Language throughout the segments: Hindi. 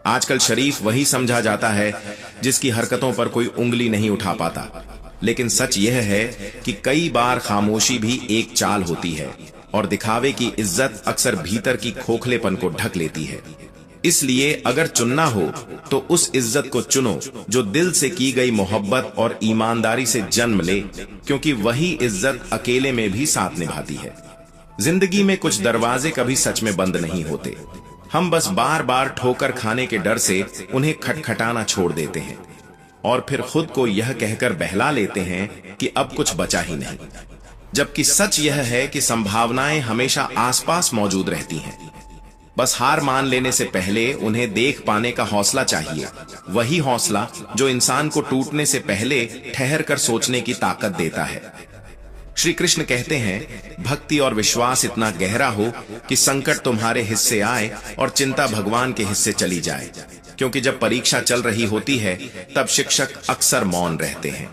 आजकल शरीफ वही समझा जाता है जिसकी हरकतों पर कोई उंगली नहीं उठा पाता। लेकिन सच यह है कि कई बार खामोशी भी एक चाल होती है और दिखावे की इज्जत अक्सर भीतर की खोखलेपन को ढक लेती है। इसलिए अगर चुनना हो तो उस इज्जत को चुनो जो दिल से की गई मोहब्बत और ईमानदारी से जन्म ले, क्योंकि वही इज्जत अकेले में भी साथ निभाती है। जिंदगी में कुछ दरवाजे कभी सच में बंद नहीं होते, हम बस बार बार ठोकर खाने के डर से उन्हें खटखटाना छोड़ देते हैं और फिर खुद को यह कहकर बहला लेते हैं कि अब कुछ बचा ही नहीं। जबकि सच यह है कि संभावनाएं हमेशा आसपास मौजूद रहती हैं। बस हार मान लेने से पहले उन्हें देख पाने का हौसला चाहिए, वही हौसला जो इंसान को टूटने से पहले ठहर कर सोचने की ताकत देता है। श्री कृष्ण कहते हैं, भक्ति और विश्वास इतना गहरा हो कि संकट तुम्हारे हिस्से आए और चिंता भगवान के हिस्से चली जाए। क्योंकि जब परीक्षा चल रही होती है तब शिक्षक अक्सर मौन रहते हैं।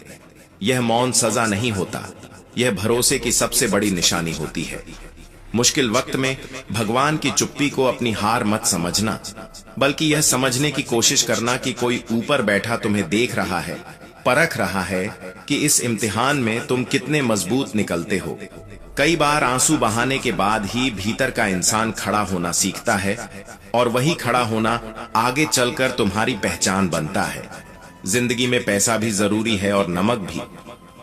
यह मौन सजा नहीं होता, यह भरोसे की सबसे बड़ी निशानी होती है। मुश्किल वक्त में भगवान की चुप्पी को अपनी हार मत समझना, बल्कि यह समझने की कोशिश करना कि कोई ऊपर बैठा तुम्हें देख रहा है, परख रहा है कि इस इम्तिहान में तुम कितने मजबूत निकलते हो। कई बार आंसू बहाने के बाद ही भीतर का इंसान खड़ा होना सीखता है और वही खड़ा होना आगे चलकर तुम्हारी पहचान बनता है। जिंदगी में पैसा भी जरूरी है और नमक भी,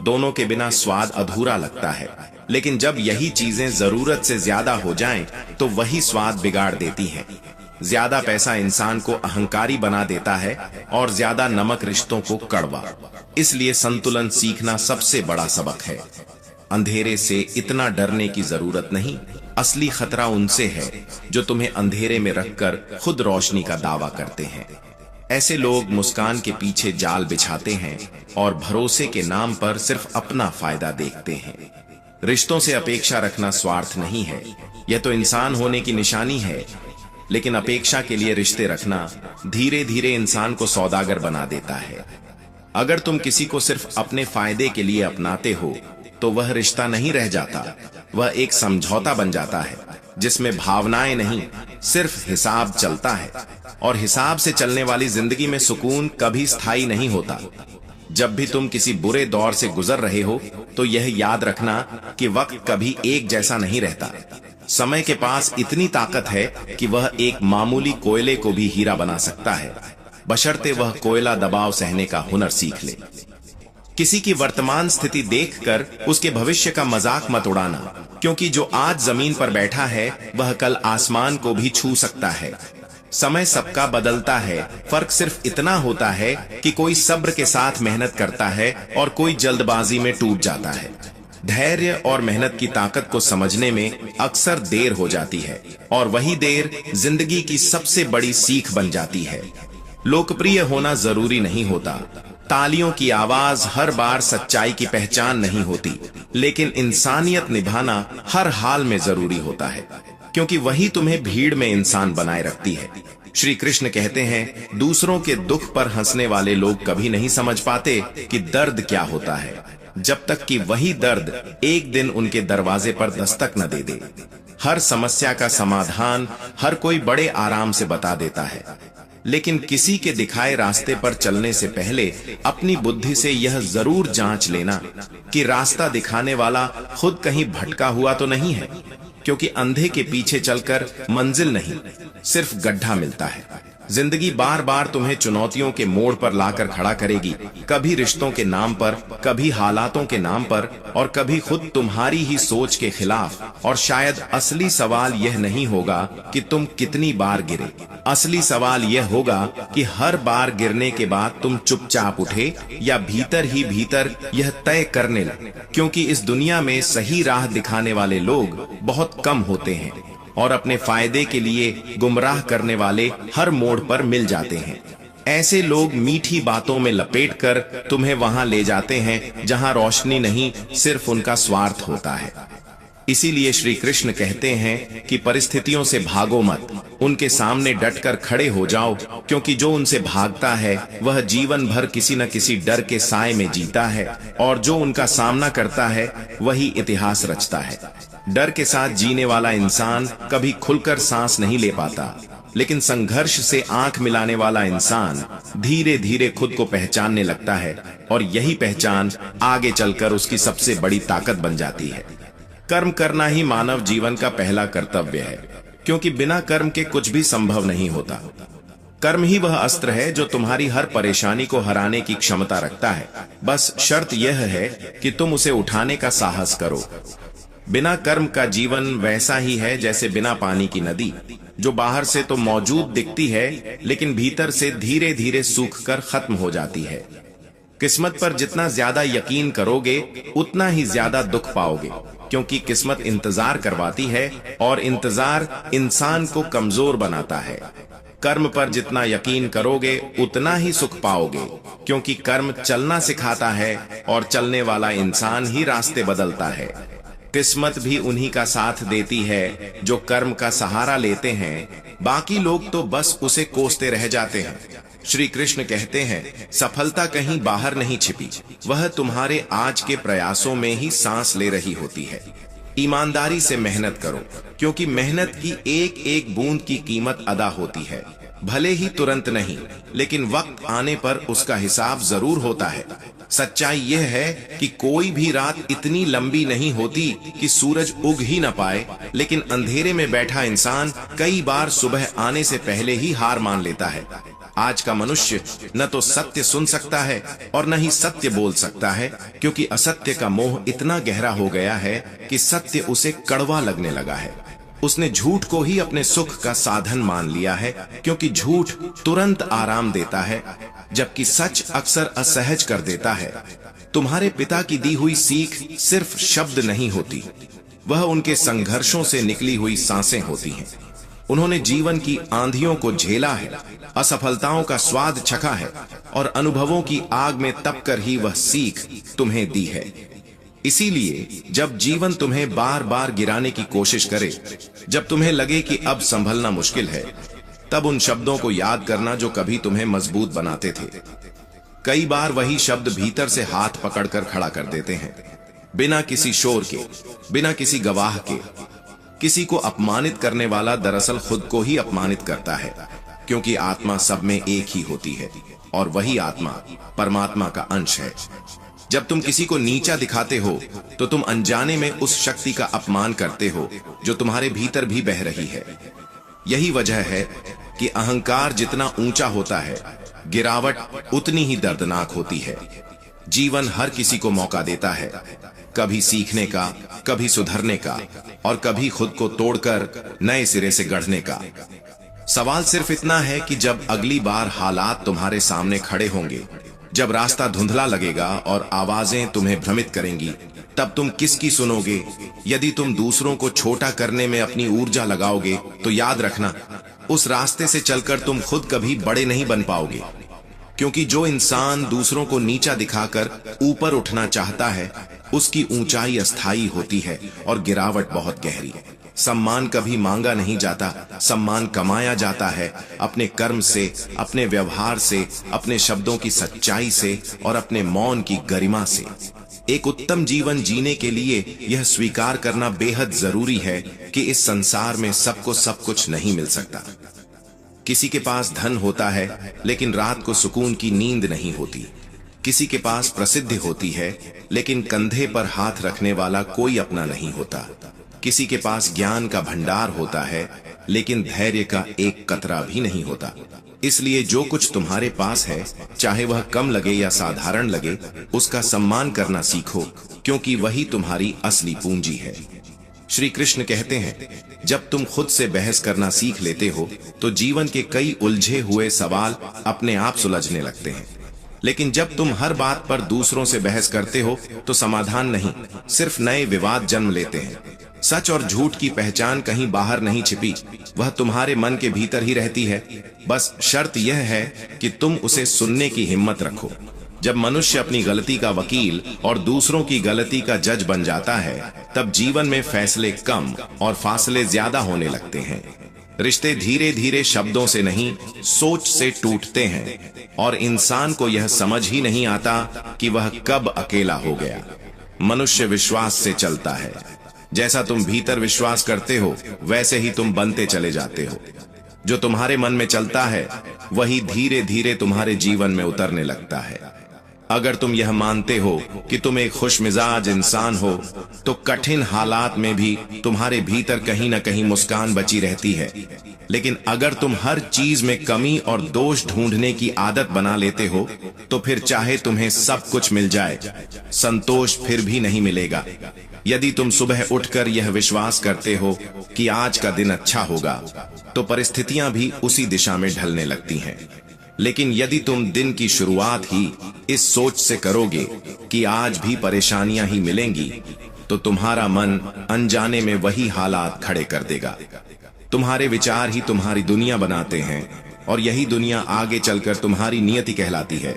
दोनों के बिना स्वाद अधूरा लगता है। लेकिन जब यही चीजें जरूरत से ज्यादा हो जाएं, तो वही स्वाद बिगाड़ देती हैं। ज्यादा पैसा इंसान को अहंकारी बना देता है और ज्यादा नमक रिश्तों को कड़वा। इसलिए संतुलन सीखना सबसे बड़ा सबक है। अंधेरे से इतना डरने की जरूरत नहीं, असली खतरा उनसे है जो तुम्हें अंधेरे में रखकर खुद रोशनी का दावा करते हैं। ऐसे लोग मुस्कान के पीछे जाल बिछाते हैं और भरोसे के नाम पर सिर्फ अपना फायदा देखते हैं। रिश्तों से अपेक्षा रखना स्वार्थ नहीं है, यह तो इंसान होने की निशानी है। लेकिन अपेक्षा के लिए रिश्ते रखना धीरे धीरे इंसान को सौदागर बना देता है। अगर तुम किसी को सिर्फ अपने फायदे के लिए अपनाते हो तो वह रिश्ता नहीं रह जाता, वह एक समझौता बन जाता है जिसमें भावनाएं नहीं, सिर्फ हिसाब चलता है। और हिसाब से चलने वाली जिंदगी में सुकून कभी स्थायी नहीं होता। जब भी तुम किसी बुरे दौर से गुजर रहे हो तो यह याद रखना कि वक्त कभी एक जैसा नहीं रहता। समय के पास इतनी ताकत है कि वह एक मामूली कोयले को भी हीरा बना सकता है, बशर्ते वह कोयला दबाव सहने का हुनर सीख ले। किसी की वर्तमान स्थिति देखकर उसके भविष्य का मजाक मत उड़ाना, क्योंकि जो आज जमीन पर बैठा है वह कल आसमान को भी छू सकता है। समय सबका बदलता है, फर्क सिर्फ इतना होता है कि कोई सब्र के साथ मेहनत करता है और कोई जल्दबाजी में टूट जाता है। धैर्य और मेहनत की ताकत को समझने में अक्सर देर हो जाती है और वही देर जिंदगी की सबसे बड़ी सीख बन जाती है। लोकप्रिय होना जरूरी नहीं होता, तालियों की आवाज हर बार सच्चाई की पहचान नहीं होती, लेकिन इंसानियत निभाना हर हाल में जरूरी होता है, क्योंकि वही तुम्हें भीड़ में इंसान बनाए रखती है। श्री कृष्ण कहते हैं, दूसरों के दुख पर हंसने वाले लोग कभी नहीं समझ पाते कि दर्द क्या होता है, जब तक कि वही दर्द एक दिन उनके दरवाजे पर दस्तक न दे दे। हर समस्या का समाधान हर कोई बड़े आराम से बता देता है, लेकिन किसी के दिखाए रास्ते पर चलने से पहले अपनी बुद्धि से यह जरूर जांच लेना कि रास्ता दिखाने वाला खुद कहीं भटका हुआ तो नहीं है, क्योंकि अंधे के पीछे चलकर मंजिल नहीं, सिर्फ गड्ढा मिलता है। जिंदगी बार बार तुम्हें चुनौतियों के मोड़ पर लाकर खड़ा करेगी, कभी रिश्तों के नाम पर, कभी हालातों के नाम पर और कभी खुद तुम्हारी ही सोच के खिलाफ। और शायद असली सवाल यह नहीं होगा कि तुम कितनी बार गिरे, असली सवाल यह होगा कि हर बार गिरने के बाद तुम चुपचाप उठे या भीतर ही भीतर यह तय करने लगे। क्योंकि इस दुनिया में सही राह दिखाने वाले लोग बहुत कम होते हैं और अपने फायदे के लिए गुमराह करने वाले हर मोड़ पर मिल जाते हैं। ऐसे लोग मीठी बातों में लपेटकर तुम्हें वहां ले जाते हैं जहां रोशनी नहीं, सिर्फ उनका स्वार्थ होता है। इसीलिए श्री कृष्ण कहते हैं कि परिस्थितियों से भागो मत, उनके सामने डटकर खड़े हो जाओ, क्योंकि जो उनसे भागता है वह जीवन भर किसी न किसी डर के साए में जीता है और जो उनका सामना करता है वही इतिहास रचता है। डर के साथ जीने वाला इंसान कभी खुलकर सांस नहीं ले पाता, लेकिन संघर्ष से आंख मिलाने वाला इंसान धीरे धीरे खुद को पहचानने लगता है और यही पहचान आगे चलकर उसकी सबसे बड़ी ताकत बन जाती है। कर्म करना ही मानव जीवन का पहला कर्तव्य है, क्योंकि बिना कर्म के कुछ भी संभव नहीं होता। कर्म ही वह अस्त्र है जो तुम्हारी हर परेशानी को हराने की क्षमता रखता है। बस शर्त यह है कि तुम उसे उठाने का साहस करो। बिना कर्म का जीवन वैसा ही है जैसे बिना पानी की नदी, जो बाहर से तो मौजूद दिखती है लेकिन भीतर से धीरे धीरे सूखकर खत्म हो जाती है। किस्मत पर जितना ज्यादा यकीन करोगे उतना ही ज्यादा दुख पाओगे, क्योंकि किस्मत इंतजार करवाती है और इंतजार इंसान को कमजोर बनाता है। कर्म पर जितना यकीन करोगे उतना ही सुख पाओगे, क्योंकि कर्म चलना सिखाता है और चलने वाला इंसान ही रास्ते बदलता है। किस्मत भी उन्हीं का साथ देती है जो कर्म का सहारा लेते हैं, बाकी लोग तो बस उसे कोसते रह जाते हैं। श्री कृष्ण कहते हैं, सफलता कहीं बाहर नहीं छिपी, वह तुम्हारे आज के प्रयासों में ही सांस ले रही होती है। ईमानदारी से मेहनत करो, क्योंकि मेहनत की एक एक बूंद की कीमत अदा होती है। भले ही तुरंत नहीं, लेकिन वक्त आने पर उसका हिसाब जरूर होता है। सच्चाई यह है कि कोई भी रात इतनी लंबी नहीं होती कि सूरज उग ही न पाए, लेकिन अंधेरे में बैठा इंसान कई बार सुबह आने से पहले ही हार मान लेता है। आज का मनुष्य न तो सत्य सुन सकता है और न ही सत्य बोल सकता है, क्योंकि असत्य का मोह इतना गहरा हो गया है कि सत्य उसे कड़वा लगने लगा है। उसने झूठ को ही अपने सुख का साधन मान लिया है, क्योंकि झूठ तुरंत आराम देता है, जबकि सच अक्सर असहज कर देता है। तुम्हारे पिता की दी हुई सीख सिर्फ शब्द नहीं होती, वह उनके संघर्षों से निकली हुई सांसें होती हैं। उन्होंने जीवन की आंधियों को झेला है, असफलताओं का स्वाद चखा है और अनुभवों की आग में तपकर ही वह सीख तुम्हें दी है। इसीलिए जब जीवन तुम्हें बार बार गिराने की कोशिश करे, जब तुम्हें लगे कि अब संभलना मुश्किल है, तब उन शब्दों को याद करना जो कभी तुम्हें मजबूत बनाते थे। कई बार वही शब्द भीतर से हाथ पकड़कर खड़ा कर देते हैं, बिना किसी शोर के, बिना किसी गवाह के। किसी को अपमानित करने वाला दरअसल खुद को ही अपमानित करता है, क्योंकि आत्मा सब में एक ही होती है और वही आत्मा परमात्मा का अंश है। जब तुम किसी को नीचा दिखाते हो तो तुम अनजाने में उस शक्ति का अपमान करते हो जो तुम्हारे भीतर भी बह रही है। यही वजह है कि अहंकार जितना ऊंचा होता है, गिरावट उतनी ही दर्दनाक होती है। जीवन हर किसी को मौका देता है, कभी सीखने का, कभी सुधरने का और कभी खुद को तोड़कर नए सिरे से गढ़ने का। सवाल सिर्फ इतना है कि जब अगली बार हालात तुम्हारे सामने खड़े होंगे, जब रास्ता धुंधला लगेगा और आवाजें तुम्हें भ्रमित करेंगी, तब तुम किसकी सुनोगे? यदि तुम दूसरों को छोटा करने में अपनी ऊर्जा लगाओगे तो याद रखना, उस रास्ते से चलकर तुम खुद कभी बड़े नहीं बन पाओगे। क्योंकि जो इंसान दूसरों को नीचा दिखाकर ऊपर उठना चाहता है, उसकी ऊंचाई अस्थायी होती है और गिरावट बहुत गहरी। सम्मान कभी मांगा नहीं जाता, सम्मान कमाया जाता है अपने कर्म से, अपने व्यवहार से, अपने शब्दों की सच्चाई से और अपने मौन की गरिमा से। एक उत्तम जीवन जीने के लिए यह स्वीकार करना बेहद जरूरी है कि इस संसार में सबको सब कुछ नहीं मिल सकता। किसी के पास धन होता है लेकिन रात को सुकून की नींद नहीं होती। किसी के पास प्रसिद्धि होती है लेकिन कंधे पर हाथ रखने वाला कोई अपना नहीं होता। किसी के पास ज्ञान का भंडार होता है लेकिन धैर्य का एक कतरा भी नहीं होता। इसलिए जो कुछ तुम्हारे पास है, चाहे वह कम लगे या साधारण लगे, उसका सम्मान करना सीखो, क्योंकि वही तुम्हारी असली पूंजी है। श्री कृष्ण कहते हैं, जब तुम खुद से बहस करना सीख लेते हो तो जीवन के कई उलझे हुए सवाल अपने आप सुलझने लगते हैं। लेकिन जब तुम हर बात पर दूसरों से बहस करते हो तो समाधान नहीं, सिर्फ नए विवाद जन्म लेते हैं। सच और झूठ की पहचान कहीं बाहर नहीं छिपी, वह तुम्हारे मन के भीतर ही रहती है। बस शर्त यह है कि तुम उसे सुनने की हिम्मत रखो। जब मनुष्य अपनी गलती का वकील और दूसरों की गलती का जज बन जाता है, तब जीवन में फैसले कम और फासले ज्यादा होने लगते हैं। रिश्ते धीरे धीरे शब्दों से नहीं, सोच से टूटते हैं और इंसान को यह समझ ही नहीं आता कि वह कब अकेला हो गया। मनुष्य विश्वास से चलता है। जैसा तुम भीतर विश्वास करते हो, वैसे ही तुम बनते चले जाते हो। जो तुम्हारे मन में चलता है वही धीरे धीरे तुम्हारे जीवन में उतरने लगता है। अगर तुम यह मानते हो कि तुम एक खुशमिजाज इंसान हो, तो कठिन हालात में भी तुम्हारे भीतर कहीं न कहीं मुस्कान बची रहती है। लेकिन अगर तुम हर चीज में कमी और दोष ढूंढने की आदत बना लेते हो, तो फिर चाहे तुम्हें सब कुछ मिल जाए, संतोष फिर भी नहीं मिलेगा। यदि तुम सुबह उठकर यह विश्वास करते हो कि आज का दिन अच्छा होगा, तो परिस्थितियां भी उसी दिशा में ढलने लगती हैं। लेकिन यदि तुम दिन की शुरुआत ही इस सोच से करोगे कि आज भी परेशानियां ही मिलेंगी, तो तुम्हारा मन अनजाने में वही हालात खड़े कर देगा। तुम्हारे विचार ही तुम्हारी दुनिया बनाते हैं और यही दुनिया आगे चलकर तुम्हारी नियति कहलाती है।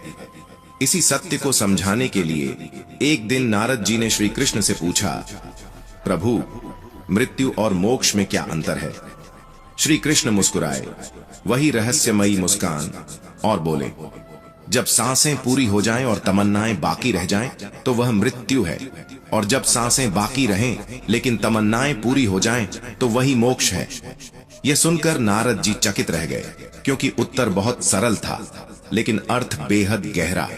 इसी सत्य को समझाने के लिए एक दिन नारद जी ने श्री कृष्ण से पूछा, प्रभु, मृत्यु और मोक्ष में क्या अंतर है? श्री कृष्ण मुस्कुराए, वही रहस्यमयी मुस्कान, और बोले, जब सांसें पूरी हो जाएं और तमन्नाएं बाकी रह जाएं, तो वह मृत्यु है, और जब सांसें बाकी रहें लेकिन तमन्नाएं पूरी हो जाएं, तो वही मोक्ष है। यह सुनकर नारद जी चकित रह गए, क्योंकि उत्तर बहुत सरल था लेकिन अर्थ बेहद गहरा।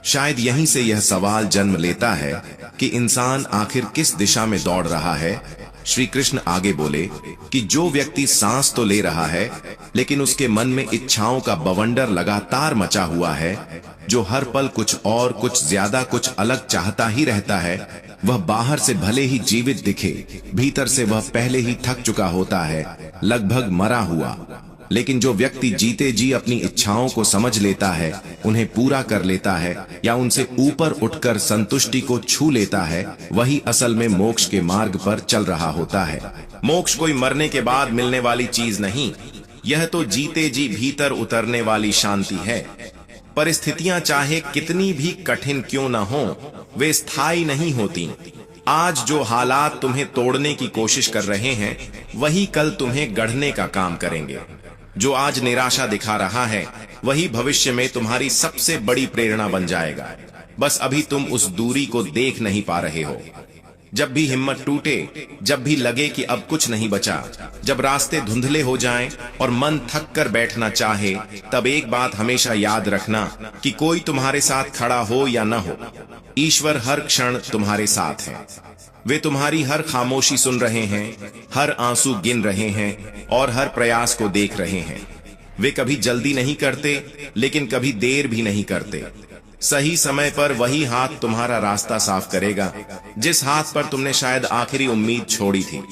शायद यहीं से यह सवाल जन्म लेता है कि इंसान आखिर किस दिशा में दौड़ रहा है। श्री कृष्ण आगे बोले कि जो व्यक्ति सांस तो ले रहा है, लेकिन उसके मन में इच्छाओं का बवंडर लगातार मचा हुआ है, जो हर पल कुछ और कुछ ज्यादा कुछ अलग चाहता ही रहता है, वह बाहर से भले ही जीवित दिखे, भीतर से वह पहले ही थक चुका होता है, लगभग मरा हुआ। लेकिन जो व्यक्ति जीते जी अपनी इच्छाओं को समझ लेता है, उन्हें पूरा कर लेता है या उनसे ऊपर उठकर संतुष्टि को छू लेता है, वही असल में मोक्ष के मार्ग पर चल रहा होता है। मोक्ष कोई मरने के बाद मिलने वाली चीज नहीं, यह तो जीते जी भीतर उतरने वाली शांति है। परिस्थितियां चाहे कितनी भी कठिन क्यों न हो, वे स्थायी नहीं होती। आज जो हालात तुम्हें तोड़ने की कोशिश कर रहे हैं, वही कल तुम्हें गढ़ने का काम करेंगे। जो आज निराशा दिखा रहा है, वही भविष्य में तुम्हारी सबसे बड़ी प्रेरणा बन जाएगा। बस अभी तुम उस दूरी को देख नहीं पा रहे हो। जब भी हिम्मत टूटे, जब भी लगे कि अब कुछ नहीं बचा, जब रास्ते धुंधले हो जाएं और मन थक कर बैठना चाहे, तब एक बात हमेशा याद रखना कि कोई तुम्हारे साथ खड़ा हो या न हो, ईश्वर हर क्षण तुम्हारे साथ है। वे तुम्हारी हर खामोशी सुन रहे हैं, हर आंसू गिन रहे हैं और हर प्रयास को देख रहे हैं। वे कभी जल्दी नहीं करते, लेकिन कभी देर भी नहीं करते। सही समय पर वही हाथ तुम्हारा रास्ता साफ करेगा, जिस हाथ पर तुमने शायद आखिरी उम्मीद छोड़ी थी।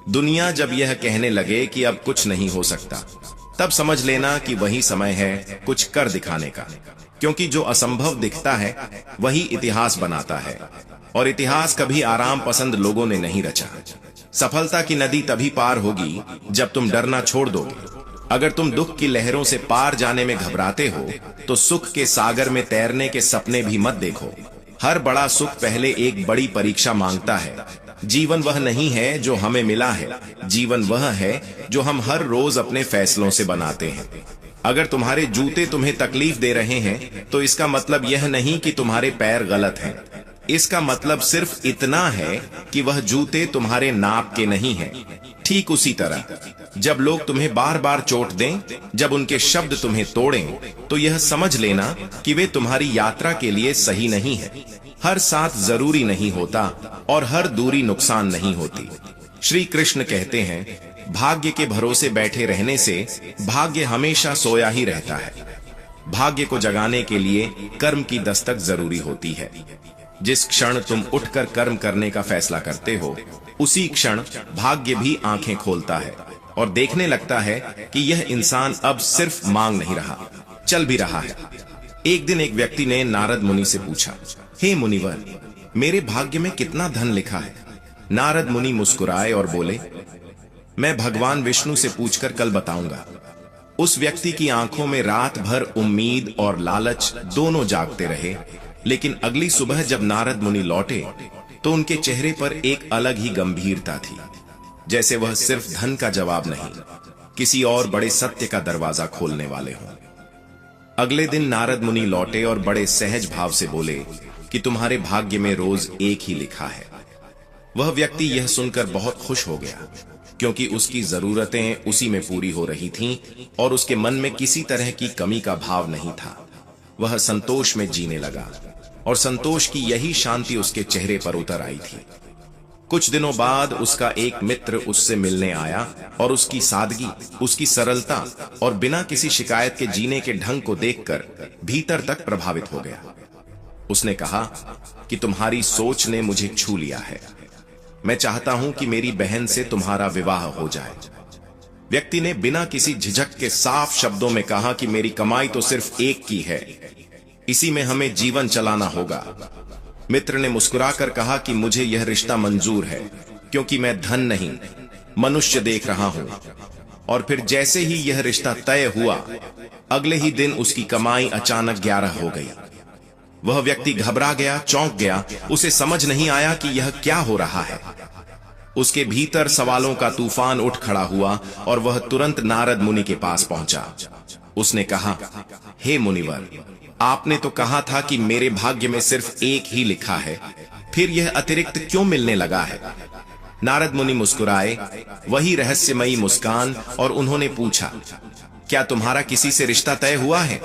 दुनिया जब यह कहने लगे कि अब कुछ नहीं हो सकता, तब समझ लेना कि वही समय है कुछ कर दिखाने का। क्योंकि जो असंभव दिखता है, वही इतिहास बनाता है, और इतिहास कभी आराम पसंद लोगों ने नहीं रचा। सफलता की नदी तभी पार होगी जब तुम डरना छोड़ दोगे। अगर तुम दुख की लहरों से पार जाने में घबराते हो, तो सुख के सागर में तैरने के सपने भी मत देखो। हर बड़ा सुख पहले एक बड़ी परीक्षा मांगता है। जीवन वह नहीं है जो हमें मिला है, जीवन वह है जो हम हर रोज अपने फैसलों से बनाते हैं। अगर तुम्हारे जूते तुम्हें तकलीफ दे रहे हैं, तो इसका मतलब यह नहीं कि तुम्हारे पैर गलत हैं। इसका मतलब सिर्फ इतना है कि वह जूते तुम्हारे नाप के नहीं हैं। ठीक उसी तरह जब लोग तुम्हें बार बार चोट दें, जब उनके शब्द तुम्हें तोड़ें, तो यह समझ लेना कि वे तुम्हारी यात्रा के लिए सही नहीं है। हर साथ जरूरी नहीं होता और हर दूरी नुकसान नहीं होती। श्री कृष्ण कहते हैं, भाग्य के भरोसे बैठे रहने से भाग्य हमेशा सोया ही रहता है। भाग्य को जगाने के लिए कर्म की दस्तक जरूरी होती है। जिस क्षण तुम उठकर कर्म करने का फैसला करते हो, उसी क्षण भाग्य भी आंखें खोलता है और देखने लगता है कि यह इंसान अब सिर्फ मांग नहीं रहा, चल भी रहा है। एक दिन एक व्यक्ति ने नारद मुनि से पूछा, हे मुनिवर, मेरे भाग्य में कितना धन लिखा है? नारद मुनि मुस्कुराए और बोले, मैं भगवान विष्णु से पूछकर कल बताऊंगा। उस व्यक्ति की आंखों में रात भर उम्मीद और लालच दोनों जागते रहे, लेकिन अगली सुबह जब नारद मुनि लौटे, तो उनके चेहरे पर एक अलग ही गंभीरता थी, जैसे वह सिर्फ धन का जवाब नहीं, किसी और बड़े सत्य का दरवाजा खोलने वाले हों। अगले दिन नारद मुनि लौटे और बड़े सहज भाव से बोले कि तुम्हारे भाग्य में रोज एक ही लिखा है। वह व्यक्ति यह सुनकर बहुत खुश हो गया। क्योंकि उसकी जरूरतें उसी में पूरी हो रही थीं और उसके मन में किसी तरह की कमी का भाव नहीं था। वह संतोष में जीने लगा और संतोष की यही शांति उसके चेहरे पर उतर आई थी। कुछ दिनों बाद उसका एक मित्र उससे मिलने आया और उसकी सादगी, उसकी सरलता और बिना किसी शिकायत के जीने के ढंग को देखकर भीतर तक प्रभावित हो गया। उसने कहा कि तुम्हारी सोच ने मुझे छू लिया है। मैं चाहता हूं कि मेरी बहन से तुम्हारा विवाह हो जाए। व्यक्ति ने बिना किसी झिझक के साफ शब्दों में कहा कि मेरी कमाई तो सिर्फ एक की है, इसी में हमें जीवन चलाना होगा। मित्र ने मुस्कुराकर कहा कि मुझे यह रिश्ता मंजूर है, क्योंकि मैं धन नहीं, मनुष्य देख रहा हूं। और फिर जैसे ही यह रिश्ता तय हुआ, अगले ही दिन उसकी कमाई अचानक 11 हो गई। वह व्यक्ति घबरा गया, चौंक गया। उसे समझ नहीं आया कि यह क्या हो रहा है। उसके भीतर सवालों का तूफान उठ खड़ा हुआ और वह तुरंत नारद मुनि के पास पहुंचा। उसने कहा, हे मुनिवर, आपने तो कहा था कि मेरे भाग्य में सिर्फ एक ही लिखा है, फिर यह अतिरिक्त क्यों मिलने लगा है? नारद मुनि मुस्कुराए, वही रहस्यमयी मुस्कान, और उन्होंने पूछा, क्या तुम्हारा किसी से रिश्ता तय हुआ है?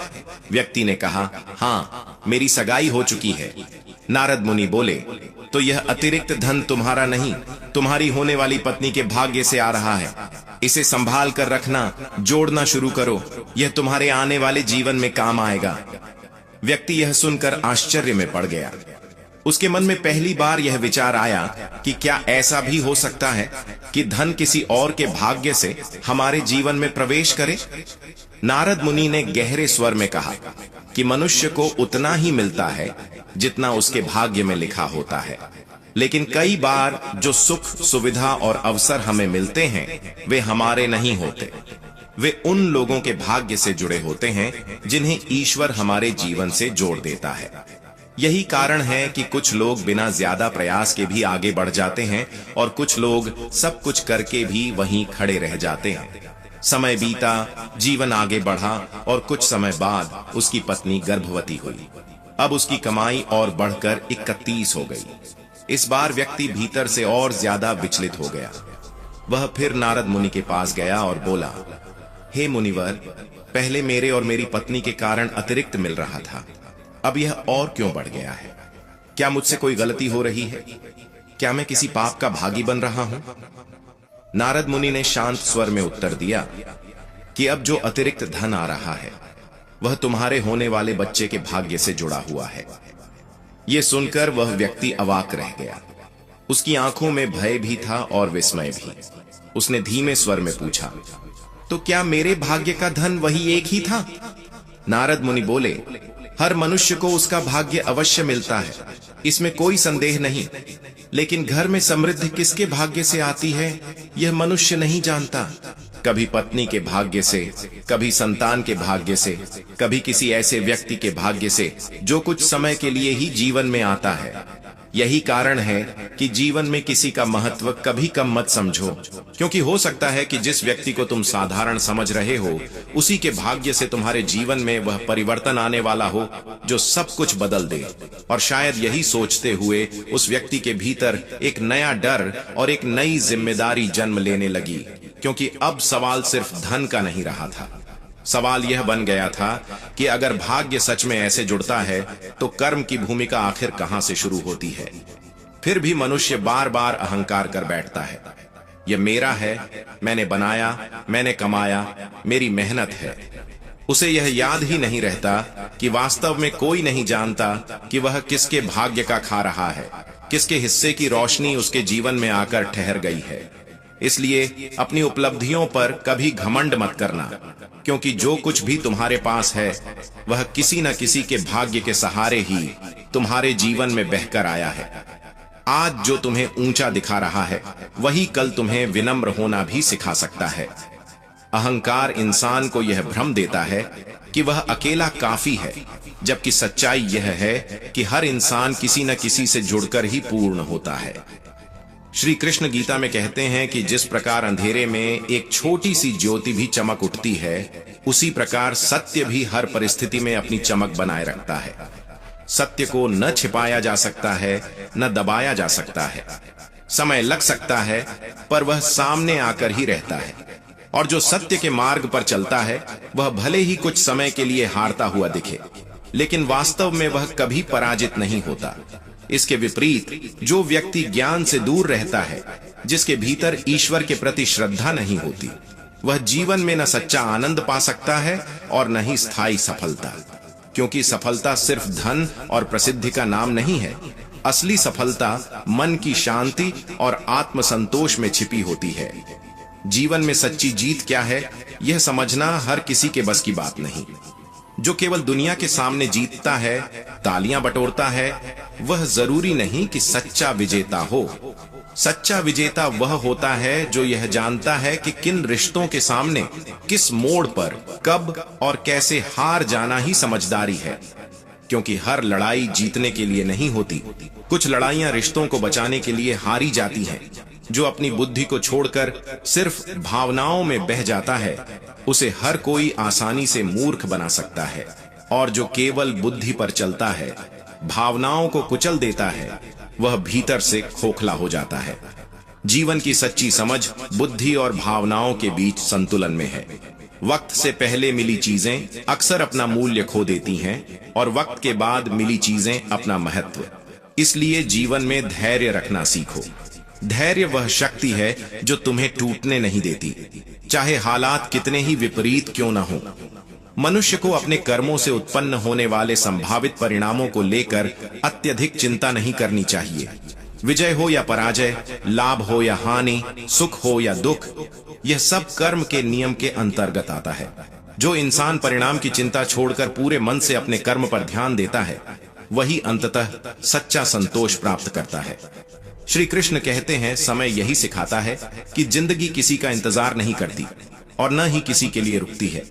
व्यक्ति ने कहा, हाँ, मेरी सगाई हो चुकी है। नारद मुनि बोले, तो यह अतिरिक्त धन तुम्हारा नहीं, तुम्हारी होने वाली पत्नी के भाग्य से आ रहा है। इसे संभाल कर रखना, जोड़ना शुरू करो, यह तुम्हारे आने वाले जीवन में काम आएगा। व्यक्ति यह सुनकर आश्चर्य में पड़ गया। उसके मन में पहली बार यह विचार आया कि क्या ऐसा भी हो सकता है कि धन किसी और के भाग्य से हमारे जीवन में प्रवेश करे? नारद मुनि ने गहरे स्वर में कहा कि मनुष्य को उतना ही मिलता है जितना उसके भाग्य में लिखा होता है, लेकिन कई बार जो सुख, सुविधा और अवसर हमें मिलते हैं वे हमारे नहीं होते। वे उन लोगों के भाग्य से जुड़े होते हैं जिन्हें ईश्वर हमारे जीवन से जोड़ देता है। यही कारण है कि कुछ लोग बिना ज्यादा प्रयास के भी आगे बढ़ जाते हैं और कुछ लोग सब कुछ करके भी वहीं खड़े रह जाते हैं। समय बीता, जीवन आगे बढ़ा और कुछ समय बाद उसकी पत्नी गर्भवती हुई। अब उसकी कमाई और बढ़कर 31 हो गई। इस बार व्यक्ति भीतर से और ज्यादा विचलित हो गया। वह फिर नारद मुनि के पास गया और बोला, हे मुनिवर, पहले मेरे और मेरी पत्नी के कारण अतिरिक्त मिल रहा था, अब यह और क्यों बढ़ गया है? क्या मुझसे कोई गलती हो रही है? क्या मैं किसी पाप का भागी बन रहा हूं? नारद मुनि ने शांत स्वर में उत्तर दिया कि अब जो अतिरिक्त धन आ रहा है वह तुम्हारे होने वाले बच्चे के भाग्य से जुड़ा हुआ है। यह सुनकर वह व्यक्ति अवाक रह गया। उसकी आंखों में भय भी था और विस्मय भी। उसने धीमे स्वर में पूछा, तो क्या मेरे भाग्य का धन वही एक ही था? नारद मुनि बोले, हर मनुष्य को उसका भाग्य अवश्य मिलता है, इसमें कोई संदेह नहीं, लेकिन घर में समृद्धि किसके भाग्य से आती है यह मनुष्य नहीं जानता। कभी पत्नी के भाग्य से, कभी संतान के भाग्य से, कभी किसी ऐसे व्यक्ति के भाग्य से जो कुछ समय के लिए ही जीवन में आता है। यही कारण है कि जीवन में किसी का महत्व कभी कम मत समझो, क्योंकि हो सकता है कि जिस व्यक्ति को तुम साधारण समझ रहे हो उसी के भाग्य से तुम्हारे जीवन में वह परिवर्तन आने वाला हो जो सब कुछ बदल दे। और शायद यही सोचते हुए उस व्यक्ति के भीतर एक नया डर और एक नई जिम्मेदारी जन्म लेने लगी, क्योंकि अब सवाल सिर्फ धन का नहीं रहा था। सवाल यह बन गया था कि अगर भाग्य सच में ऐसे जुड़ता है तो कर्म की भूमिका आखिर कहां से शुरू होती है? फिर भी मनुष्य बार बार अहंकार कर बैठता है, यह मेरा है, मैंने बनाया, मैंने कमाया, मेरी मेहनत है। उसे यह याद ही नहीं रहता कि वास्तव में कोई नहीं जानता कि वह किसके भाग्य का खा रहा है, किसके हिस्से की रोशनी उसके जीवन में आकर ठहर गई है। इसलिए अपनी उपलब्धियों पर कभी घमंड मत करना, क्योंकि जो कुछ भी तुम्हारे पास है वह किसी न किसी के भाग्य के सहारे ही तुम्हारे जीवन में बहकर आया है। आज जो तुम्हें ऊंचा दिखा रहा है वही कल तुम्हें विनम्र होना भी सिखा सकता है। अहंकार इंसान को यह भ्रम देता है कि वह अकेला काफी है, जबकि सच्चाई यह है कि हर इंसान किसी न किसी से जुड़कर ही पूर्ण होता है। श्री कृष्ण गीता में कहते हैं कि जिस प्रकार अंधेरे में एक छोटी सी ज्योति भी चमक उठती है, उसी प्रकार सत्य भी हर परिस्थिति में अपनी चमक बनाए रखता है। सत्य को न छिपाया जा सकता है, न दबाया जा सकता है। समय लग सकता है पर वह सामने आकर ही रहता है, और जो सत्य के मार्ग पर चलता है वह भले ही कुछ समय के लिए हारता हुआ दिखे, लेकिन वास्तव में वह कभी पराजित नहीं होता। इसके विपरीत जो व्यक्ति ज्ञान से दूर रहता है, जिसके भीतर ईश्वर के प्रति श्रद्धा नहीं होती, वह जीवन में न सच्चा आनंद पा सकता है और न ही स्थायी सफलता। क्योंकि सफलता सिर्फ धन और प्रसिद्धि का नाम नहीं है। असली सफलता मन की शांति और आत्मसंतोष में छिपी होती है। जीवन में सच्ची जीत क्या है, यह समझना हर किसी के बस की बात नहीं। जो केवल दुनिया के सामने जीतता है, तालियां बटोरता है, वह जरूरी नहीं कि सच्चा विजेता हो। सच्चा विजेता वह होता है जो यह जानता है कि किन रिश्तों के सामने, किस मोड़ पर, कब और कैसे हार जाना ही समझदारी है। क्योंकि हर लड़ाई जीतने के लिए नहीं होती। कुछ लड़ाइयां रिश्तों को बचाने के लिए हारी जाती हैं। जो अपनी बुद्धि को छोड़कर सिर्फ भावनाओं में बह जाता है, उसे हर कोई आसानी से मूर्ख बना सकता है, और जो केवल बुद्धि पर चलता है, भावनाओं को कुचल देता है, वह भीतर से खोखला हो जाता है। जीवन की सच्ची समझ बुद्धि और भावनाओं के बीच संतुलन में है। वक्त से पहले मिली चीजें अक्सर अपना मूल्य खो देती हैं, और वक्त के बाद मिली चीजें अपना महत्व। इसलिए जीवन में धैर्य रखना सीखो। धैर्य वह शक्ति है जो तुम्हें टूटने नहीं देती, चाहे हालात कितने ही विपरीत क्यों न हो। मनुष्य को अपने कर्मों से उत्पन्न होने वाले संभावित परिणामों को लेकर अत्यधिक चिंता नहीं करनी चाहिए। विजय हो या पराजय, लाभ हो या हानि, सुख हो या दुख, यह सब कर्म के नियम के अंतर्गत आता है। जो इंसान परिणाम की चिंता छोड़कर पूरे मन से अपने कर्म पर ध्यान देता है, वही अंततः सच्चा संतोष प्राप्त करता है। श्री कृष्ण कहते हैं, समय यही सिखाता है कि जिंदगी किसी का इंतजार नहीं करती और न ही किसी के लिए रुकती है।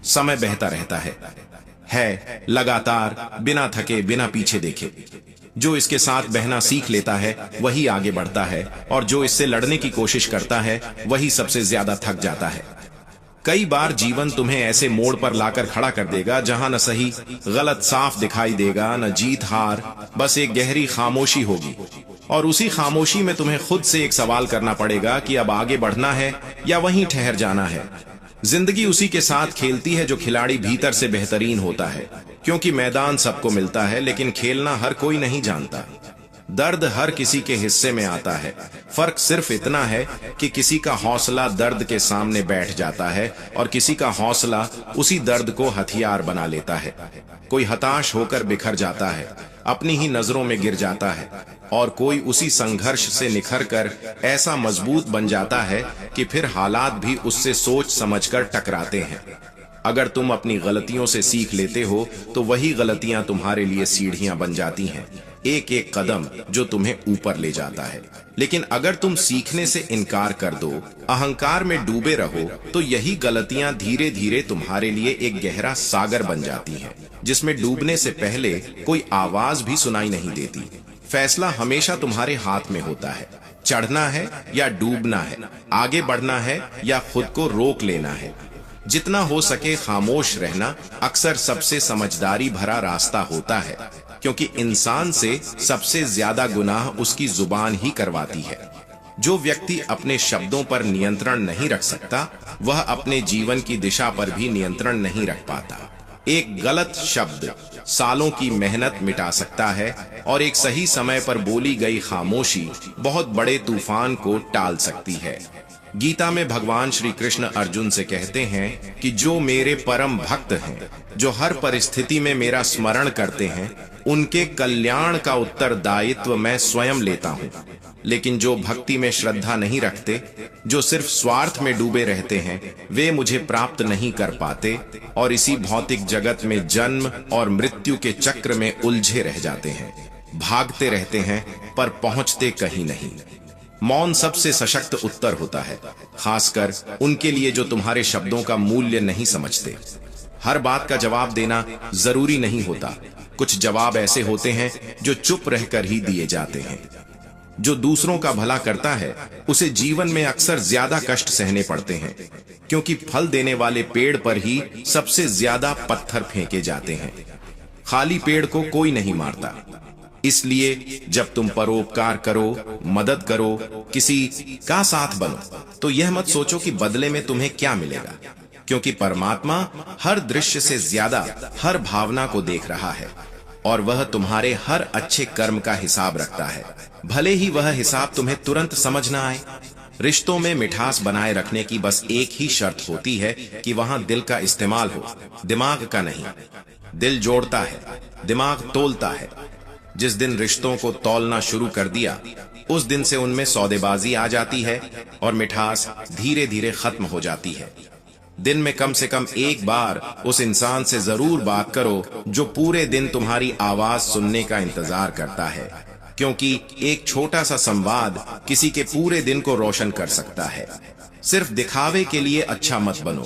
समय बहता रहता है लगातार, बिना थके, बिना पीछे देखे। जो इसके साथ बहना सीख लेता है वही आगे बढ़ता है, और जो इससे लड़ने की कोशिश करता है वही सबसे ज्यादा थक जाता है। कई बार जीवन तुम्हें ऐसे मोड़ पर लाकर खड़ा कर देगा जहां न सही गलत साफ दिखाई देगा, न जीत हार, बस एक गहरी खामोशी होगी। और उसी खामोशी में तुम्हें खुद से एक सवाल करना पड़ेगा कि अब आगे बढ़ना है या वहीं ठहर जाना है। जिंदगी उसी के साथ खेलती है जो खिलाड़ी भीतर से बेहतरीन होता है, क्योंकि मैदान सबको मिलता है, लेकिन खेलना हर कोई नहीं जानता। दर्द हर किसी के हिस्से में आता है। फर्क सिर्फ इतना है कि किसी का हौसला दर्द के सामने बैठ जाता है और किसी का हौसला उसी दर्द को हथियार बना लेता है। कोई हताश होकर बिखर जाता है, अपनी ही नजरों में गिर जाता है, और कोई उसी संघर्ष से निखरकर ऐसा मजबूत बन जाता है कि फिर हालात भी उससे सोच समझकर टकराते हैं। अगर तुम अपनी गलतियों से सीख लेते हो तो वही गलतियां तुम्हारे लिए सीढ़ियां बन जाती हैं, एक एक कदम जो तुम्हें ऊपर ले जाता है। लेकिन अगर तुम सीखने से इनकार कर दो, अहंकार में डूबे रहो, तो यही गलतियां धीरे धीरे तुम्हारे लिए एक गहरा सागर बन जाती हैं, जिसमें डूबने से पहले कोई आवाज भी सुनाई नहीं देती। फैसला हमेशा तुम्हारे हाथ में होता है, चढ़ना है या डूबना है, आगे बढ़ना है या खुद को रोक लेना है। जितना हो सके खामोश रहना अक्सर सबसे समझदारी भरा रास्ता होता है, क्योंकि इंसान से सबसे ज्यादा गुनाह उसकी जुबान ही करवाती है। जो व्यक्ति अपने शब्दों पर नियंत्रण नहीं रख सकता, वह अपने जीवन की दिशा पर भी नियंत्रण नहीं रख पाता। एक गलत शब्द सालों की मेहनत मिटा सकता है, और एक सही समय पर बोली गई खामोशी बहुत बड़े तूफान को टाल सकती है। गीता में भगवान श्री कृष्ण अर्जुन से कहते हैं कि जो मेरे परम भक्त हैं, जो हर परिस्थिति में मेरा स्मरण करते हैं, उनके कल्याण का उत्तरदायित्व मैं स्वयं लेता हूँ। लेकिन जो भक्ति में श्रद्धा नहीं रखते, जो सिर्फ स्वार्थ में डूबे रहते हैं, वे मुझे प्राप्त नहीं कर पाते और इसी भौतिक जगत में जन्म और मृत्यु के चक्र में उलझे रह जाते हैं। भागते रहते हैं पर पहुंचते कहीं नहीं। मौन सबसे सशक्त उत्तर होता है, खासकर उनके लिए जो तुम्हारे शब्दों का मूल्य नहीं समझते। हर बात का जवाब देना जरूरी नहीं होता। कुछ जवाब ऐसे होते हैं जो चुप रहकर ही दिए जाते हैं। जो दूसरों का भला करता है, उसे जीवन में अक्सर ज्यादा कष्ट सहने पड़ते हैं, क्योंकि फल देने वाले पेड़ पर ही सबसे ज्यादा पत्थर फेंके जाते हैं। खाली पेड़ को कोई नहीं मारता, इसलिए जब तुम परोपकार करो, मदद करो, किसी का साथ बनो, तो यह मत सोचो कि बदले में तुम्हें क्या मिलेगा, क्योंकि परमात्मा हर दृश्य से ज्यादा हर भावना को देख रहा है और वह तुम्हारे हर अच्छे कर्म का हिसाब रखता है, भले ही वह हिसाब तुम्हें तुरंत समझ न आए। रिश्तों में मिठास बनाए रखने की बस एक ही शर्त होती है कि वहां दिल का इस्तेमाल हो, दिमाग का नहीं। दिल जोड़ता है, दिमाग तोलता है। जिस दिन रिश्तों को तौलना शुरू कर दिया, उस दिन से उनमें सौदेबाजी आ जाती है और मिठास धीरे धीरे खत्म हो जाती है। दिन में कम से कम एक बार उस इंसान से जरूर बात करो जो पूरे दिन तुम्हारी आवाज सुनने का इंतजार करता है, क्योंकि एक छोटा सा संवाद किसी के पूरे दिन को रोशन कर सकता है। सिर्फ दिखावे के लिए अच्छा मत बनो,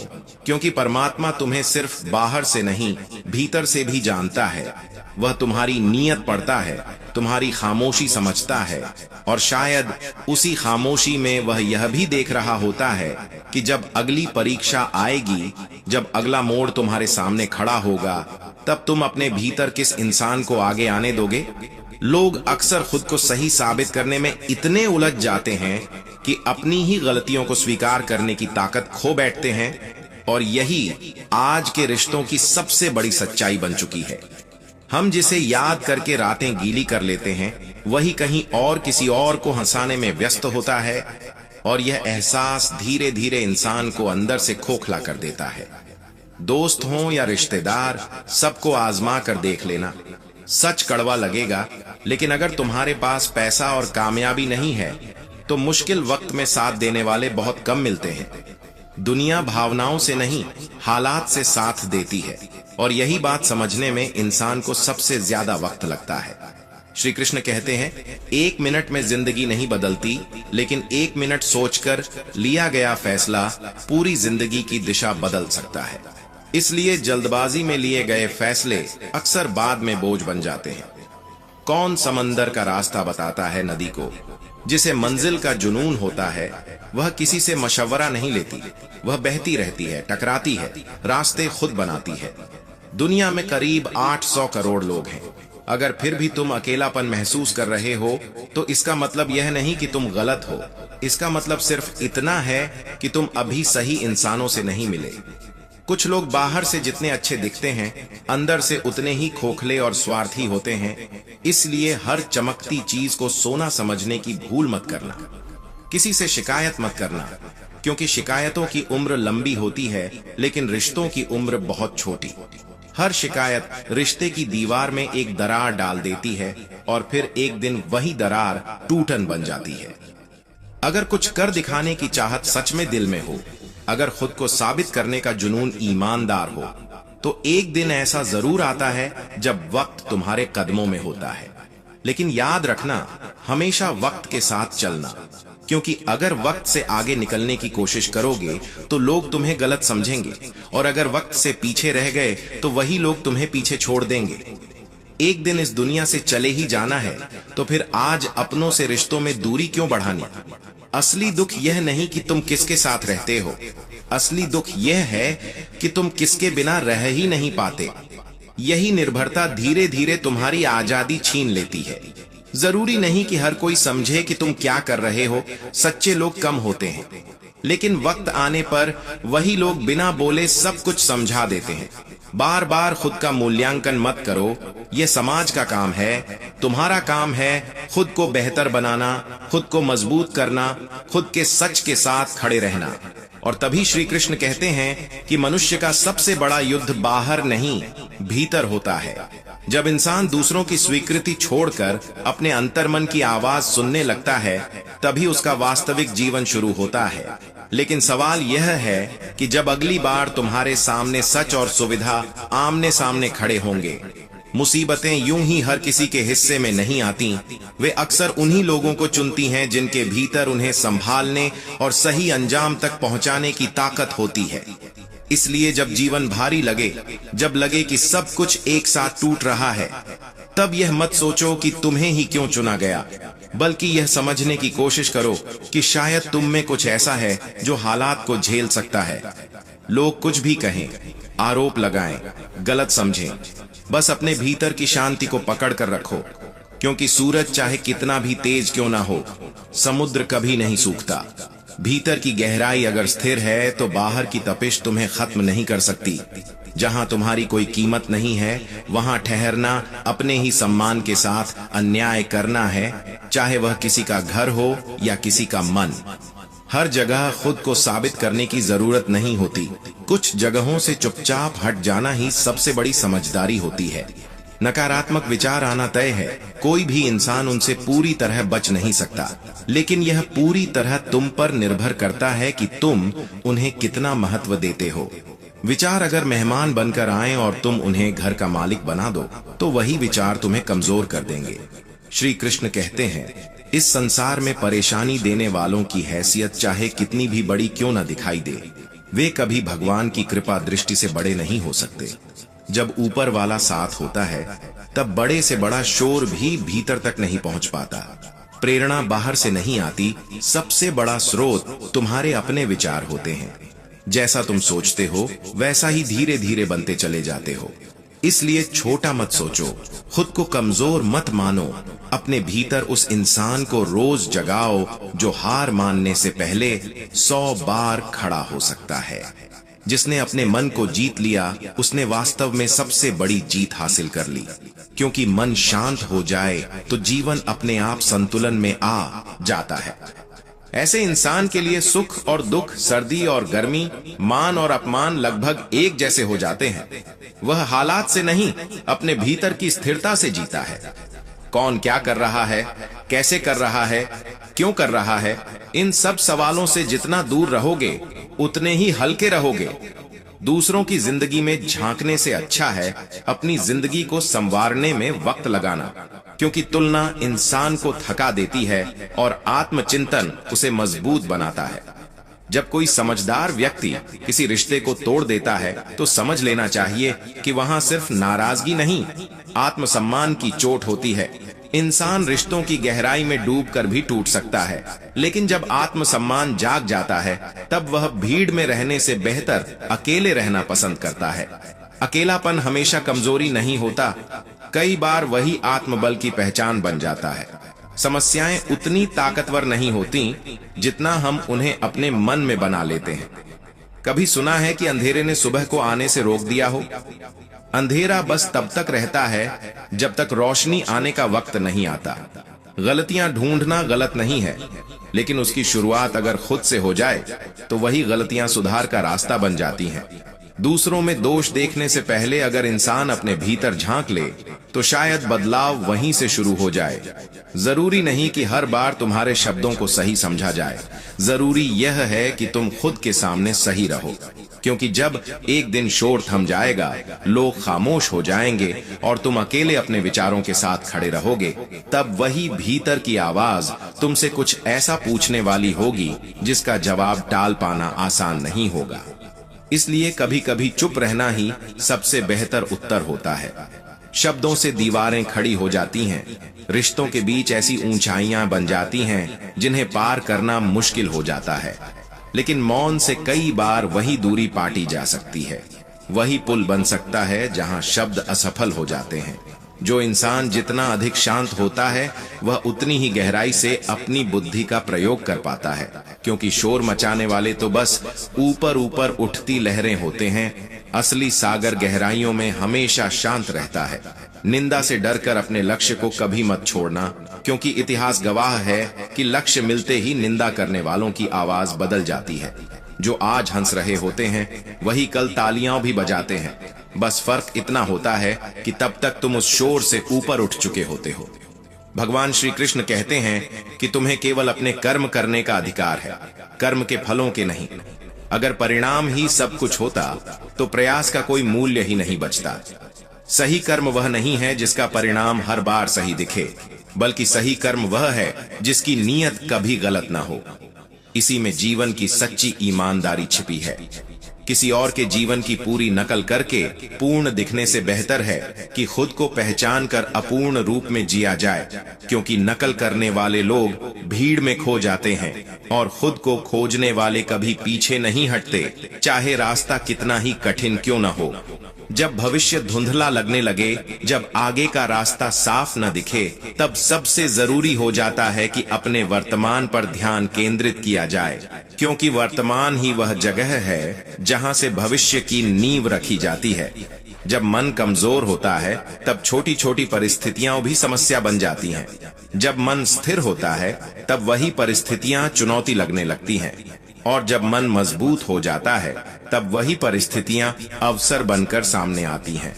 क्योंकि परमात्मा तुम्हें सिर्फ बाहर से नहीं, भीतर से भी जानता है। वह तुम्हारी नीयत पढ़ता है, तुम्हारी खामोशी समझता है, और शायद उसी खामोशी में वह यह भी देख रहा होता है कि जब अगली परीक्षा आएगी, जब अगला मोड़ तुम्हारे सामने खड़ा होगा, तब तुम अपने भीतर किस इंसान को आगे आने दोगे। लोग अक्सर खुद को सही साबित करने में इतने उलझ जाते हैं कि अपनी ही गलतियों को स्वीकार करने की ताकत खो बैठते हैं, और यही आज के रिश्तों की सबसे बड़ी सच्चाई बन चुकी है। हम जिसे याद करके रातें गीली कर लेते हैं, वही कहीं और किसी और को हंसाने में व्यस्त होता है, और यह एहसास धीरे धीरे इंसान को अंदर से खोखला कर देता है। दोस्त हों या रिश्तेदार, सबको आजमा कर देख लेना। सच कड़वा लगेगा, लेकिन अगर तुम्हारे पास पैसा और कामयाबी नहीं है, तो मुश्किल वक्त में साथ देने वाले बहुत कम मिलते हैं। दुनिया भावनाओं से नहीं, हालात से साथ देती है, और यही बात समझने में इंसान को सबसे ज्यादा वक्त लगता है। श्री कृष्ण कहते हैं, 1 मिनट में जिंदगी नहीं बदलती, लेकिन 1 मिनट सोचकर लिया गया फैसला पूरी जिंदगी की दिशा बदल सकता है। इसलिए जल्दबाजी में लिए गए फैसले अक्सर बाद में बोझ बन जाते हैं। कौन समंदर का रास्ता बताता है नदी को? जिसे मंजिल का जुनून होता है, वह किसी से मशवरा नहीं लेती, वह बहती रहती है, टकराती है, रास्ते खुद बनाती है। दुनिया में करीब 800 करोड़ लोग हैं। अगर फिर भी तुम अकेलापन महसूस कर रहे हो, तो इसका मतलब यह नहीं कि तुम गलत हो। इसका मतलब सिर्फ इतना है कि तुम अभी सही इंसानों से नहीं मिले। कुछ लोग बाहर से जितने अच्छे दिखते हैं, अंदर से उतने ही खोखले और स्वार्थी होते हैं। इसलिए हर चमकती चीज को सोना समझने की भूल मत करना। किसी से शिकायत मत करना, क्योंकि शिकायतों की उम्र लंबी होती है, लेकिन रिश्तों की उम्र बहुत छोटी। हर शिकायत रिश्ते की दीवार में एक दरार डाल देती है, और फिर एक दिन वही दरार टूटन बन जाती है। अगर कुछ कर दिखाने की चाहत सच में दिल में हो, अगर खुद को साबित करने का जुनून ईमानदार हो, तो एक दिन ऐसा जरूर आता है जब वक्त तुम्हारे कदमों में होता है। लेकिन याद रखना, हमेशा वक्त के साथ चलना, क्योंकि अगर वक्त से आगे निकलने की कोशिश करोगे तो लोग तुम्हें गलत समझेंगे, और अगर वक्त से पीछे रह गए तो वही लोग तुम्हें पीछे छोड़ देंगे। एक दिन इस दुनिया से चले ही जाना है, तो फिर आज अपनों से रिश्तों में दूरी क्यों बढ़ानी? असली दुख यह नहीं कि तुम किसके साथ रहते हो, असली दुख यह है कि तुम किसके बिना रह ही नहीं पाते। यही निर्भरता धीरे धीरे तुम्हारी आजादी छीन लेती है। जरूरी नहीं कि हर कोई समझे कि तुम क्या कर रहे हो। सच्चे लोग कम होते हैं, लेकिन वक्त आने पर वही लोग बिना बोले सब कुछ समझा देते हैं। बार बार खुद का मूल्यांकन मत करो, यह समाज का काम है। तुम्हारा काम है खुद को बेहतर बनाना, खुद को मजबूत करना, खुद के सच के साथ खड़े रहना। और तभी श्री कृष्ण कहते हैं कि मनुष्य का सबसे बड़ा युद्ध बाहर नहीं, भीतर होता है। जब इंसान दूसरों की स्वीकृति छोड़कर अपने अंतर्मन की आवाज सुनने लगता है, तभी उसका वास्तविक जीवन शुरू होता है। लेकिन सवाल यह है कि जब अगली बार तुम्हारे सामने सच और सुविधा आमने सामने खड़े होंगे, मुसीबतें यूं ही हर किसी के हिस्से में नहीं आती। वे अक्सर उन्हीं लोगों को चुनती हैं जिनके भीतर उन्हें संभालने और सही अंजाम तक पहुंचाने की ताकत होती है। इसलिए जब जीवन भारी लगे, जब लगे कि सब कुछ एक साथ टूट रहा है, तब यह मत सोचो कि तुम्हें ही क्यों चुना गया, बल्कि यह समझने की कोशिश करो कि शायद तुम में कुछ ऐसा है जो हालात को झेल सकता है। लोग कुछ भी कहें, आरोप लगाएं, गलत समझें, बस अपने भीतर की शांति को पकड़ कर रखो। क्योंकि सूरज चाहे कितना भी तेज क्यों ना हो, समुद्र कभी नहीं सूखता। भीतर की गहराई अगर स्थिर है तो बाहर की तपिश तुम्हें खत्म नहीं कर सकती। जहां तुम्हारी कोई कीमत नहीं है, वहां ठहरना अपने ही सम्मान के साथ अन्याय करना है, चाहे वह किसी का घर हो या किसी का मन। हर जगह खुद को साबित करने की जरूरत नहीं होती। कुछ जगहों से चुपचाप हट जाना ही सबसे बड़ी समझदारी होती है। नकारात्मक विचार आना तय है, कोई भी इंसान उनसे पूरी तरह बच नहीं सकता, लेकिन यह पूरी तरह तुम पर निर्भर करता है कि तुम उन्हें कितना महत्व देते हो। विचार अगर मेहमान बनकर आए और तुम उन्हें घर का मालिक बना दो, तो वही विचार तुम्हें कमजोर कर देंगे। श्री कृष्ण कहते हैं, इस संसार में परेशानी देने वालों की हैसियत चाहे कितनी भी बड़ी क्यों न दिखाई दे, वे कभी भगवान की कृपा दृष्टि से बड़े नहीं हो सकते। जब ऊपर वाला साथ होता है, तब बड़े से बड़ा शोर भी भीतर तक नहीं पहुंच पाता। प्रेरणा बाहर से नहीं आती, सबसे बड़ा स्रोत तुम्हारे अपने विचार होते हैं। जैसा तुम सोचते हो वैसा ही धीरे धीरे बनते चले जाते हो। इसलिए छोटा मत सोचो, खुद को कमजोर मत मानो। अपने भीतर उस इंसान को रोज जगाओ जो हार मानने से पहले 100 बार खड़ा हो सकता है। जिसने अपने मन को जीत लिया, उसने वास्तव में सबसे बड़ी जीत हासिल कर ली। क्योंकि मन शांत हो जाए तो जीवन अपने आप संतुलन में आ जाता है। ऐसे इंसान के लिए सुख और दुख, सर्दी और गर्मी, मान और अपमान लगभग एक जैसे हो जाते हैं। वह हालात से नहीं, अपने भीतर की स्थिरता से जीता है। कौन क्या कर रहा है, कैसे कर रहा है, क्यों कर रहा है, इन सब सवालों से जितना दूर रहोगे उतने ही हल्के रहोगे। दूसरों की जिंदगी में झांकने से अच्छा है अपनी जिंदगी को संवारने में वक्त लगाना, क्योंकि तुलना इंसान को थका देती है और आत्मचिंतन उसे मजबूत बनाता है। जब कोई समझदार व्यक्ति किसी रिश्ते को तोड़ देता है तो समझ लेना चाहिए कि वहां सिर्फ नाराजगी नहीं, आत्मसम्मान की चोट होती है। इंसान रिश्तों की गहराई में डूबकर भी टूट सकता है, लेकिन जब आत्मसम्मान जाग जाता है तब वह भीड़ में रहने से बेहतर अकेले रहना पसंद करता है। अकेलापन हमेशा कमजोरी नहीं होता, कई बार वही आत्मबल की पहचान बन जाता है। समस्याएं उतनी ताकतवर नहीं होती जितना हम उन्हें अपने मन में बना लेते हैं। कभी सुना है कि अंधेरे ने सुबह को आने से रोक दिया हो? अंधेरा बस तब तक रहता है जब तक रोशनी आने का वक्त नहीं आता। गलतियां ढूंढना गलत नहीं है, लेकिन उसकी शुरुआत अगर खुद से हो जाए तो वही गलतियां सुधार का रास्ता बन जाती हैं। दूसरों में दोष देखने से पहले अगर इंसान अपने भीतर झांक ले तो शायद बदलाव वहीं से शुरू हो जाए। जरूरी नहीं कि हर बार तुम्हारे शब्दों को सही समझा जाए, जरूरी यह है कि तुम खुद के सामने सही रहो। क्योंकि जब एक दिन शोर थम जाएगा, लोग खामोश हो जाएंगे और तुम अकेले अपने विचारों के साथ खड़े रहोगे, तब वही भीतर की आवाज तुमसे कुछ ऐसा पूछने वाली होगी जिसका जवाब टाल पाना आसान नहीं होगा। इसलिए कभी कभी चुप रहना ही सबसे बेहतर उत्तर होता है। शब्दों से दीवारें खड़ी हो जाती हैं, रिश्तों के बीच ऐसी ऊंचाइयां बन जाती हैं जिन्हें पार करना मुश्किल हो जाता है। लेकिन मौन से कई बार वही दूरी पाटी जा सकती है, वही पुल बन सकता है जहां शब्द असफल हो जाते हैं। जो इंसान जितना अधिक शांत होता है वह उतनी ही गहराई से अपनी बुद्धि का प्रयोग कर पाता है, क्योंकि शोर मचाने वाले तो बस ऊपर ऊपर उठती लहरें होते हैं। असली सागर गहराइयों में हमेशा शांत रहता है। निंदा से डरकर अपने लक्ष्य को कभी मत छोड़ना, क्योंकि इतिहास गवाह है कि लक्ष्य मिलते ही निंदा करने वालों की आवाज बदल जाती है। जो आज हंस रहे होते हैं वही कल तालियां भी बजाते हैं। बस फर्क इतना होता है कि तब तक तुम उस शोर से ऊपर उठ चुके होते हो। भगवान श्री कृष्ण कहते हैं कि तुम्हें केवल अपने कर्म करने का अधिकार है, कर्म के फलों के नहीं। अगर परिणाम ही सब कुछ होता तो प्रयास का कोई मूल्य ही नहीं बचता। सही कर्म वह नहीं है जिसका परिणाम हर बार सही दिखे, बल्कि सही कर्म वह है जिसकी नीयत कभी गलत ना हो। इसी में जीवन की सच्ची ईमानदारी छिपी है। किसी और के जीवन की पूरी नकल करके पूर्ण दिखने से बेहतर है कि खुद को पहचान कर अपूर्ण रूप में जिया जाए, क्योंकि नकल करने वाले लोग भीड़ में खो जाते हैं और खुद को खोजने वाले कभी पीछे नहीं हटते, चाहे रास्ता कितना ही कठिन क्यों न हो। जब भविष्य धुंधला लगने लगे, जब आगे का रास्ता साफ न दिखे, तब सबसे जरूरी हो जाता है कि अपने वर्तमान पर ध्यान केंद्रित किया जाए, क्योंकि वर्तमान ही वह जगह है जहां से भविष्य की नींव रखी जाती है। जब मन कमजोर होता है तब छोटी छोटी परिस्थितियां भी समस्या बन जाती हैं। जब मन स्थिर होता है तब वही परिस्थितियां चुनौती लगने लगती हैं, और जब मन मजबूत हो जाता है तब वही परिस्थितियां अवसर बनकर सामने आती हैं।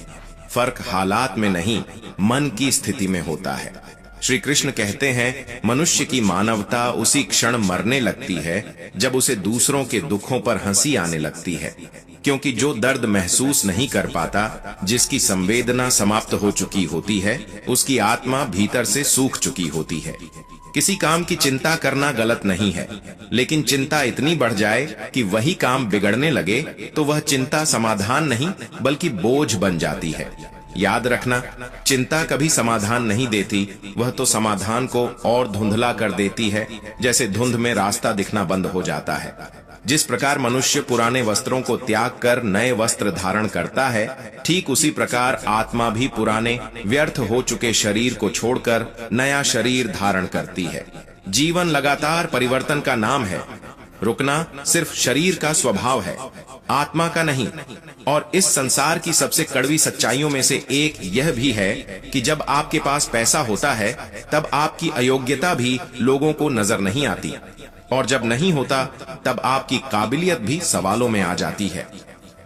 फर्क हालात में नहीं, मन की स्थिति में होता है। श्री कृष्ण कहते हैं, मनुष्य की मानवता उसी क्षण मरने लगती है जब उसे दूसरों के दुखों पर हंसी आने लगती है, क्योंकि जो दर्द महसूस नहीं कर पाता, जिसकी संवेदना समाप्त हो चुकी होती है, उसकी आत्मा भीतर से सूख चुकी होती है। किसी काम की चिंता करना गलत नहीं है, लेकिन चिंता इतनी बढ़ जाए कि वही काम बिगड़ने लगे तो वह चिंता समाधान नहीं बल्कि बोझ बन जाती है। याद रखना, चिंता कभी समाधान नहीं देती, वह तो समाधान को और धुंधला कर देती है, जैसे धुंध में रास्ता दिखना बंद हो जाता है। जिस प्रकार मनुष्य पुराने वस्त्रों को त्याग कर नए वस्त्र धारण करता है, ठीक उसी प्रकार आत्मा भी पुराने व्यर्थ हो चुके शरीर को छोड़कर नया शरीर धारण करती है। जीवन लगातार परिवर्तन का नाम है। रुकना सिर्फ शरीर का स्वभाव है, आत्मा का नहीं। और इस संसार की सबसे कड़वी सच्चाइयों में से एक यह भी है कि जब आपके पास पैसा होता है तब आपकी अयोग्यता भी लोगों को नजर नहीं आती, और जब नहीं होता तब आपकी काबिलियत भी सवालों में आ जाती है।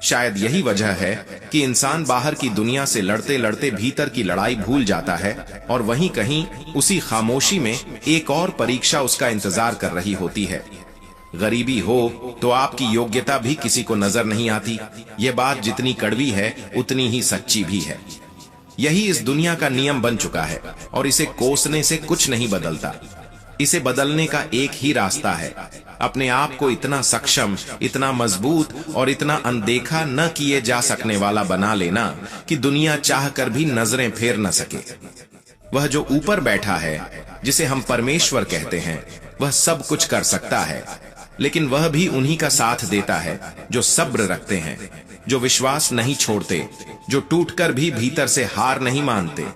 शायद यही वजह है कि इंसान बाहर की दुनिया से लड़ते लड़ते भीतर की लड़ाई भूल जाता है, और वहीं कहीं उसी खामोशी में एक और परीक्षा उसका इंतजार कर रही होती है। गरीबी हो तो आपकी योग्यता भी किसी को नजर नहीं आती। यह बात जितनी कड़वी है उतनी ही सच्ची भी है। यही इस दुनिया का नियम बन चुका है, और इसे कोसने से कुछ नहीं बदलता। इसे बदलने का एक ही रास्ता है, अपने आप को इतना सक्षम, इतना मजबूत और इतना अनदेखा न किए जा सकने वाला बना लेना कि दुनिया चाहकर भी नजरें फेर न सके। वह जो ऊपर बैठा है, जिसे हम परमेश्वर कहते हैं, वह सब कुछ कर सकता है, लेकिन वह भी उन्हीं का साथ देता है जो सब्र रखते हैं, जो विश्वास नहीं छोड़ते, जो टूटकर भी भीतर से हार नहीं मानते।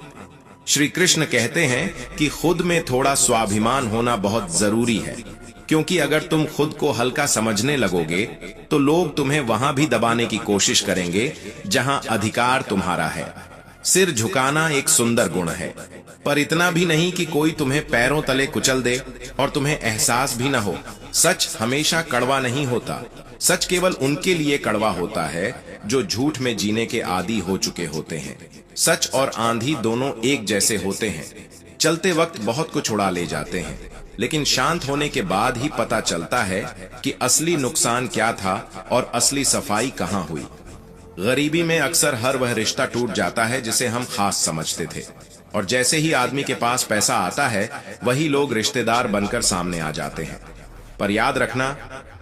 श्री कृष्ण कहते हैं कि खुद में थोड़ा स्वाभिमान होना बहुत जरूरी है, क्योंकि अगर तुम खुद को हल्का समझने लगोगे तो लोग तुम्हें वहां भी दबाने की कोशिश करेंगे जहां अधिकार तुम्हारा है। सिर झुकाना एक सुंदर गुण है, पर इतना भी नहीं कि कोई तुम्हें पैरों तले कुचल दे और तुम्हें एहसास भी न हो। सच हमेशा कड़वा नहीं होता। सच केवल उनके लिए कड़वा होता है जो झूठ में जीने के आदी हो चुके होते हैं। सच और आंधी दोनों एक जैसे होते हैं। चलते वक्त बहुत कुछ उड़ा ले जाते हैं, लेकिन शांत होने के बाद ही पता चलता है कि असली नुकसान क्या था और असली सफाई कहां हुई। गरीबी में अक्सर हर वह रिश्ता टूट जाता है जिसे हम खास समझते थे, और जैसे ही आदमी के पास पैसा आता है वही लोग रिश्तेदार बनकर सामने आ जाते हैं। पर याद रखना,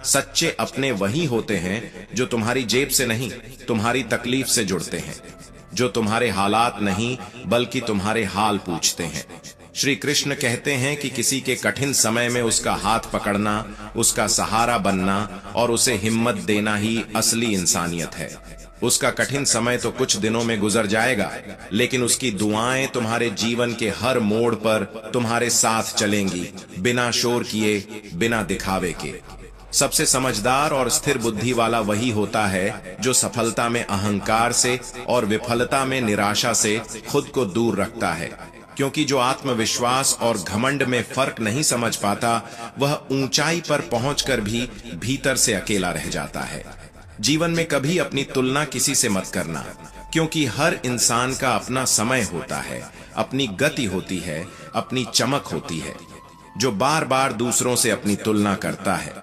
सच्चे अपने वही होते हैं जो तुम्हारी जेब से नहीं, तुम्हारी तकलीफ से जुड़ते हैं, जो तुम्हारे हालात नहीं बल्कि तुम्हारे हाल पूछते हैं। श्री कृष्ण कहते हैं कि किसी के कठिन समय में उसका हाथ पकड़ना, उसका सहारा बनना और उसे हिम्मत देना ही असली इंसानियत है। उसका कठिन समय तो कुछ दिनों में गुजर जाएगा, लेकिन उसकी दुआएं तुम्हारे जीवन के हर मोड़ पर तुम्हारे साथ चलेंगी, बिना शोर किए, बिना दिखावे के। सबसे समझदार और स्थिर बुद्धि वाला वही होता है जो सफलता में अहंकार से और विफलता में निराशा से खुद को दूर रखता है, क्योंकि जो आत्मविश्वास और घमंड में फर्क नहीं समझ पाता, वह ऊंचाई पर पहुंचकर भी भीतर से अकेला रह जाता है। जीवन में कभी अपनी तुलना किसी से मत करना, क्योंकि हर इंसान का अपना समय होता है, अपनी गति होती है, अपनी चमक होती है। जो बार बार दूसरों से अपनी तुलना करता है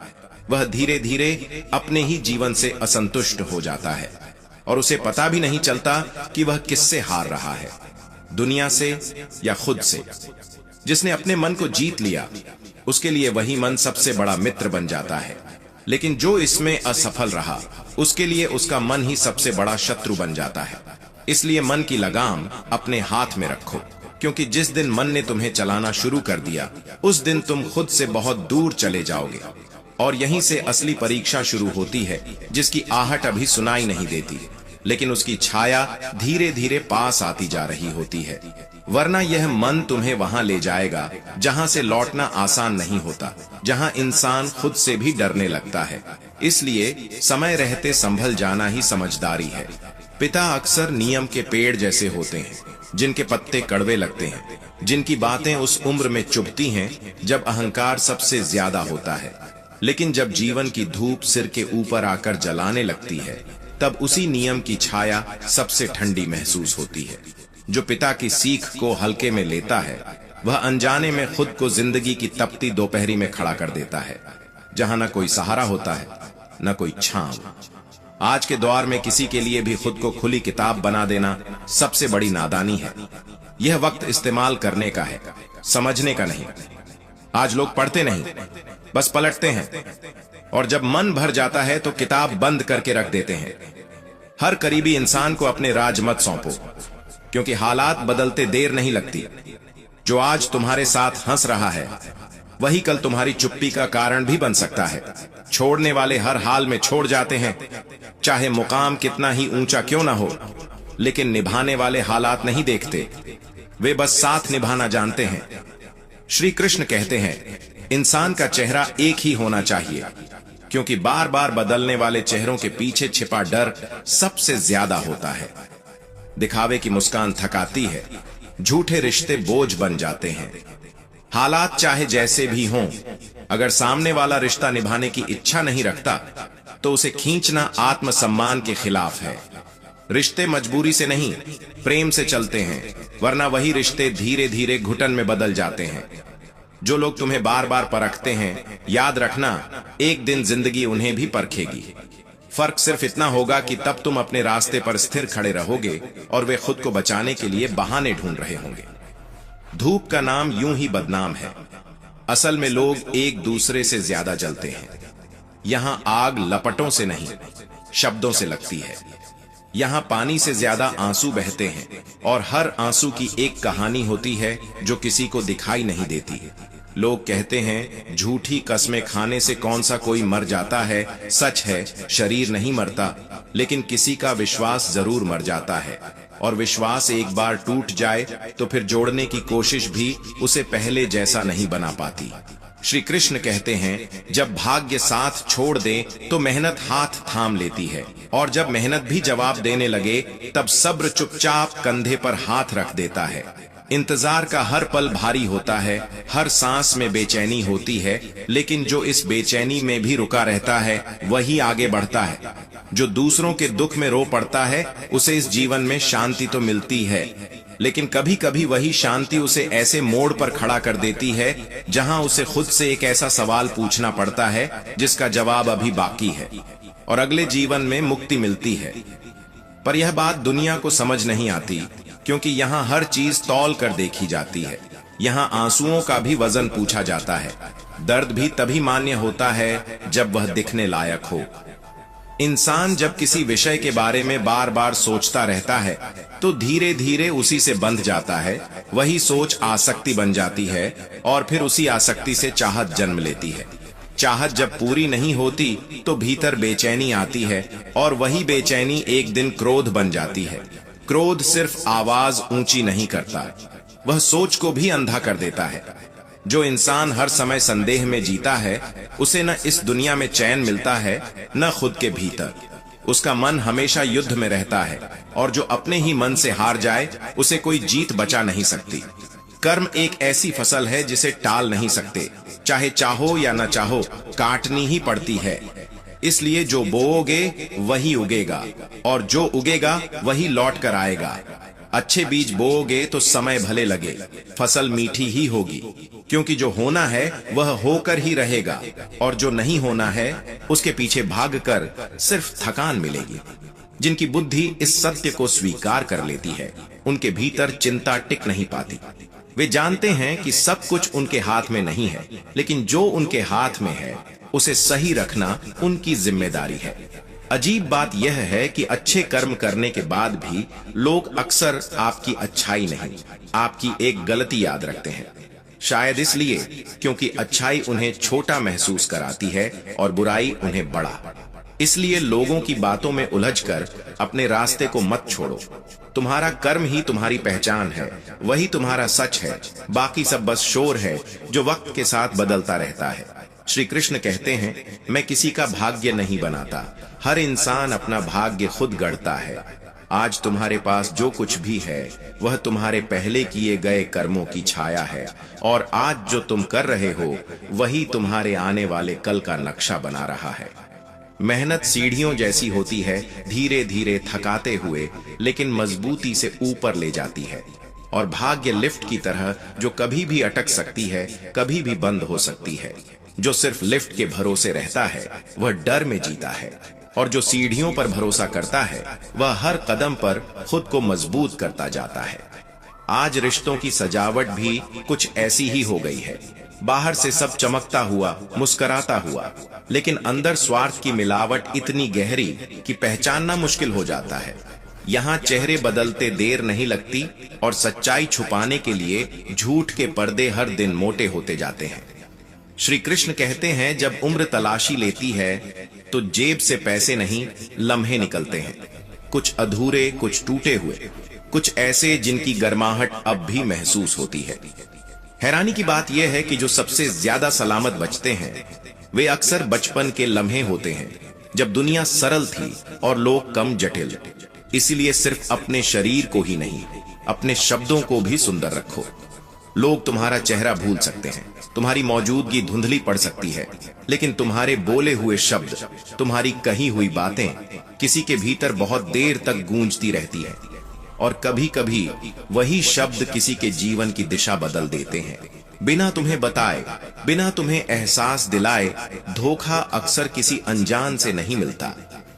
वह धीरे धीरे अपने ही जीवन से असंतुष्ट हो जाता है, और उसे पता भी नहीं चलता कि वह किससे हार रहा है, दुनिया से या खुद से। जिसने अपने मन को जीत लिया, उसके लिए वही मन सबसे बड़ा मित्र बन जाता है, लेकिन जो इसमें असफल रहा, उसके लिए उसका मन ही सबसे बड़ा शत्रु बन जाता है। इसलिए मन की लगाम अपने हाथ में रखो, क्योंकि जिस दिन मन ने तुम्हें चलाना शुरू कर दिया, उस दिन तुम खुद से बहुत दूर चले जाओगे, और यहीं से असली परीक्षा शुरू होती है, जिसकी आहट अभी सुनाई नहीं देती। लेकिन उसकी छाया धीरे धीरे पास आती जा रही होती है। वरना यह मन तुम्हें वहां ले जाएगा जहां से लौटना आसान नहीं होता, जहां इंसान खुद से भी डरने लगता है। इसलिए समय रहते संभल जाना ही समझदारी है। पिता अक्सर नियम के पेड़ जैसे होते हैं, जिनके पत्ते कड़वे लगते हैं, जिनकी बातें उस उम्र में चुभती हैं जब अहंकार सबसे ज्यादा होता है। लेकिन जब जीवन की धूप सिर के ऊपर आकर जलाने लगती है, तब उसी नियम की छाया सबसे ठंडी महसूस होती है। जो पिता की सीख को हल्के में लेता है, वह अनजाने में खुद को जिंदगी की तपती दोपहरी में खड़ा कर देता है, जहां न कोई सहारा होता है, न कोई छांव। आज के दौर में किसी के लिए भी खुद को खुली किताब बना देना सबसे बड़ी नादानी है। यह वक्त इस्तेमाल करने का है, समझने का नहीं। आज लोग पढ़ते नहीं, बस पलटते हैं, और जब मन भर जाता है तो किताब बंद करके रख देते हैं। हर करीबी इंसान को अपने राज मत सौंपो, क्योंकि हालात बदलते देर नहीं लगती। जो आज तुम्हारे साथ हंस रहा है, वही कल तुम्हारी चुप्पी का कारण भी बन सकता है। छोड़ने वाले हर हाल में छोड़ जाते हैं, चाहे मुकाम कितना ही ऊंचा क्यों ना हो। लेकिन निभाने वाले हालात नहीं देखते, वे बस साथ निभाना जानते हैं। श्री कृष्ण कहते हैं, इंसान का चेहरा एक ही होना चाहिए, क्योंकि बार बार बदलने वाले चेहरों के पीछे छिपा डर सबसे ज्यादा होता है। दिखावे की मुस्कान थकाती है, झूठे रिश्ते बोझ बन जाते हैं। हालात चाहे जैसे भी हों, अगर सामने वाला रिश्ता निभाने की इच्छा नहीं रखता, तो उसे खींचना आत्मसम्मान के खिलाफ है। रिश्ते मजबूरी से नहीं, प्रेम से चलते हैं, वरना वही रिश्ते धीरे धीरे घुटन में बदल जाते हैं। जो लोग तुम्हें बार बार परखते हैं, याद रखना, एक दिन जिंदगी उन्हें भी परखेगी। फर्क सिर्फ इतना होगा कि तब तुम अपने रास्ते पर स्थिर खड़े रहोगे और वे खुद को बचाने के लिए बहाने ढूंढ रहे होंगे। धूप का नाम यूं ही बदनाम है। असल में लोग एक दूसरे से ज्यादा जलते हैं। यहां आग लपटों से नहीं, शब्दों से लगती है। यहां पानी से ज्यादा आंसू बहते हैं, और हर आंसू की एक कहानी होती है जो किसी को दिखाई नहीं देती। लोग कहते हैं, झूठी कस्में खाने से कौन सा कोई मर जाता है। सच है, शरीर नहीं मरता, लेकिन किसी का विश्वास जरूर मर जाता है। और विश्वास एक बार टूट जाए तो फिर जोड़ने की कोशिश भी उसे पहले जैसा नहीं बना पाती। श्री कृष्ण कहते हैं, जब भाग्य साथ छोड़ दे तो मेहनत हाथ थाम लेती है, और जब मेहनत भी जवाब देने लगे तब सब्र चुपचाप कंधे पर हाथ रख देता है। इंतजार का हर पल भारी होता है, हर सांस में बेचैनी होती है, लेकिन जो इस बेचैनी में भी रुका रहता है वही आगे बढ़ता है। जो दूसरों के दुख में रो पड़ता है, उसे इस जीवन में शांति तो मिलती है, लेकिन कभी कभी वही शांति उसे ऐसे मोड़ पर खड़ा कर देती है जहां उसे खुद से एक ऐसा सवाल पूछना पड़ता है जिसका जवाब अभी बाकी है, और अगले जीवन में मुक्ति मिलती है। पर यह बात दुनिया को समझ नहीं आती, क्योंकि यहाँ हर चीज तौल कर देखी जाती है। यहाँ आंसुओं का भी वजन पूछा जाता है। दर्द भी तभी मान्य होता है जब वह दिखने लायक हो। इंसान जब किसी विषय के बारे में बार बार सोचता रहता है, तो धीरे धीरे उसी से बंध जाता है। वही सोच आसक्ति बन जाती है, और फिर उसी आसक्ति से चाहत जन्म लेती है। चाहत जब पूरी नहीं होती तो भीतर बेचैनी आती है, और वही बेचैनी एक दिन क्रोध बन जाती है। क्रोध सिर्फ आवाज ऊंची नहीं करता, वह सोच को भी अंधा कर देता है। जो इंसान हर समय संदेह में जीता है, उसे न इस दुनिया में चैन मिलता है, न खुद के भीतर। उसका मन हमेशा युद्ध में रहता है, और जो अपने ही मन से हार जाए, उसे कोई जीत बचा नहीं सकती। कर्म एक ऐसी फसल है जिसे टाल नहीं सकते, चाहे चाहो या न चाहो, काटनी ही पड़ती है। इसलिए जो बोओगे वही उगेगा, और जो उगेगा वही लौट कर आएगा। अच्छे बीज बोओगे तो समय भले लगे, फसल मीठी ही होगी, क्योंकि जो होना है वह होकर ही रहेगा, और जो नहीं होना है उसके पीछे भागकर सिर्फ थकान मिलेगी। जिनकी बुद्धि इस सत्य को स्वीकार कर लेती है, उनके भीतर चिंता टिक नहीं पाती। वे जानते हैं कि सब कुछ उनके हाथ में नहीं है, लेकिन जो उनके हाथ में है उसे सही रखना उनकी जिम्मेदारी है। अजीब बात यह है कि अच्छे कर्म करने के बाद भी लोग अक्सर आपकी अच्छाई नहीं, आपकी एक गलती याद रखते हैं। शायद इसलिए क्योंकि अच्छाई उन्हें छोटा महसूस कराती है और बुराई उन्हें बड़ा। इसलिए लोगों की बातों में उलझकर अपने रास्ते को मत छोड़ो। तुम्हारा कर्म ही तुम्हारी पहचान है, वही तुम्हारा सच है, बाकी सब बस शोर है जो वक्त के साथ बदलता रहता है। श्री कृष्ण कहते हैं, मैं किसी का भाग्य नहीं बनाता, हर इंसान अपना भाग्य खुद गढ़ता है। आज तुम्हारे पास जो कुछ भी है वह तुम्हारे पहले किए गए कर्मों की छाया है, और आज जो तुम कर रहे हो वही तुम्हारे आने वाले कल का नक्शा बना रहा है। मेहनत सीढ़ियों जैसी होती है, धीरे धीरे थकाते हुए लेकिन मजबूती से ऊपर ले जाती है। और भाग्य लिफ्ट की तरह जो कभी भी अटक सकती है, कभी भी बंद हो सकती है। जो सिर्फ लिफ्ट के भरोसे रहता है वह डर में जीता है, और जो सीढ़ियों पर भरोसा करता है वह हर कदम पर खुद को मजबूत करता जाता है। आज रिश्तों की सजावट भी कुछ ऐसी ही हो गई है। बाहर से सब चमकता हुआ, मुस्कुराता हुआ, लेकिन अंदर स्वार्थ की मिलावट इतनी गहरी कि पहचानना मुश्किल हो जाता है। यहाँ चेहरे बदलते देर नहीं लगती, और सच्चाई छुपाने के लिए झूठ के पर्दे हर दिन मोटे होते जाते हैं। श्री कृष्ण कहते हैं, जब उम्र तलाशी लेती है तो जेब से पैसे नहीं, लम्हे निकलते हैं। कुछ अधूरे, कुछ टूटे हुए, कुछ ऐसे जिनकी गर्माहट अब भी महसूस होती है। हैरानी की बात यह है कि जो सबसे ज्यादा सलामत बचते हैं वे अक्सर बचपन के लम्हे होते हैं, जब दुनिया सरल थी और लोग कम जटिल। इसलिए सिर्फ अपने शरीर को ही नहीं, अपने शब्दों को भी सुंदर रखो। लोग तुम्हारा चेहरा भूल सकते हैं, तुम्हारी मौजूदगी धुंधली पड़ सकती है, लेकिन तुम्हारे बोले हुए शब्द, तुम्हारी कही हुई बातें किसी के भीतर बहुत देर तक गूंजती रहती है। और कभी कभी वही शब्द किसी के जीवन की दिशा बदल देते हैं, बिना तुम्हें बताए, बिना तुम्हें एहसास दिलाए। धोखा अक्सर किसी अनजान से नहीं मिलता,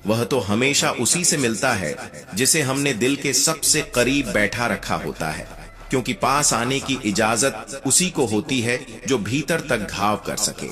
वह तो हमेशा उसी से मिलता है जिसे हमने दिल के सबसे करीब बैठा रखा होता है, क्योंकि पास आने की इजाजत उसी को होती है जो भीतर तक घाव कर सके।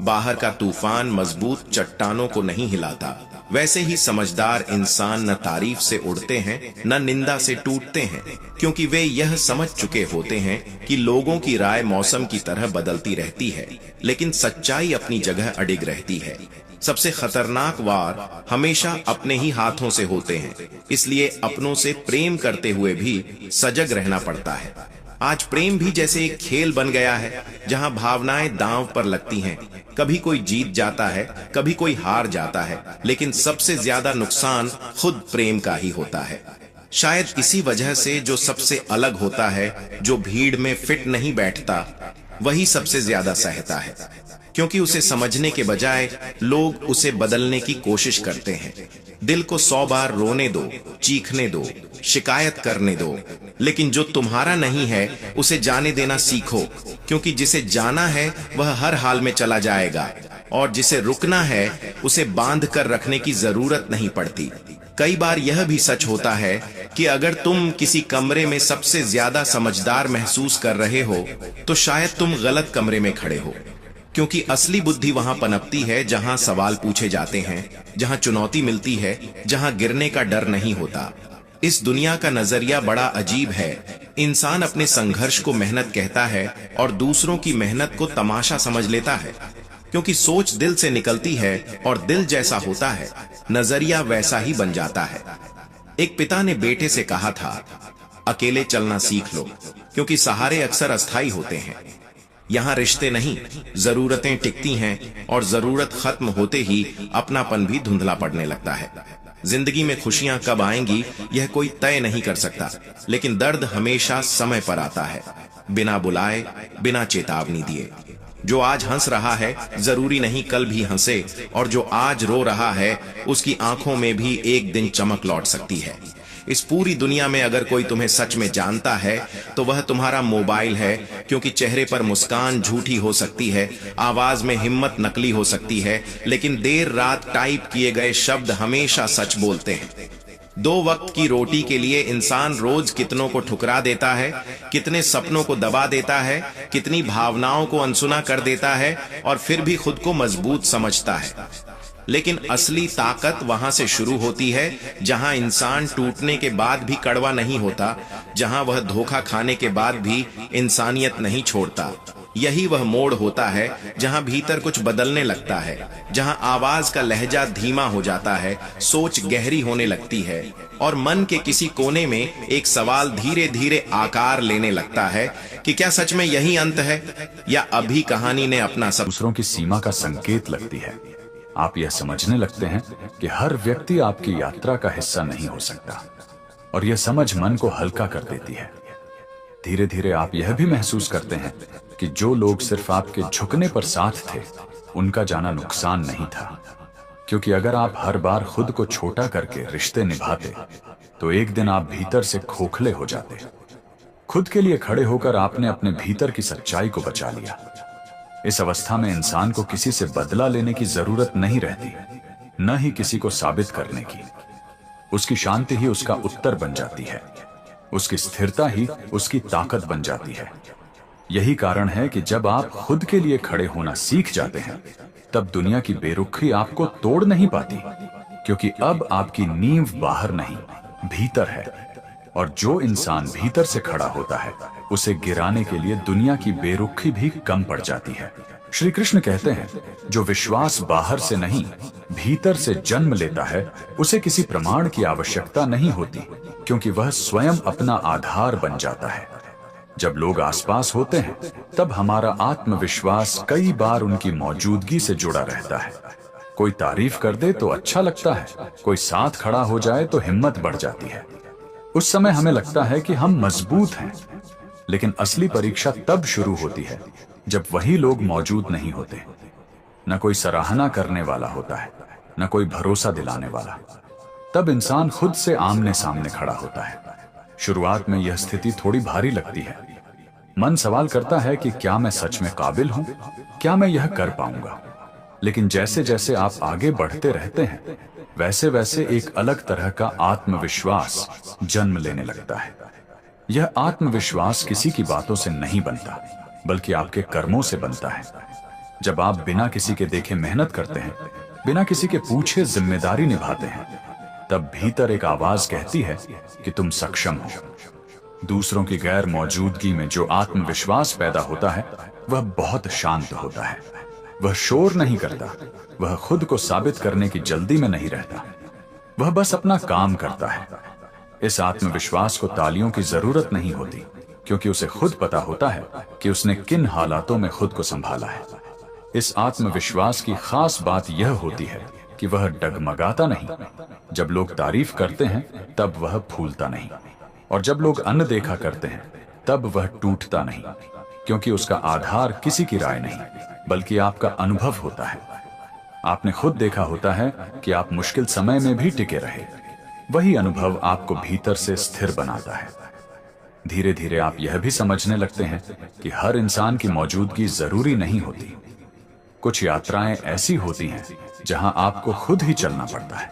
बाहर का तूफान मजबूत चट्टानों को नहीं हिलाता, वैसे ही समझदार इंसान न तारीफ से उड़ते हैं न निंदा से टूटते हैं, क्योंकि वे यह समझ चुके होते हैं कि लोगों की राय मौसम की तरह बदलती रहती है, लेकिन सच्चाई अपनी जगह अडिग रहती है। सबसे खतरनाक वार हमेशा अपने ही हाथों से होते हैं, इसलिए अपनों से प्रेम करते हुए भी सजग रहना पड़ता है। आज प्रेम भी जैसे एक खेल बन गया है, जहां भावनाएं दांव पर लगती हैं। कभी कोई जीत जाता है, कभी कोई हार जाता है, लेकिन सबसे ज्यादा नुकसान खुद प्रेम का ही होता है। शायद इसी वजह से जो सबसे अलग होता है, जो भीड़ में फिट नहीं बैठता, वही सबसे ज्यादा सहता है, क्योंकि उसे समझने के बजाय लोग उसे बदलने की कोशिश करते हैं। दिल को 100 बार रोने दो, चीखने दो, शिकायत करने दो, लेकिन जो तुम्हारा नहीं है उसे जाने देना सीखो, क्योंकि जिसे जाना है वह हर हाल में चला जाएगा, और जिसे रुकना है उसे बांध कर रखने की जरूरत नहीं पड़ती। कई बार यह भी सच होता है कि अगर तुम किसी कमरे में सबसे ज्यादा समझदार महसूस कर रहे हो तो शायद तुम गलत कमरे में खड़े हो, क्योंकि असली बुद्धि वहां पनपती है जहां सवाल पूछे जाते हैं, जहां चुनौती मिलती है, जहां गिरने का डर नहीं होता। इस दुनिया का नजरिया बड़ा अजीब है। इंसान अपने संघर्ष को मेहनत कहता है और दूसरों की मेहनत को तमाशा समझ लेता है, क्योंकि सोच दिल से निकलती है और दिल जैसा होता है नजरिया वैसा ही बन जाता है। एक पिता ने बेटे से कहा था, अकेले चलना सीख लो, क्योंकि सहारे अक्सर अस्थायी होते हैं। यहाँ रिश्ते नहीं, जरूरतें टिकती हैं, और जरूरत खत्म होते ही अपनापन भी धुंधला पड़ने लगता है। जिंदगी में खुशियां कब आएंगी यह कोई तय नहीं कर सकता, लेकिन दर्द हमेशा समय पर आता है, बिना बुलाए, बिना चेतावनी दिए। जो आज हंस रहा है जरूरी नहीं कल भी हंसे, और जो आज रो रहा है उसकी आंखों में भी एक दिन चमक लौट सकती है। इस पूरी दुनिया में अगर कोई तुम्हें सच में जानता है तो वह तुम्हारा मोबाइल है, क्योंकि चेहरे पर मुस्कान झूठी हो सकती है, आवाज में हिम्मत नकली हो सकती है, लेकिन देर रात टाइप किए गए शब्द हमेशा सच बोलते हैं। 2 वक्त की रोटी के लिए इंसान रोज कितनों को ठुकरा देता है, कितने सपनों को दबा देता है, कितनी भावनाओं को अनसुना कर देता है, और फिर भी खुद को मजबूत समझता है। लेकिन असली ताकत वहां से शुरू होती है जहां इंसान टूटने के बाद भी कड़वा नहीं होता, जहां वह धोखा खाने के बाद भी इंसानियत नहीं छोड़ता। यही वह मोड़ होता है जहां भीतर कुछ बदलने लगता है, जहां आवाज का लहजा धीमा हो जाता है, सोच गहरी होने लगती है और मन के किसी कोने में एक सवाल धीरे धीरे आकार लेने लगता है कि क्या सच में यही अंत है या अभी कहानी ने अपना सब। दूसरों की सीमा का संकेत लगती है। आप यह समझने लगते हैं कि हर व्यक्ति आपकी यात्रा का हिस्सा नहीं हो सकता और यह समझ मन को हल्का कर देती है। धीरे धीरे आप यह भी महसूस करते हैं कि जो लोग सिर्फ आपके झुकने पर साथ थे, उनका जाना नुकसान नहीं था, क्योंकि अगर आप हर बार खुद को छोटा करके रिश्ते निभाते तो एक दिन आप भीतर से खोखले हो जाते। खुद के लिए खड़े होकर आपने अपने भीतर की सच्चाई को बचा लिया। इस अवस्था में इंसान को किसी से बदला लेने की जरूरत नहीं रहती, न ही किसी को साबित करने की। उसकी शांति ही उसका उत्तर बन जाती है, उसकी स्थिरता ही उसकी ताकत बन जाती है। यही कारण है कि जब आप खुद के लिए खड़े होना सीख जाते हैं, तब दुनिया की बेरुखी आपको तोड़ नहीं पाती, क्योंकि अब आपकी नींव बाहर नहीं, भीतर है। और जो इंसान भीतर से खड़ा होता है, उसे गिराने के लिए दुनिया की बेरुखी भी कम पड़ जाती है। श्री कृष्ण कहते हैं, जो विश्वास बाहर से नहीं भीतर से जन्म लेता है, उसे किसी प्रमाण की आवश्यकता नहीं होती, क्योंकि वह स्वयं अपना आधार बन जाता है। जब लोग आसपास होते हैं, तब हमारा आत्मविश्वास कई बार उनकी मौजूदगी से जुड़ा रहता है। कोई तारीफ कर दे तो अच्छा लगता है, कोई साथ खड़ा हो जाए तो हिम्मत बढ़ जाती है। उस समय हमें लगता है कि हम मजबूत हैं, लेकिन असली परीक्षा तब शुरू होती है जब वही लोग मौजूद नहीं होते। न कोई सराहना करने वाला होता है, न कोई भरोसा दिलाने वाला। तब इंसान खुद से आमने सामने खड़ा होता है। शुरुआत में यह स्थिति थोड़ी भारी लगती है। मन सवाल करता है कि क्या मैं सच में काबिल हूं, क्या मैं यह कर पाऊंगा। लेकिन जैसे जैसे आप आगे बढ़ते रहते हैं, वैसे वैसे एक अलग तरह का आत्मविश्वास जन्म लेने लगता है। यह आत्मविश्वास किसी की बातों से नहीं बनता, बल्कि आपके कर्मों से बनता है। जब आप बिना किसी के देखे मेहनत करते हैं, बिना किसी के पूछे जिम्मेदारी निभाते हैं, तब भीतर एक आवाज कहती है कि तुम सक्षम हो। दूसरों की गैर मौजूदगी में जो आत्मविश्वास पैदा होता है, वह बहुत शांत होता है। वह शोर नहीं करता, वह खुद को साबित करने की जल्दी में नहीं रहता, वह बस अपना काम करता है। इस आत्मविश्वास को तालियों की जरूरत नहीं होती, क्योंकि उसे खुद पता होता है कि उसने किन हालातों में खुद को संभाला है। इस आत्मविश्वास की खास बात यह होती है कि वह डगमगाता नहीं। जब लोग तारीफ करते हैं, तब वह फूलता नहीं, और जब लोग अनदेखा करते हैं, तब वह टूटता नहीं, क्योंकि उसका आधार किसी की राय नहीं, बल्कि आपका अनुभव होता है। आपने खुद देखा होता है कि आप मुश्किल समय में भी टिके रहे। वही अनुभव आपको भीतर से स्थिर बनाता है। धीरे धीरे आप यह भी समझने लगते हैं कि हर इंसान की मौजूदगी जरूरी नहीं होती। कुछ यात्राएं ऐसी होती हैं जहां आपको खुद ही चलना पड़ता है,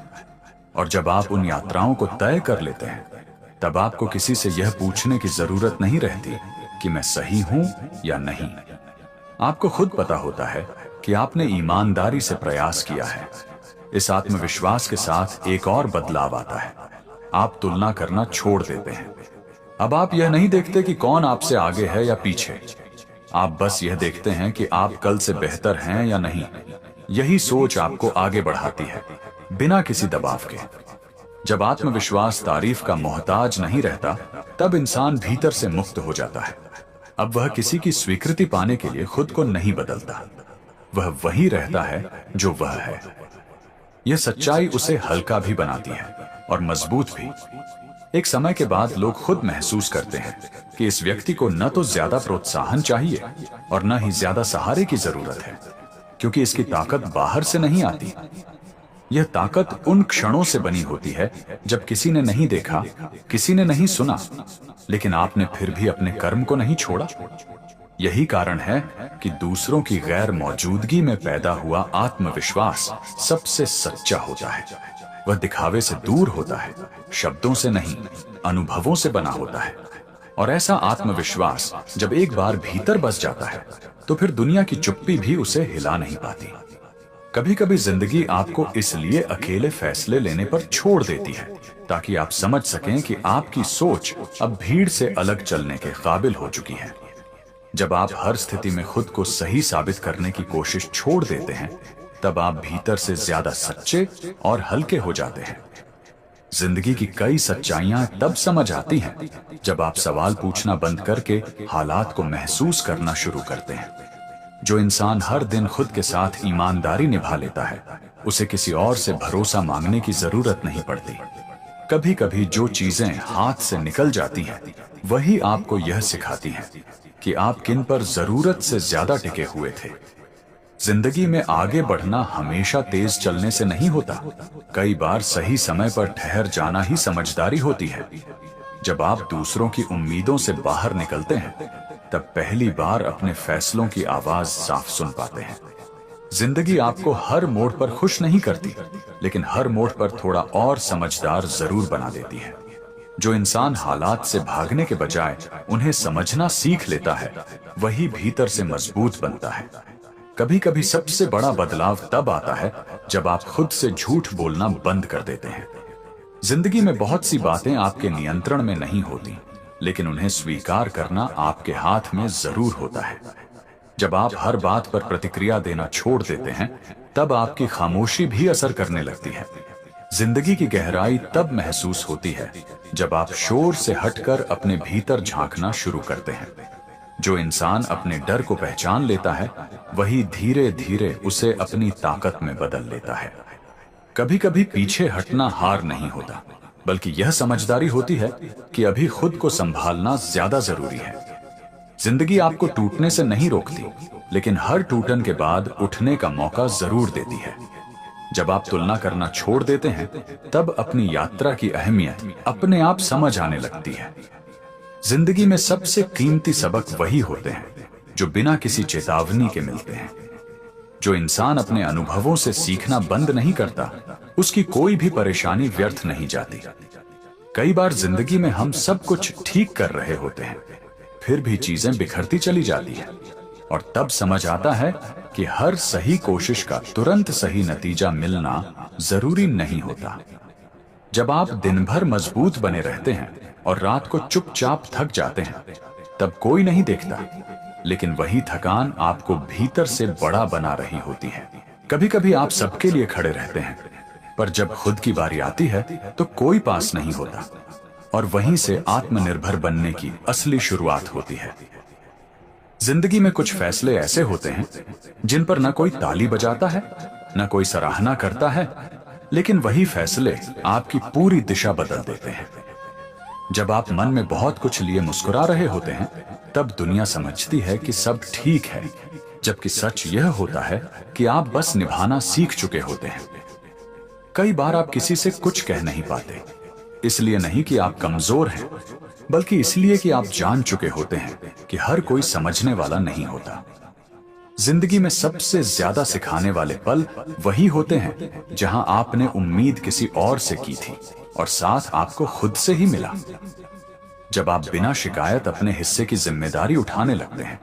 और जब आप उन यात्राओं को तय कर लेते हैं, तब आपको किसी से यह पूछने की जरूरत नहीं रहती कि मैं सही हूं या नहीं। आपको खुद पता होता है कि आपने ईमानदारी से प्रयास किया है। इस आत्मविश्वास के साथ एक और बदलाव आता है। आप तुलना करना छोड़ देते हैं। अब आप यह नहीं देखते कि कौन आपसे आगे है या पीछे। आप बस यह देखते हैं कि आप कल से बेहतर हैं या नहीं। यही सोच आपको आगे बढ़ाती है, बिना किसी दबाव के। जब आत्मविश्वास तारीफ का मोहताज नहीं रहता, तब इंसान भीतर से मुक्त हो जाता है। अब वह किसी की स्वीकृति पाने के लिए खुद को नहीं बदलता, वह वही रहता है जो वह है। यह सच्चाई उसे हल्का भी बनाती है और मजबूत भी। एक समय के बाद लोग खुद महसूस करते हैं कि इस व्यक्ति को न तो ज्यादा प्रोत्साहन चाहिए और न ही ज्यादा सहारे की जरूरत है, क्योंकि इसकी ताकत बाहर से नहीं आती। यह ताकत उन क्षणों से बनी होती है जब किसी ने नहीं देखा, किसी ने नहीं सुना, लेकिन आपने फिर भी अपने कर्म को नहीं छोड़ा। यही कारण है कि दूसरों की गैर मौजूदगी में पैदा हुआ आत्मविश्वास सबसे सच्चा होता है। वह दिखावे से दूर होता है, शब्दों से नहीं, अनुभवों से बना होता है। और ऐसा आत्मविश्वास जब एक बार भीतर बस जाता है, तो फिर दुनिया की चुप्पी भी उसे हिला नहीं पाती। कभी कभी जिंदगी आपको इसलिए अकेले फैसले लेने पर छोड़ देती है, ताकि आप समझ सकें कि आपकी सोच अब भीड़ से अलग चलने के काबिल हो चुकी है। जब आप हर स्थिति में खुद को सही साबित करने की कोशिश छोड़ देते हैं, तब आप भीतर से ज्यादा सच्चे और हल्के हो जाते हैं। जिंदगी की कई सच्चाइयां तब समझ आती हैं जब आप सवाल पूछना बंद करके हालात को महसूस करना शुरू करते हैं। जो इंसान हर दिन खुद के साथ ईमानदारी निभा लेता है, उसे किसी और से भरोसा मांगने की जरूरत नहीं पड़ती। कभी कभी जो चीजें हाथ से निकल जाती हैं, वही आपको यह सिखाती हैं कि आप किन पर जरूरत से ज्यादा टिके हुए थे। जिंदगी में आगे बढ़ना हमेशा तेज चलने से नहीं होता। कई बार सही समय पर ठहर जाना ही समझदारी होती है। जब आप दूसरों की उम्मीदों से बाहर निकलते हैं, तब पहली बार अपने फैसलों की आवाज साफ सुन पाते हैं। जिंदगी आपको हर मोड़ पर खुश नहीं करती, लेकिन हर मोड़ पर थोड़ा और समझदार जरूर बना देती है। जो इंसान हालात से भागने के बजाय उन्हें समझना सीख लेता है, वही भीतर से मजबूत बनता है। कभी कभी सबसे बड़ा बदलाव तब आता है जब आप खुद से झूठ बोलना बंद कर देते हैं। जिंदगी में बहुत सी बातें आपके नियंत्रण में नहीं होती, लेकिन उन्हें स्वीकार करना आपके हाथ में जरूर होता है। जब आप हर बात पर प्रतिक्रिया देना छोड़ देते हैं, तब आपकी खामोशी भी असर करने लगती है। जिंदगी की गहराई तब महसूस होती है जब आप शोर से हटकर अपने भीतर झांकना शुरू करते हैं। जो इंसान अपने डर को पहचान लेता है, वही धीरे धीरे उसे अपनी ताकत में बदल लेता है। कभी कभी पीछे हटना हार नहीं होता, बल्कि यह समझदारी होती है कि अभी खुद को संभालना ज्यादा जरूरी है। जिंदगी आपको टूटने से नहीं रोकती, लेकिन हर टूटन के बाद उठने का मौका जरूर देती है। जब आप तुलना करना छोड़ देते हैं, तब अपनी यात्रा की अहमियत अपने आप समझ आने लगती है। जिंदगी में सबसे कीमती सबक वही होते हैं जो बिना किसी चेतावनी के मिलते हैं। जो इंसान अपने अनुभवों से सीखना बंद नहीं करता, उसकी कोई भी परेशानी व्यर्थ नहीं जाती। कई बार जिंदगी में हम सब कुछ ठीक कर रहे होते हैं, फिर भी चीजें बिखरती चली जाती हैं, और तब समझ आता है कि हर सही कोशिश का तुरंत सही नतीजा मिलना जरूरी नहीं होता। जब आप दिन भर मजबूत बने रहते हैं और रात को चुपचाप थक जाते हैं, तब कोई नहीं देखता, लेकिन वही थकान आपको भीतर से बड़ा बना रही होती है। कभी कभी आप सबके लिए खड़े रहते हैं, पर जब खुद की बारी आती है तो कोई पास नहीं होता, और वहीं से आत्मनिर्भर बनने की असली शुरुआत होती है। जिंदगी में कुछ फैसले ऐसे होते हैं जिन पर न कोई ताली बजाता है, न कोई सराहना करता है, लेकिन वही फैसले आपकी पूरी दिशा बदल देते हैं। जब आप मन में बहुत कुछ लिए मुस्कुरा रहे होते हैं, तब दुनिया समझती है कि सब ठीक है, जबकि सच यह होता है कि आप बस निभाना सीख चुके होते हैं। कई बार आप किसी से कुछ कह नहीं पाते, इसलिए नहीं कि आप कमजोर हैं, बल्कि इसलिए कि आप जान चुके होते हैं कि हर कोई समझने वाला नहीं होता। जिंदगी में सबसे ज्यादा सिखाने वाले पल वही होते हैं जहां आपने उम्मीद किसी और से की थी और साथ आपको खुद से ही मिला। जब आप बिना शिकायत अपने हिस्से की जिम्मेदारी उठाने लगते हैं,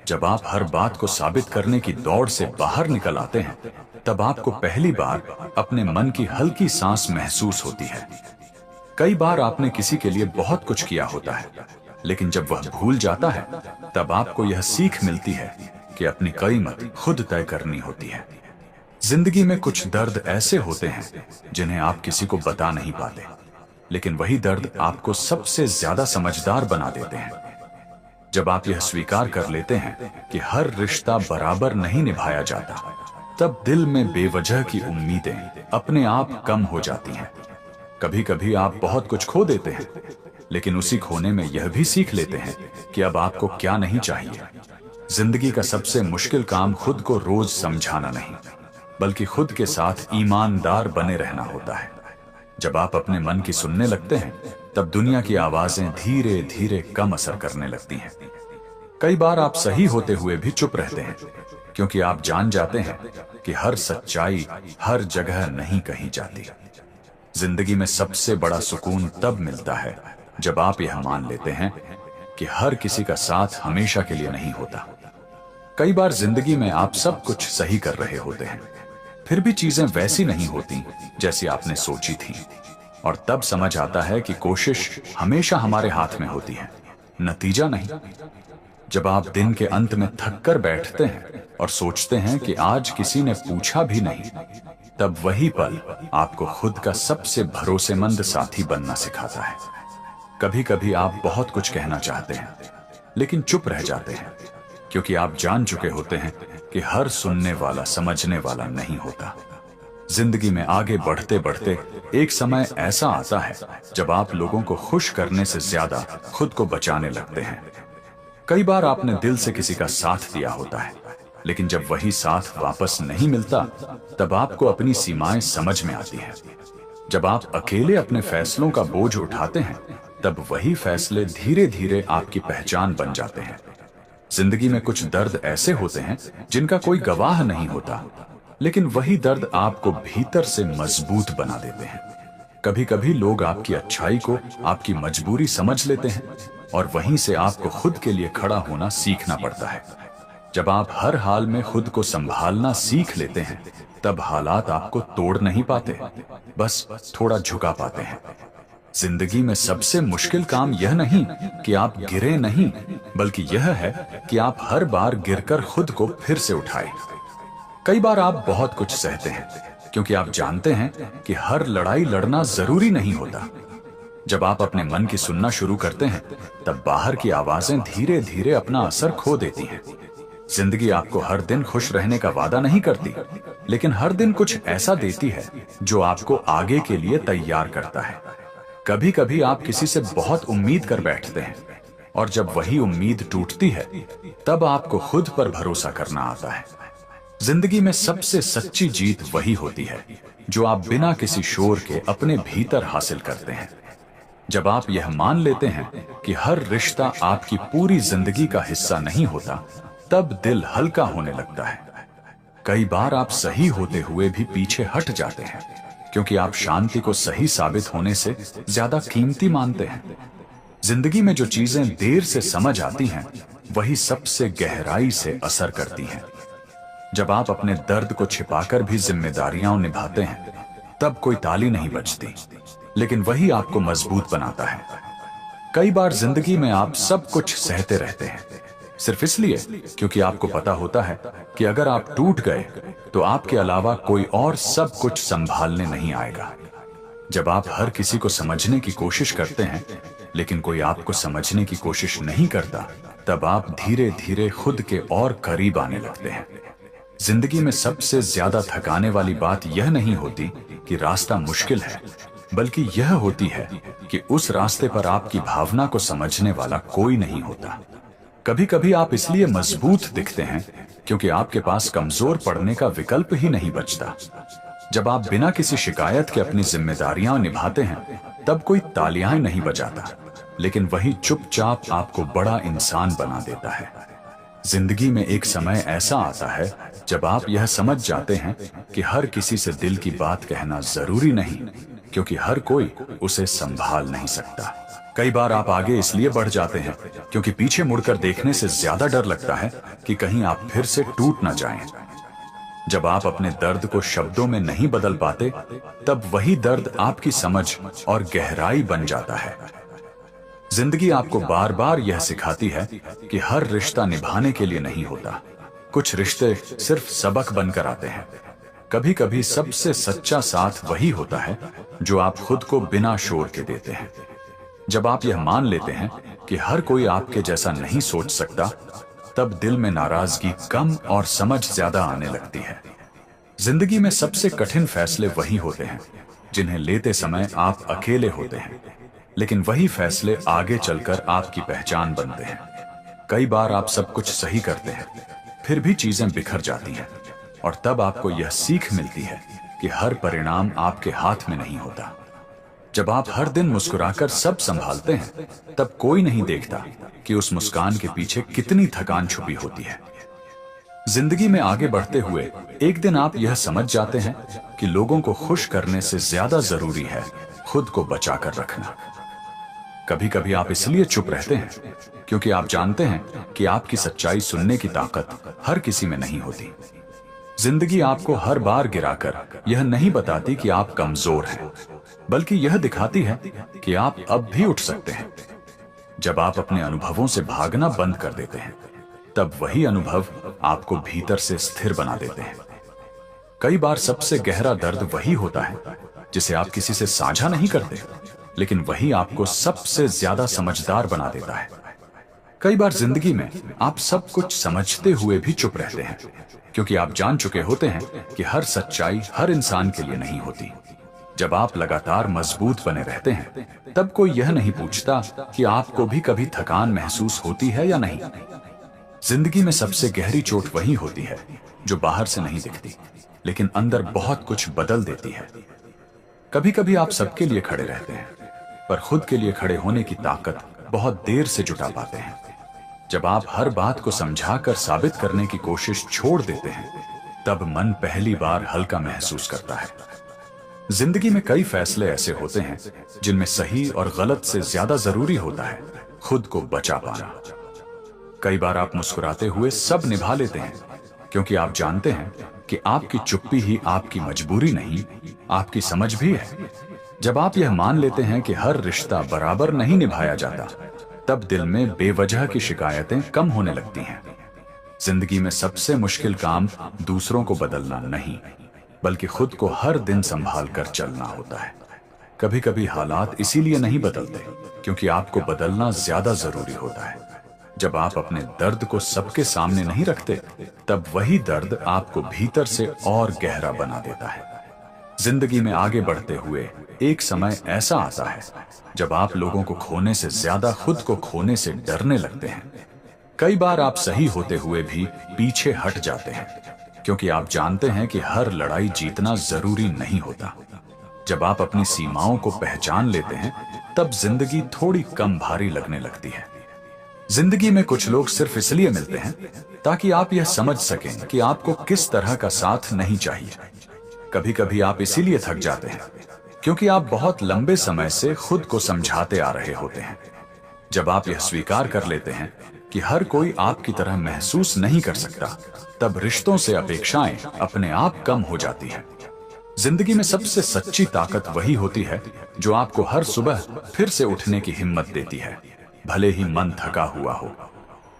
जब आप हर बात को साबित करने की दौड़ से बाहर निकल आते हैं, तब आपको पहली बार अपने मन की हल्की सांस महसूस होती है। कई बार आपने किसी के लिए बहुत कुछ किया होता है, लेकिन जब वह भूल जाता है, तब आपको यह सीख मिलती है कि अपनी कीमत खुद तय करनी होती है। जिंदगी में कुछ दर्द ऐसे होते हैं जिन्हें आप किसी को बता नहीं पाते, लेकिन वही दर्द आपको सबसे ज्यादा समझदार बना देते हैं। जब आप यह स्वीकार कर लेते हैं कि हर रिश्ता बराबर नहीं निभाया जाता, तब दिल में बेवजह की उम्मीदें अपने आप कम हो जाती हैं। कभी कभी आप बहुत कुछ खो देते हैं, लेकिन उसी खोने में यह भी सीख लेते हैं कि अब आपको क्या नहीं चाहिए। जिंदगी का सबसे मुश्किल काम खुद को रोज समझाना नहीं, बल्कि खुद के साथ ईमानदार बने रहना होता है। जब आप अपने मन की सुनने लगते हैं, तब दुनिया की आवाजें धीरे धीरे कम असर करने लगती हैं। कई बार आप सही होते हुए भी चुप रहते हैं, क्योंकि आप जान जाते हैं कि हर सच्चाई हर जगह नहीं कही जाती। जिंदगी में सबसे बड़ा सुकून तब मिलता है जब आप यह मान लेते हैं कि हर किसी का साथ हमेशा के लिए नहीं होता। कई बार जिंदगी में आप सब कुछ सही कर रहे होते हैं, फिर भी चीजें वैसी नहीं होती जैसी आपने सोची थी, और तब समझ आता है कि कोशिश हमेशा हमारे हाथ में होती है, नतीजा नहीं। जब आप दिन के अंत में थक कर बैठते हैं और सोचते हैं कि आज किसी ने पूछा भी नहीं, तब वही पल आपको खुद का सबसे भरोसेमंद साथी बनना सिखाता है। कभी कभी आप बहुत कुछ कहना चाहते हैं लेकिन चुप रह जाते हैं, क्योंकि आप जान चुके होते हैं कि हर सुनने वाला समझने वाला नहीं होता। जिंदगी में आगे बढ़ते बढ़ते एक समय ऐसा आता है जब आप लोगों को खुश करने से ज्यादा खुद को बचाने लगते हैं। कई बार आपने दिल से किसी का साथ दिया होता है, लेकिन जब वही साथ वापस नहीं मिलता तब आपको अपनी सीमाएं समझ में आती हैं। जब आप अकेले अपने फैसलों का बोझ उठाते हैं तब वही फैसले धीरे धीरे आपकी पहचान बन जाते हैं। जिंदगी में कुछ दर्द ऐसे होते हैं जिनका कोई गवाह नहीं होता, लेकिन वही दर्द आपको भीतर से मजबूत बना देते हैं। कभी कभी लोग आपकी अच्छाई को आपकी मजबूरी समझ लेते हैं और वहीं से आपको खुद के लिए खड़ा होना सीखना पड़ता है। जब आप हर हाल में खुद को संभालना सीख लेते हैं तब हालात आपको तोड़ नहीं पाते, बस थोड़ा झुका पाते हैं। जिंदगी में सबसे मुश्किल काम यह नहीं कि आप गिरे नहीं, बल्कि यह है कि आप हर बार गिरकर खुद को फिर से उठाएं। कई बार आप बहुत कुछ सहते हैं क्योंकि आप जानते हैं कि हर लड़ाई लड़ना जरूरी नहीं होता। जब आप अपने मन की सुनना शुरू करते हैं तब बाहर की आवाजें धीरे धीरे अपना असर खो देती हैं। जिंदगी आपको हर दिन खुश रहने का वादा नहीं करती, लेकिन हर दिन कुछ ऐसा देती है जो आपको आगे के लिए तैयार करता है। कभी कभी आप किसी से बहुत उम्मीद कर बैठते हैं और जब वही उम्मीद टूटती है तब आपको खुद पर भरोसा करना आता है। जिंदगी में सबसे सच्ची जीत वही होती है जो आप बिना किसी शोर के अपने भीतर हासिल करते हैं। जब आप यह मान लेते हैं कि हर रिश्ता आपकी पूरी जिंदगी का हिस्सा नहीं होता, तब दिल हल्का होने लगता है। कई बार आप सही होते हुए भी पीछे हट जाते हैं क्योंकि आप शांति को सही साबित होने से ज्यादा कीमती मानते हैं। जिंदगी में जो चीजें देर से समझ आती हैं वही सबसे गहराई से असर करती हैं। जब आप अपने दर्द को छिपाकर भी जिम्मेदारियां निभाते हैं तब कोई ताली नहीं बजती, लेकिन वही आपको मजबूत बनाता है। कई बार जिंदगी में आप सब कुछ सहते रहते हैं सिर्फ इसलिए क्योंकि आपको पता होता है कि अगर आप टूट गए तो आपके अलावा कोई और सब कुछ संभालने नहीं आएगा। जब आप हर किसी को समझने की कोशिश करते हैं लेकिन कोई आपको समझने की कोशिश नहीं करता, तब आप धीरे धीरे खुद के और करीब आने लगते हैं। जिंदगी में सबसे ज्यादा थकाने वाली बात यह नहीं होती कि रास्ता मुश्किल है, बल्कि यह होती है कि उस रास्ते पर आपकी भावना को समझने वाला कोई नहीं होता। कभी कभी आप इसलिए मजबूत दिखते हैं क्योंकि आपके पास कमजोर पड़ने का विकल्प ही नहीं बचता। जब आप बिना किसी शिकायत के अपनी जिम्मेदारियां निभाते हैं तब कोई तालियां नहीं बजाता, लेकिन वही चुपचाप आपको बड़ा इंसान बना देता है। जिंदगी में एक समय ऐसा आता है जब आप यह समझ जाते हैं कि हर किसी से दिल की बात कहना जरूरी नहीं, क्योंकि हर कोई उसे संभाल नहीं सकता। कई बार आप आगे इसलिए बढ़ जाते हैं क्योंकि पीछे मुड़कर देखने से ज्यादा डर लगता है कि कहीं आप फिर से टूट ना जाएं। जब आप अपने दर्द को शब्दों में नहीं बदल पाते तब वही दर्द आपकी समझ और गहराई बन जाता है। जिंदगी आपको बार बार यह सिखाती है कि हर रिश्ता निभाने के लिए नहीं होता। कुछ रिश्ते सिर्फ सबक बनकर आते हैं। कभी कभी सबसे सच्चा साथ वही होता है जो आप खुद को बिना शोर के देते हैं। जब आप यह मान लेते हैं कि हर कोई आपके जैसा नहीं सोच सकता, तब दिल में नाराजगी कम और समझ ज्यादा आने लगती है। जिंदगी में सबसे कठिन फैसले वही होते हैं जिन्हें लेते समय आप अकेले होते हैं, लेकिन वही फैसले आगे चलकर आपकी पहचान बनते हैं। कई बार आप सब कुछ सही करते हैं, फिर भी चीजें बिखर जाती हैं, और तब आपको यह सीख मिलती है कि हर परिणाम आपके हाथ में नहीं होता। जब आप हर दिन मुस्कुराकर सब संभालते हैं, तब कोई नहीं देखता कि उस मुस्कान के पीछे कितनी थकान छुपी होती है। जिंदगी में आगे बढ़ते हुए एक दिन आप यह समझ जाते हैं कि लोगों को खुश करने से ज्यादा जरूरी है खुद को बचाकर रखना। कभी कभी आप इसलिए चुप रहते हैं क्योंकि आप जानते हैं कि आपकी सच्चाई सुनने की ताकत हर किसी में नहीं होती। जिंदगी आपको हर बार गिराकर यह नहीं बताती कि आप कमजोर हैं, बल्कि यह दिखाती है कि आप अब भी उठ सकते हैं। जब आप अपने अनुभवों से भागना बंद कर देते हैं, तब वही अनुभव आपको भीतर से स्थिर बना देते हैं। कई बार सबसे गहरा दर्द वही होता है जिसे आप किसी से साझा नहीं करते, लेकिन वही आपको सबसे ज्यादा समझदार बना देता है। कई बार जिंदगी में आप सब कुछ समझते हुए भी चुप रहते हैं, क्योंकि आप जान चुके होते हैं कि हर सच्चाई हर इंसान के लिए नहीं होती। जब आप लगातार मजबूत बने रहते हैं, तब कोई यह नहीं पूछता कि आपको भी कभी थकान महसूस होती है या नहीं। जिंदगी में सबसे गहरी चोट वही होती है जो बाहर से नहीं दिखती, लेकिन अंदर बहुत कुछ बदल देती है। कभी कभी आप सबके लिए खड़े रहते हैं, पर खुद के लिए खड़े होने की ताकत बहुत देर से जुटा पाते हैं। जब आप हर बात को समझाकर साबित करने की कोशिश छोड़ देते हैं, तब मन पहली बार हल्का महसूस करता है। जिंदगी में कई फैसले ऐसे होते हैं जिनमें सही और गलत से ज्यादा जरूरी होता है खुद को बचा पाना। कई बार आप मुस्कुराते हुए सब निभा लेते हैं, क्योंकि आप जानते हैं कि आपकी चुप्पी ही आपकी मजबूरी नहीं, आपकी समझ भी है। जब आप यह मान लेते हैं कि हर रिश्ता बराबर नहीं निभाया जाता, तब दिल में बेवजह की शिकायतें कम होने लगती हैं। जिंदगी में सबसे मुश्किल काम दूसरों को बदलना नहीं, बल्कि खुद को हर दिन संभाल कर चलना होता है। कभी कभी हालात इसीलिए नहीं बदलते क्योंकि आपको बदलना ज्यादा जरूरी होता है। जब आप अपने दर्द को सबके सामने नहीं रखते, तब वही दर्द आपको भीतर से और गहरा बना देता है। जिंदगी में आगे बढ़ते हुए एक समय ऐसा आता है जब आप लोगों को खोने से ज्यादा खुद को खोने से डरने लगते हैं। कई बार आप सही होते हुए भी पीछे हट जाते हैं, क्योंकि आप जानते हैं कि हर लड़ाई जीतना जरूरी नहीं होता। जब आप अपनी सीमाओं को पहचान लेते हैं, तब जिंदगी थोड़ी कम भारी लगने लगती है। जिंदगी में कुछ लोग सिर्फ इसलिए मिलते हैं ताकि आप यह समझ सकें कि आपको किस तरह का साथ नहीं चाहिए। कभी कभी आप इसीलिए थक जाते हैं क्योंकि आप बहुत लंबे समय से खुद को समझाते आ रहे होते हैं। जब आप यह स्वीकार कर लेते हैं कि हर कोई आपकी तरह महसूस नहीं कर सकता, तब रिश्तों से अपेक्षाएं अपने आप कम हो जाती हैं। जिंदगी में सबसे सच्ची ताकत वही होती है जो आपको हर सुबह फिर से उठने की हिम्मत देती है, भले ही मन थका हुआ हो।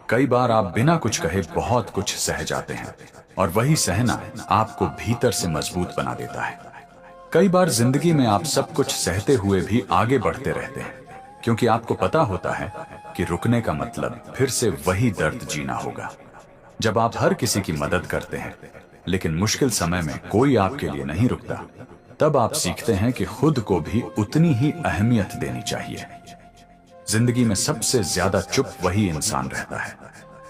कई बार आप बिना कुछ कहे बहुत कुछ सह जाते हैं, और वही सहना आपको भीतर से मजबूत बना देता है। कई बार जिंदगी में आप सब कुछ सहते हुए भी आगे बढ़ते रहते हैं, क्योंकि आपको पता होता है कि रुकने का मतलब फिर से वही दर्द जीना होगा। जब आप हर किसी की मदद करते हैं, लेकिन मुश्किल समय में कोई आपके लिए नहीं रुकता, तब आप सीखते हैं कि खुद को भी उतनी ही अहमियत देनी चाहिए। जिंदगी में सबसे ज्यादा चुप वही इंसान रहता है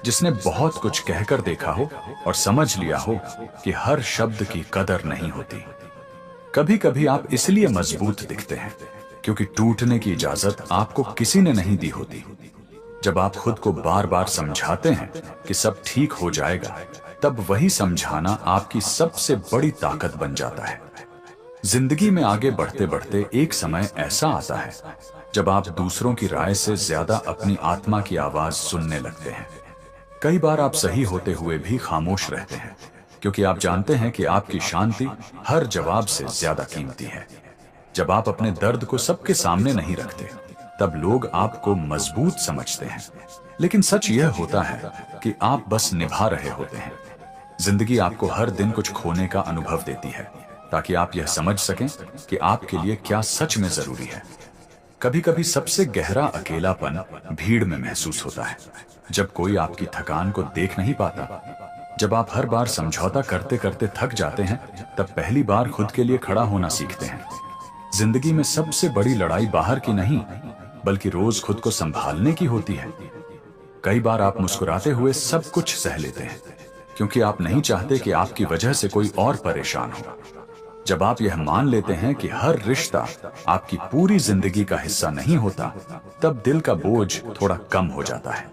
जिसने बहुत कुछ कहकर देखा हो और समझ लिया हो कि हर शब्द की कदर नहीं होती। कभी कभी आप इसलिए मजबूत दिखते हैं क्योंकि टूटने की इजाजत आपको किसी ने नहीं दी होती। जब आप खुद को बार बार समझाते हैं कि सब ठीक हो जाएगा, तब वही समझाना आपकी सबसे बड़ी ताकत बन जाता है। जिंदगी में आगे बढ़ते बढ़ते एक समय ऐसा आता है जब आप दूसरों की राय से ज्यादा अपनी आत्मा की आवाज सुनने लगते हैं। कई बार आप सही होते हुए भी खामोश रहते हैं, क्योंकि आप जानते हैं कि आपकी शांति हर जवाब से ज्यादा कीमती है। जब आप अपने दर्द को सबके सामने नहीं रखते, तब लोग आपको मजबूत समझते हैं, लेकिन सच यह होता है कि आप बस निभा रहे होते हैं। जिंदगी आपको हर दिन कुछ खोने का अनुभव देती है, ताकि आप यह समझ सकें कि आपके लिए क्या सच में जरूरी है। कभी कभी सबसे गहरा अकेलापन भीड़ में महसूस होता है, जब कोई आपकी थकान को देख नहीं पाता। जब आप हर बार समझौता करते करते थक जाते हैं, तब पहली बार खुद के लिए खड़ा होना सीखते हैं। जिंदगी में सबसे बड़ी लड़ाई बाहर की नहीं, बल्कि रोज खुद को संभालने की होती है। कई बार आप मुस्कुराते हुए सब कुछ सह लेते हैं, क्योंकि आप नहीं चाहते कि आपकी वजह से कोई और परेशान हो। जब आप यह मान लेते हैं कि हर रिश्ता आपकी पूरी जिंदगी का हिस्सा नहीं होता, तब दिल का बोझ थोड़ा कम हो जाता है।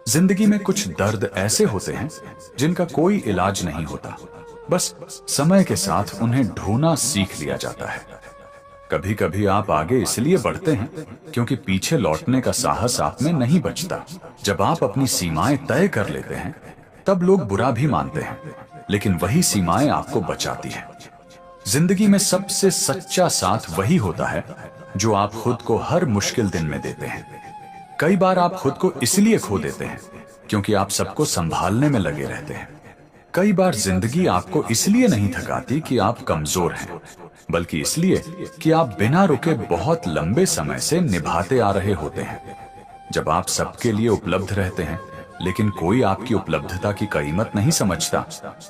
जिंदगी में कुछ दर्द ऐसे होते हैं जिनका कोई इलाज नहीं होता, बस समय के साथ उन्हें ढोना सीख लिया जाता है। कभी कभी आप आगे इसलिए बढ़ते हैं क्योंकि पीछे लौटने का साहस आप में नहीं बचता। जब आप अपनी सीमाएं तय कर लेते हैं, तब लोग बुरा भी मानते हैं, लेकिन वही सीमाएं आपको बचाती हैं। जिंदगी में सबसे सच्चा साथ वही होता है जो आप खुद को हर मुश्किल दिन में देते हैं। कई बार आप खुद को इसलिए खो देते हैं क्योंकि आप सबको संभालने में लगे रहते हैं। कई बार जिंदगी आपको इसलिए नहीं थकाती कि आप कमजोर हैं, बल्कि इसलिए कि आप बिना रुके बहुत लंबे समय से निभाते आ रहे होते हैं। जब आप सबके लिए उपलब्ध रहते हैं लेकिन कोई आपकी उपलब्धता की कीमत नहीं समझता,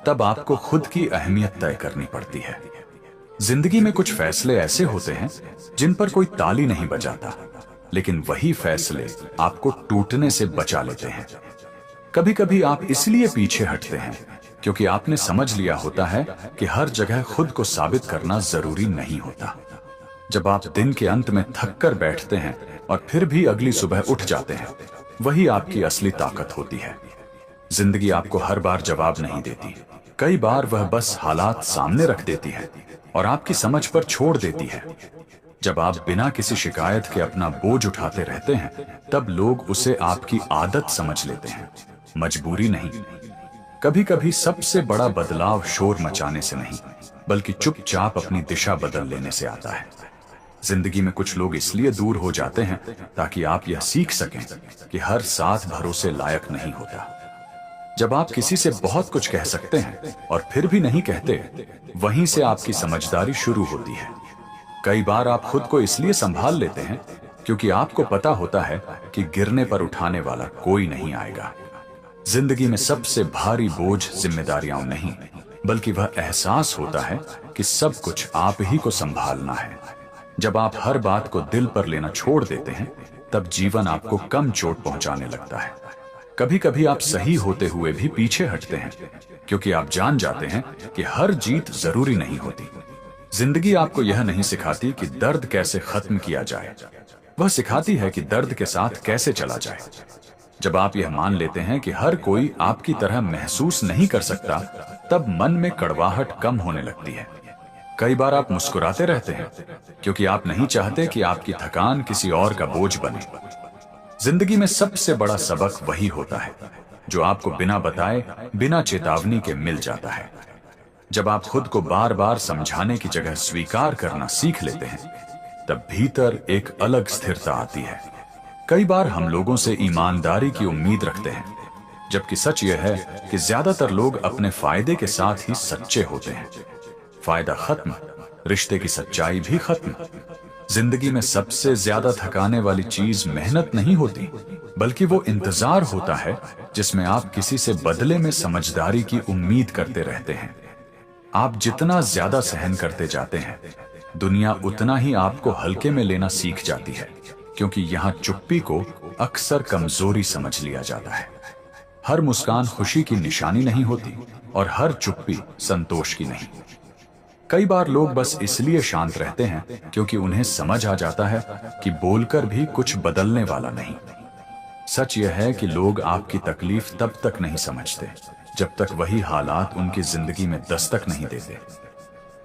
तब आपको खुद की अहमियत तय करनी पड़ती है। जिंदगी में कुछ फैसले ऐसे होते हैं जिन पर कोई ताली नहीं बजाता, लेकिन वही फैसले आपको टूटने से बचा लेते हैं। कभी कभी आप इसलिए पीछे हटते हैं क्योंकि आपने समझ लिया होता है कि हर जगह खुद को साबित करना जरूरी नहीं होता। जब आप दिन के अंत में थक कर बैठते हैं और फिर भी अगली सुबह उठ जाते हैं, वही आपकी असली ताकत होती है। जिंदगी आपको हर बार जवाब नहीं देती। कई बार वह बस हालात सामने रख देती है और आपकी समझ पर छोड़ देती है। जब आप बिना किसी शिकायत के अपना बोझ उठाते रहते हैं, तब लोग उसे आपकी आदत समझ लेते हैं, मजबूरी नहीं। कभी कभी सबसे बड़ा बदलाव शोर मचाने से नहीं, बल्कि चुपचाप अपनी दिशा बदल लेने से आता है। जिंदगी में कुछ लोग इसलिए दूर हो जाते हैं ताकि आप यह सीख सकें कि हर साथ भरोसे लायक नहीं होता। जब आप किसी से बहुत कुछ कह सकते हैं और फिर भी नहीं कहते, वहीं से आपकी समझदारी शुरू होती है। कई बार आप खुद को इसलिए संभाल लेते हैं क्योंकि आपको पता होता है कि गिरने पर उठाने वाला कोई नहीं आएगा। जिंदगी में सबसे भारी बोझ जिम्मेदारियां नहीं, बल्कि वह एहसास होता है कि सब कुछ आप ही को संभालना है। जब आप हर बात को दिल पर लेना छोड़ देते हैं, तब जीवन आपको कम चोट पहुंचाने लगता है। कभी कभी आप सही होते हुए भी पीछे हटते हैं क्योंकि आप जान जाते हैं कि हर जीत जरूरी नहीं होती। जिंदगी आपको यह नहीं सिखाती कि दर्द कैसे खत्म किया जाए, वह सिखाती है कि दर्द के साथ कैसे चला जाए। जब आप यह मान लेते हैं कि हर कोई आपकी तरह महसूस नहीं कर सकता, तब मन में कड़वाहट कम होने लगती है। कई बार आप मुस्कुराते रहते हैं क्योंकि आप नहीं चाहते कि आपकी थकान किसी और का बोझ बने। जिंदगी में सबसे बड़ा सबक वही होता है जो आपको बिना बताए, बिना चेतावनी के मिल जाता है। जब आप खुद को बार बार समझाने की जगह स्वीकार करना सीख लेते हैं, तब भीतर एक अलग स्थिरता आती है। कई बार हम लोगों से ईमानदारी की उम्मीद रखते हैं, जबकि सच यह है कि ज्यादातर लोग अपने फायदे के साथ ही सच्चे होते हैं। फायदा खत्म, रिश्ते की सच्चाई भी खत्म। जिंदगी में सबसे ज्यादा थकाने वाली चीज मेहनत नहीं होती, बल्कि वो इंतजार होता है जिसमें आप किसी से बदले में समझदारी की उम्मीद करते रहते हैं। आप जितना ज्यादा सहन करते जाते हैं, दुनिया उतना ही आपको हल्के में लेना सीख जाती है, क्योंकि यहाँ चुप्पी को अक्सर कमजोरी समझ लिया जाता है। हर मुस्कान खुशी की निशानी नहीं होती और हर चुप्पी संतोष की नहीं। कई बार लोग बस इसलिए शांत रहते हैं क्योंकि उन्हें समझ आ जाता है कि बोलकर भी कुछ बदलने वाला नहीं। सच यह है कि लोग आपकी तकलीफ तब तक नहीं समझते जब तक वही हालात उनकी जिंदगी में दस्तक नहीं देते।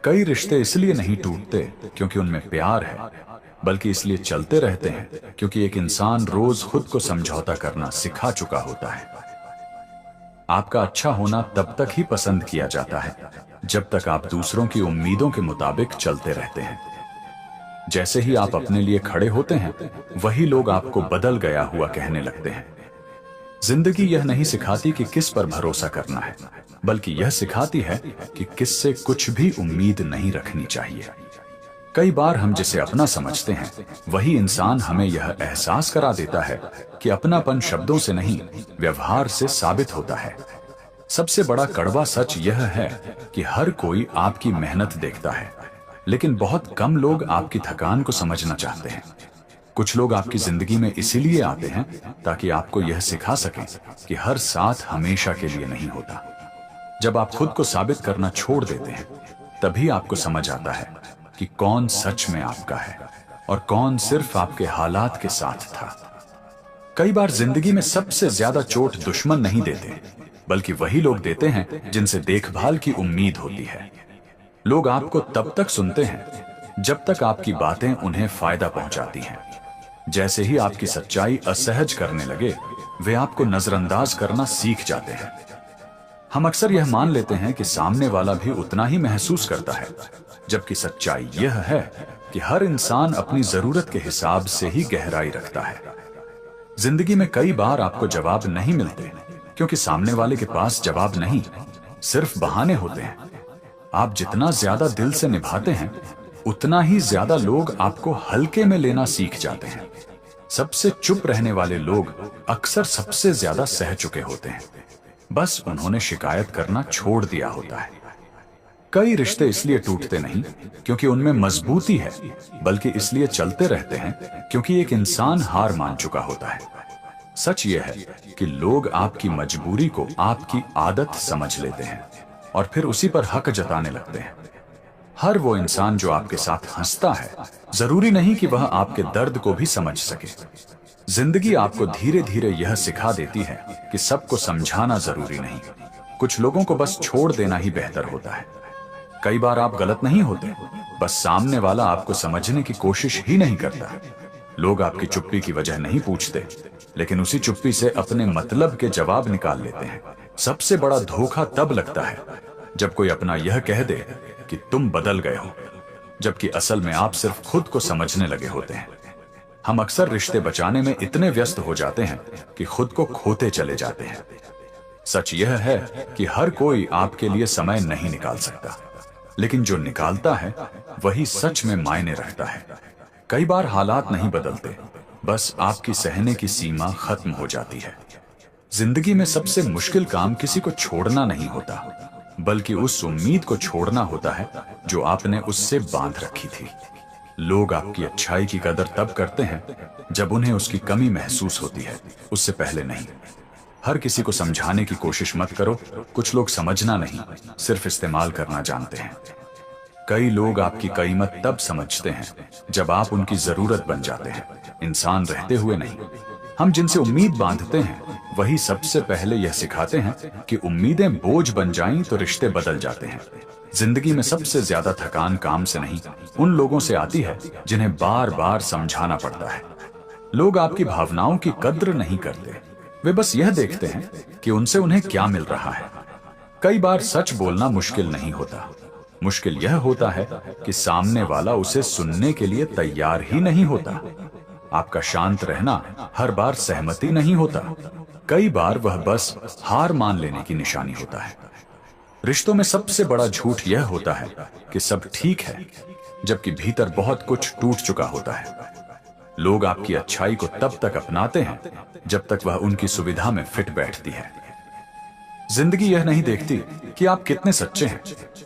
कई रिश्ते इसलिए नहीं टूटते क्योंकि उनमें प्यार है, बल्कि इसलिए चलते रहते हैं क्योंकि एक इंसान रोज खुद को समझौता करना सिखा चुका होता है। आपका अच्छा होना तब तक ही पसंद किया जाता है जब तक आप दूसरों की उम्मीदों के मुताबिक चलते रहते हैं। जैसे ही आप अपने लिए खड़े होते हैं, वही लोग आपको बदल गया हुआ कहने लगते हैं। जिंदगी यह नहीं सिखाती कि किस पर भरोसा करना है, बल्कि यह सिखाती है कि किससे कुछ भी उम्मीद नहीं रखनी चाहिए। कई बार हम जिसे अपना समझते हैं, वही इंसान हमें यह एहसास करा देता है कि अपनापन शब्दों से नहीं, व्यवहार से साबित होता है। सबसे बड़ा कड़वा सच यह है कि हर कोई आपकी मेहनत देखता है, लेकिन बहुत कम लोग आपकी थकान को समझना चाहते हैं। कुछ लोग आपकी जिंदगी में इसीलिए आते हैं ताकि आपको यह सिखा सकें कि हर साथ हमेशा के लिए नहीं होता। जब आप खुद को साबित करना छोड़ देते हैं, तभी आपको समझ आता है कि कौन सच में आपका है और कौन सिर्फ आपके हालात के साथ था। कई बार जिंदगी में सबसे ज्यादा चोट दुश्मन नहीं देते, बल्कि वही लोग देते हैं जिनसे देखभाल की उम्मीद होती है। लोग आपको तब तक सुनते हैं जब तक आपकी बातें उन्हें फायदा पहुंचाती हैं। जैसे ही आपकी सच्चाई असहज करने लगे, वे आपको नजरअंदाज करना सीख जाते हैं। हम अक्सर यह मान लेते हैं कि सामने वाला भी उतना ही महसूस करता है, जबकि सच्चाई यह है कि हर इंसान अपनी जरूरत के हिसाब से ही गहराई रखता है। जिंदगी में कई बार आपको जवाब नहीं मिलते क्योंकि सामने वाले के पास जवाब नहीं, सिर्फ बहाने होते हैं। आप जितना ज्यादा दिल से निभाते हैं उतना ही ज्यादा लोग आपको हल्के में लेना सीख जाते हैं। सबसे चुप रहने वाले लोग अक्सर सबसे ज्यादा सह चुके होते हैं, बस उन्होंने शिकायत करना छोड़ दिया होता है। कई रिश्ते इसलिए टूटते नहीं क्योंकि उनमें मजबूती है, बल्कि इसलिए चलते रहते हैं क्योंकि एक इंसान हार मान चुका होता है। सच यह है कि लोग आपकी मजबूरी को आपकी आदत समझ लेते हैं और फिर उसी पर हक जताने लगते हैं। हर वो इंसान जो आपके साथ हंसता है, जरूरी नहीं कि वह आपके दर्द को भी समझ सके। जिंदगी आपको धीरे धीरे यह सिखा देती है कि सबको समझाना जरूरी नहीं, कुछ लोगों को बस छोड़ देना ही बेहतर होता है। कई बार आप गलत नहीं होते, बस सामने वाला आपको समझने की कोशिश ही नहीं करता। लोग आपकी चुप्पी की वजह नहीं पूछते, लेकिन उसी चुप्पी से अपने मतलब के जवाब निकाल लेते हैं। सबसे बड़ा धोखा तब लगता है जब कोई अपना यह कह दे कि तुम बदल गए हो, जबकि असल में आप सिर्फ खुद को समझने लगे होते हैं। हम अक्सर रिश्ते बचाने में इतने व्यस्त हो जाते हैं कि खुद को खोते चले जाते हैं। सच यह है कि हर कोई आपके लिए समय नहीं निकाल सकता, लेकिन जो निकालता है वही सच में मायने रखता है। कई बार हालात नहीं बदलते, बस आपकी सहने की सीमा खत्म हो जाती है। जिंदगी में सबसे मुश्किल काम किसी को छोड़ना नहीं होता, बल्कि उस उम्मीद को छोड़ना होता है जो आपने उससे बांध रखी थी। लोग आपकी अच्छाई की कदर तब करते हैं जब उन्हें उसकी कमी महसूस होती है, उससे पहले नहीं। हर किसी को समझाने की कोशिश मत करो, कुछ लोग समझना नहीं, सिर्फ इस्तेमाल करना जानते हैं। कई लोग आपकी कीमत तब समझते हैं जब आप उनकी जरूरत बन जाते हैं, इंसान रहते हुए नहीं। हम जिनसे उम्मीद बांधते हैं वही सबसे पहले यह सिखाते हैं कि उम्मीदें बोझ बन जाएं तो रिश्ते बदल जाते हैं। जिंदगी में सबसे ज्यादा थकान काम से नहीं, उन लोगों से आती है जिन्हें बार बार समझाना पड़ता है। लोग आपकी भावनाओं की कद्र नहीं करते, वे बस यह देखते हैं कि उनसे उन्हें क्या मिल रहा है। कई बार सच बोलना मुश्किल नहीं होता, मुश्किल यह होता है कि सामने वाला उसे सुनने के लिए तैयार ही नहीं होता। आपका शांत रहना हर बार सहमति नहीं होता, कई बार वह बस हार मान लेने की निशानी होता है। रिश्तों में सबसे बड़ा झूठ यह होता है कि सब ठीक है, जबकि भीतर बहुत कुछ टूट चुका होता है। लोग आपकी अच्छाई को तब तक अपनाते हैं जब तक वह उनकी सुविधा में फिट बैठती है। जिंदगी यह नहीं देखती कि आप कितने सच्चे हैं,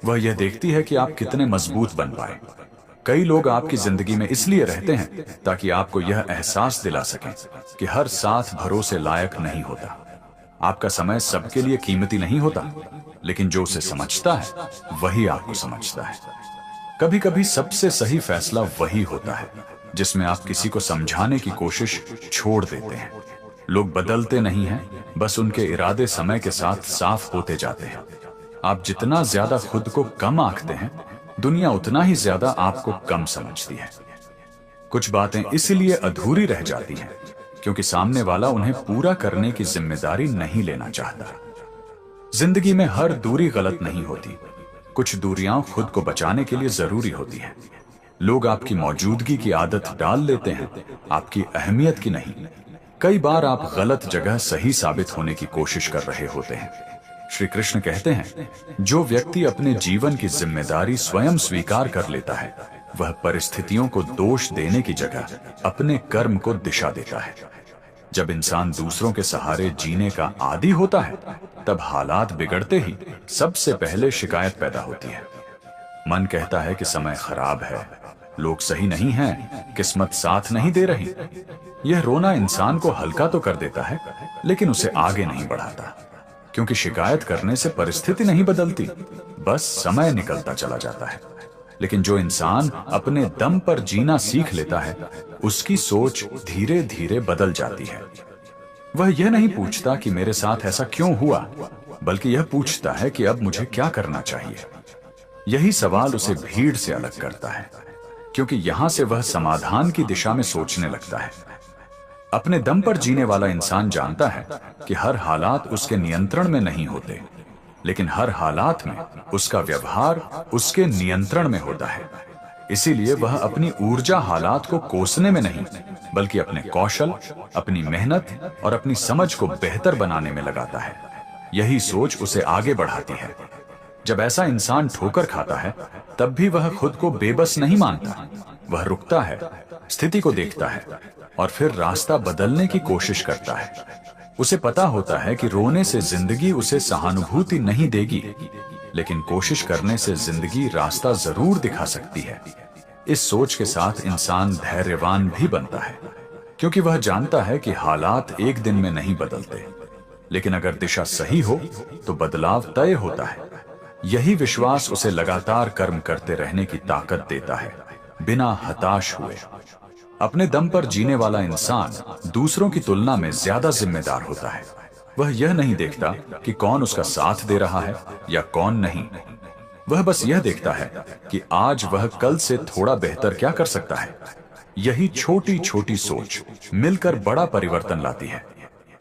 वह यह देखती है कि आप कितने मजबूत बन पाए। कई लोग आपकी जिंदगी में इसलिए रहते हैं ताकि आपको यह एहसास दिला सकें कि हर साथ भरोसे लायक नहीं होता। आपका समय सबके लिए कीमती नहीं होता, लेकिन जो उसे समझता है वही आपको समझता है। कभी कभी सबसे सही फैसला वही होता है जिसमें आप किसी को समझाने की कोशिश छोड़ देते हैं। लोग बदलते नहीं हैं, बस उनके इरादे समय के साथ साफ होते जाते हैं। आप जितना ज्यादा खुद को कम आंकते हैं, दुनिया उतना ही ज्यादा आपको कम समझती है। कुछ बातें इसलिए अधूरी रह जाती हैं क्योंकि सामने वाला उन्हें पूरा करने की जिम्मेदारी नहीं लेना चाहता। जिंदगी में हर दूरी गलत नहीं होती, कुछ दूरियां खुद को बचाने के लिए जरूरी होती हैं। लोग आपकी मौजूदगी की आदत डाल लेते हैं, आपकी अहमियत की नहीं। कई बार आप गलत जगह सही साबित होने की कोशिश कर रहे होते हैं। श्री कृष्ण कहते हैं, जो व्यक्ति अपने जीवन की जिम्मेदारी स्वयं स्वीकार कर लेता है, वह परिस्थितियों को दोष देने की जगह अपने कर्म को दिशा देता है। जब इंसान दूसरों के सहारे जीने का आदी होता है, तब हालात बिगड़ते ही सबसे पहले शिकायत पैदा होती है। मन कहता है कि समय खराब है, लोग सही नहीं हैं, किस्मत साथ नहीं दे रही। यह रोना इंसान को हल्का तो कर देता है, लेकिन उसे आगे नहीं बढ़ाता, क्योंकि शिकायत करने से परिस्थिति नहीं बदलती, बस समय निकलता चला जाता है। लेकिन जो इंसान अपने दम पर जीना सीख लेता है, उसकी सोच धीरे धीरे बदल जाती है। वह यह नहीं पूछता कि मेरे साथ ऐसा क्यों हुआ, बल्कि यह पूछता है कि अब मुझे क्या करना चाहिए। यही सवाल उसे भीड़ से अलग करता है, क्योंकि यहां से वह समाधान की दिशा में सोचने लगता है। अपने दम पर जीने वाला इंसान जानता है कि हर हालात उसके नियंत्रण में नहीं होते, लेकिन हर हालात में उसका व्यवहार उसके नियंत्रण में होता है। इसीलिए वह अपनी ऊर्जा हालात को कोसने में नहीं, बल्कि अपने कौशल, अपनी मेहनत और अपनी समझ को बेहतर बनाने में लगाता है। यही सोच उसे आगे बढ़ाती है। जब ऐसा इंसान ठोकर खाता है, तब भी वह खुद को बेबस नहीं मानता। वह रुकता है, स्थिति को देखता है और फिर रास्ता बदलने की कोशिश करता है। उसे पता होता है कि रोने से जिंदगी उसे सहानुभूति नहीं देगी, लेकिन कोशिश करने से जिंदगी रास्ता जरूर दिखा सकती है। इस सोच के साथ इंसान धैर्यवान भी बनता है, क्योंकि वह जानता है कि हालात एक दिन में नहीं बदलते, लेकिन अगर दिशा सही हो तो बदलाव तय होता है। यही विश्वास उसे लगातार कर्म करते रहने की ताकत देता है, बिना हताश हुए। अपने दम पर जीने वाला इंसान दूसरों की तुलना में ज्यादा जिम्मेदार होता है। वह यह नहीं देखता कि कौन उसका साथ दे रहा है या कौन नहीं। वह बस यह देखता है कि आज वह कल से थोड़ा बेहतर क्या कर सकता है। यही छोटी छोटी सोच मिलकर बड़ा परिवर्तन लाती है।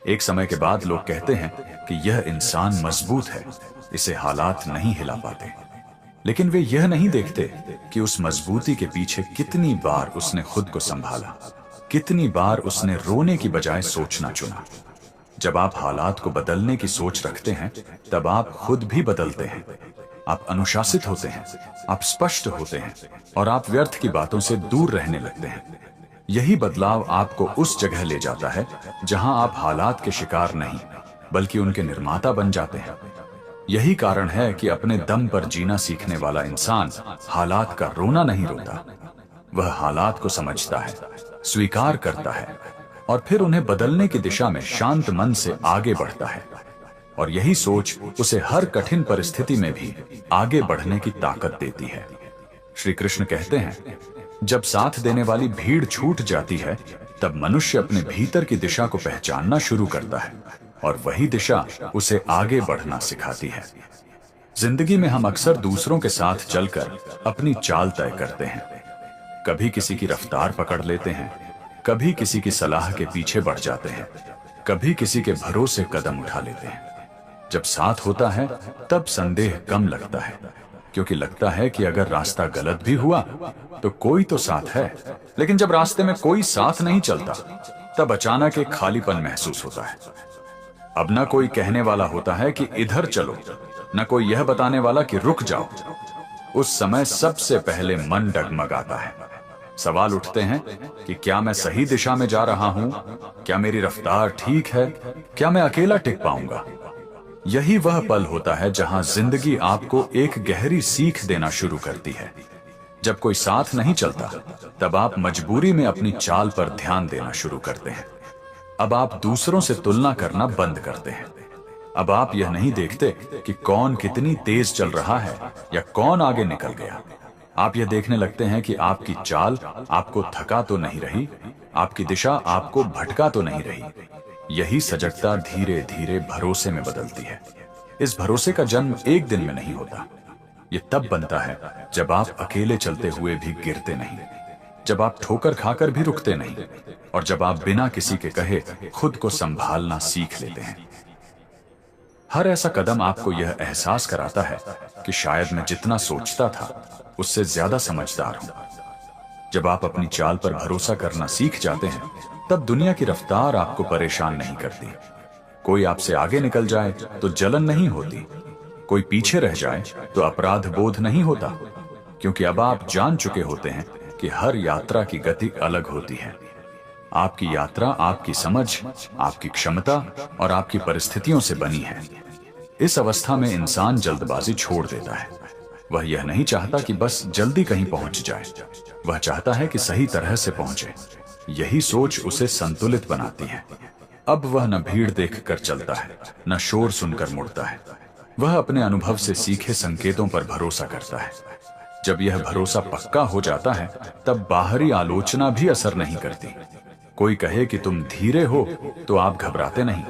एक समय के बाद लोग कहते हैं कि यह इंसान मजबूत है, इसे हालात नहीं हिला पाते। लेकिन वे यह नहीं देखते कि उस मजबूती के पीछे कितनी बार उसने खुद को संभाला, कितनी बार उसने रोने की बजाय सोचना चुना। जब आप हालात को बदलने की सोच रखते हैं, तब आप खुद भी बदलते हैं। आप अनुशासित होते हैं, आप स्पष्ट होते हैं और आप व्यर्थ की बातों से दूर रहने लगते हैं। यही बदलाव आपको उस जगह ले जाता है जहां आप हालात के शिकार नहीं, बल्कि उनके निर्माता बन जाते हैं। यही कारण है कि अपने दम पर जीना सीखने वाला इंसान हालात का रोना नहीं रोता। वह हालात को समझता है, स्वीकार करता है और फिर उन्हें बदलने की दिशा में शांत मन से आगे बढ़ता है। और यही सोच उसे हर कठिन परिस्थिति में भी आगे बढ़ने की ताकत देती है। श्री कृष्ण कहते हैं, जब साथ देने वाली भीड़ छूट जाती है, तब मनुष्य अपने भीतर की दिशा को पहचानना शुरू करता है और वही दिशा उसे आगे बढ़ना सिखाती है। जिंदगी में हम अक्सर दूसरों के साथ चलकर अपनी चाल तय करते हैं। कभी किसी की रफ्तार पकड़ लेते हैं, कभी किसी की सलाह के पीछे बढ़ जाते हैं, कभी किसी के भरोसे कदम उठा लेते हैं। जब साथ होता है तब संदेह कम लगता है, क्योंकि लगता है कि अगर रास्ता गलत भी हुआ तो कोई तो साथ है। लेकिन जब रास्ते में कोई साथ नहीं चलता, तब अचानक एक खालीपन महसूस होता है। अब न कोई कहने वाला होता है कि इधर चलो, न कोई यह बताने वाला कि रुक जाओ। उस समय सबसे पहले मन डगमगाता है। सवाल उठते हैं कि क्या मैं सही दिशा में जा रहा हूं? क्या मेरी रफ्तार ठीक है? क्या मैं अकेला टिक पाऊंगा? यही वह पल होता है जहां जिंदगी आपको एक गहरी सीख देना शुरू करती है। जब कोई साथ नहीं चलता, तब आप मजबूरी में अपनी चाल पर ध्यान देना शुरू करते हैं। अब आप दूसरों से तुलना करना बंद करते हैं। अब आप यह नहीं देखते कि कौन कितनी तेज चल रहा है या कौन आगे निकल गया। आप यह देखने लगते हैं कि आपकी चाल आपको थका तो नहीं रही, आपकी दिशा आपको भटका तो नहीं रही। यही सजगता धीरे धीरे भरोसे में बदलती है। इस भरोसे का जन्म एक दिन में नहीं होता। ये तब बनता है जब आप अकेले चलते हुए भी गिरते नहीं, जब आप ठोकर खाकर भी रुकते नहीं, और जब आप बिना किसी के कहे खुद को संभालना सीख लेते हैं। हर ऐसा कदम आपको यह एहसास कराता है कि शायद मैं जितना सोचता था उससे ज्यादा समझदार हूं। जब आप अपनी चाल पर भरोसा करना सीख जाते हैं, तब दुनिया की रफ्तार आपको परेशान नहीं करती। कोई आपसे आगे निकल जाए तो जलन नहीं होती, कोई पीछे रह जाए तो अपराध बोध नहीं होता, क्योंकि अब आप जान चुके होते हैं कि हर यात्रा की गति अलग होती है। आपकी यात्रा आपकी समझ, आपकी क्षमता और आपकी परिस्थितियों से बनी है। इस अवस्था में इंसान जल्दबाजी छोड़ देता है। वह यह नहीं चाहता कि बस जल्दी कहीं पहुंच जाए, वह चाहता है कि सही तरह से पहुंचे। यही सोच उसे संतुलित बनाती है। अब वह न भीड़ देखकर चलता है, न शोर सुनकर मुड़ता है। वह अपने अनुभव से सीखे संकेतों पर भरोसा करता है। जब यह भरोसा पक्का हो जाता है, तब बाहरी आलोचना भी असर नहीं करती। कोई कहे कि तुम धीरे हो तो आप घबराते नहीं,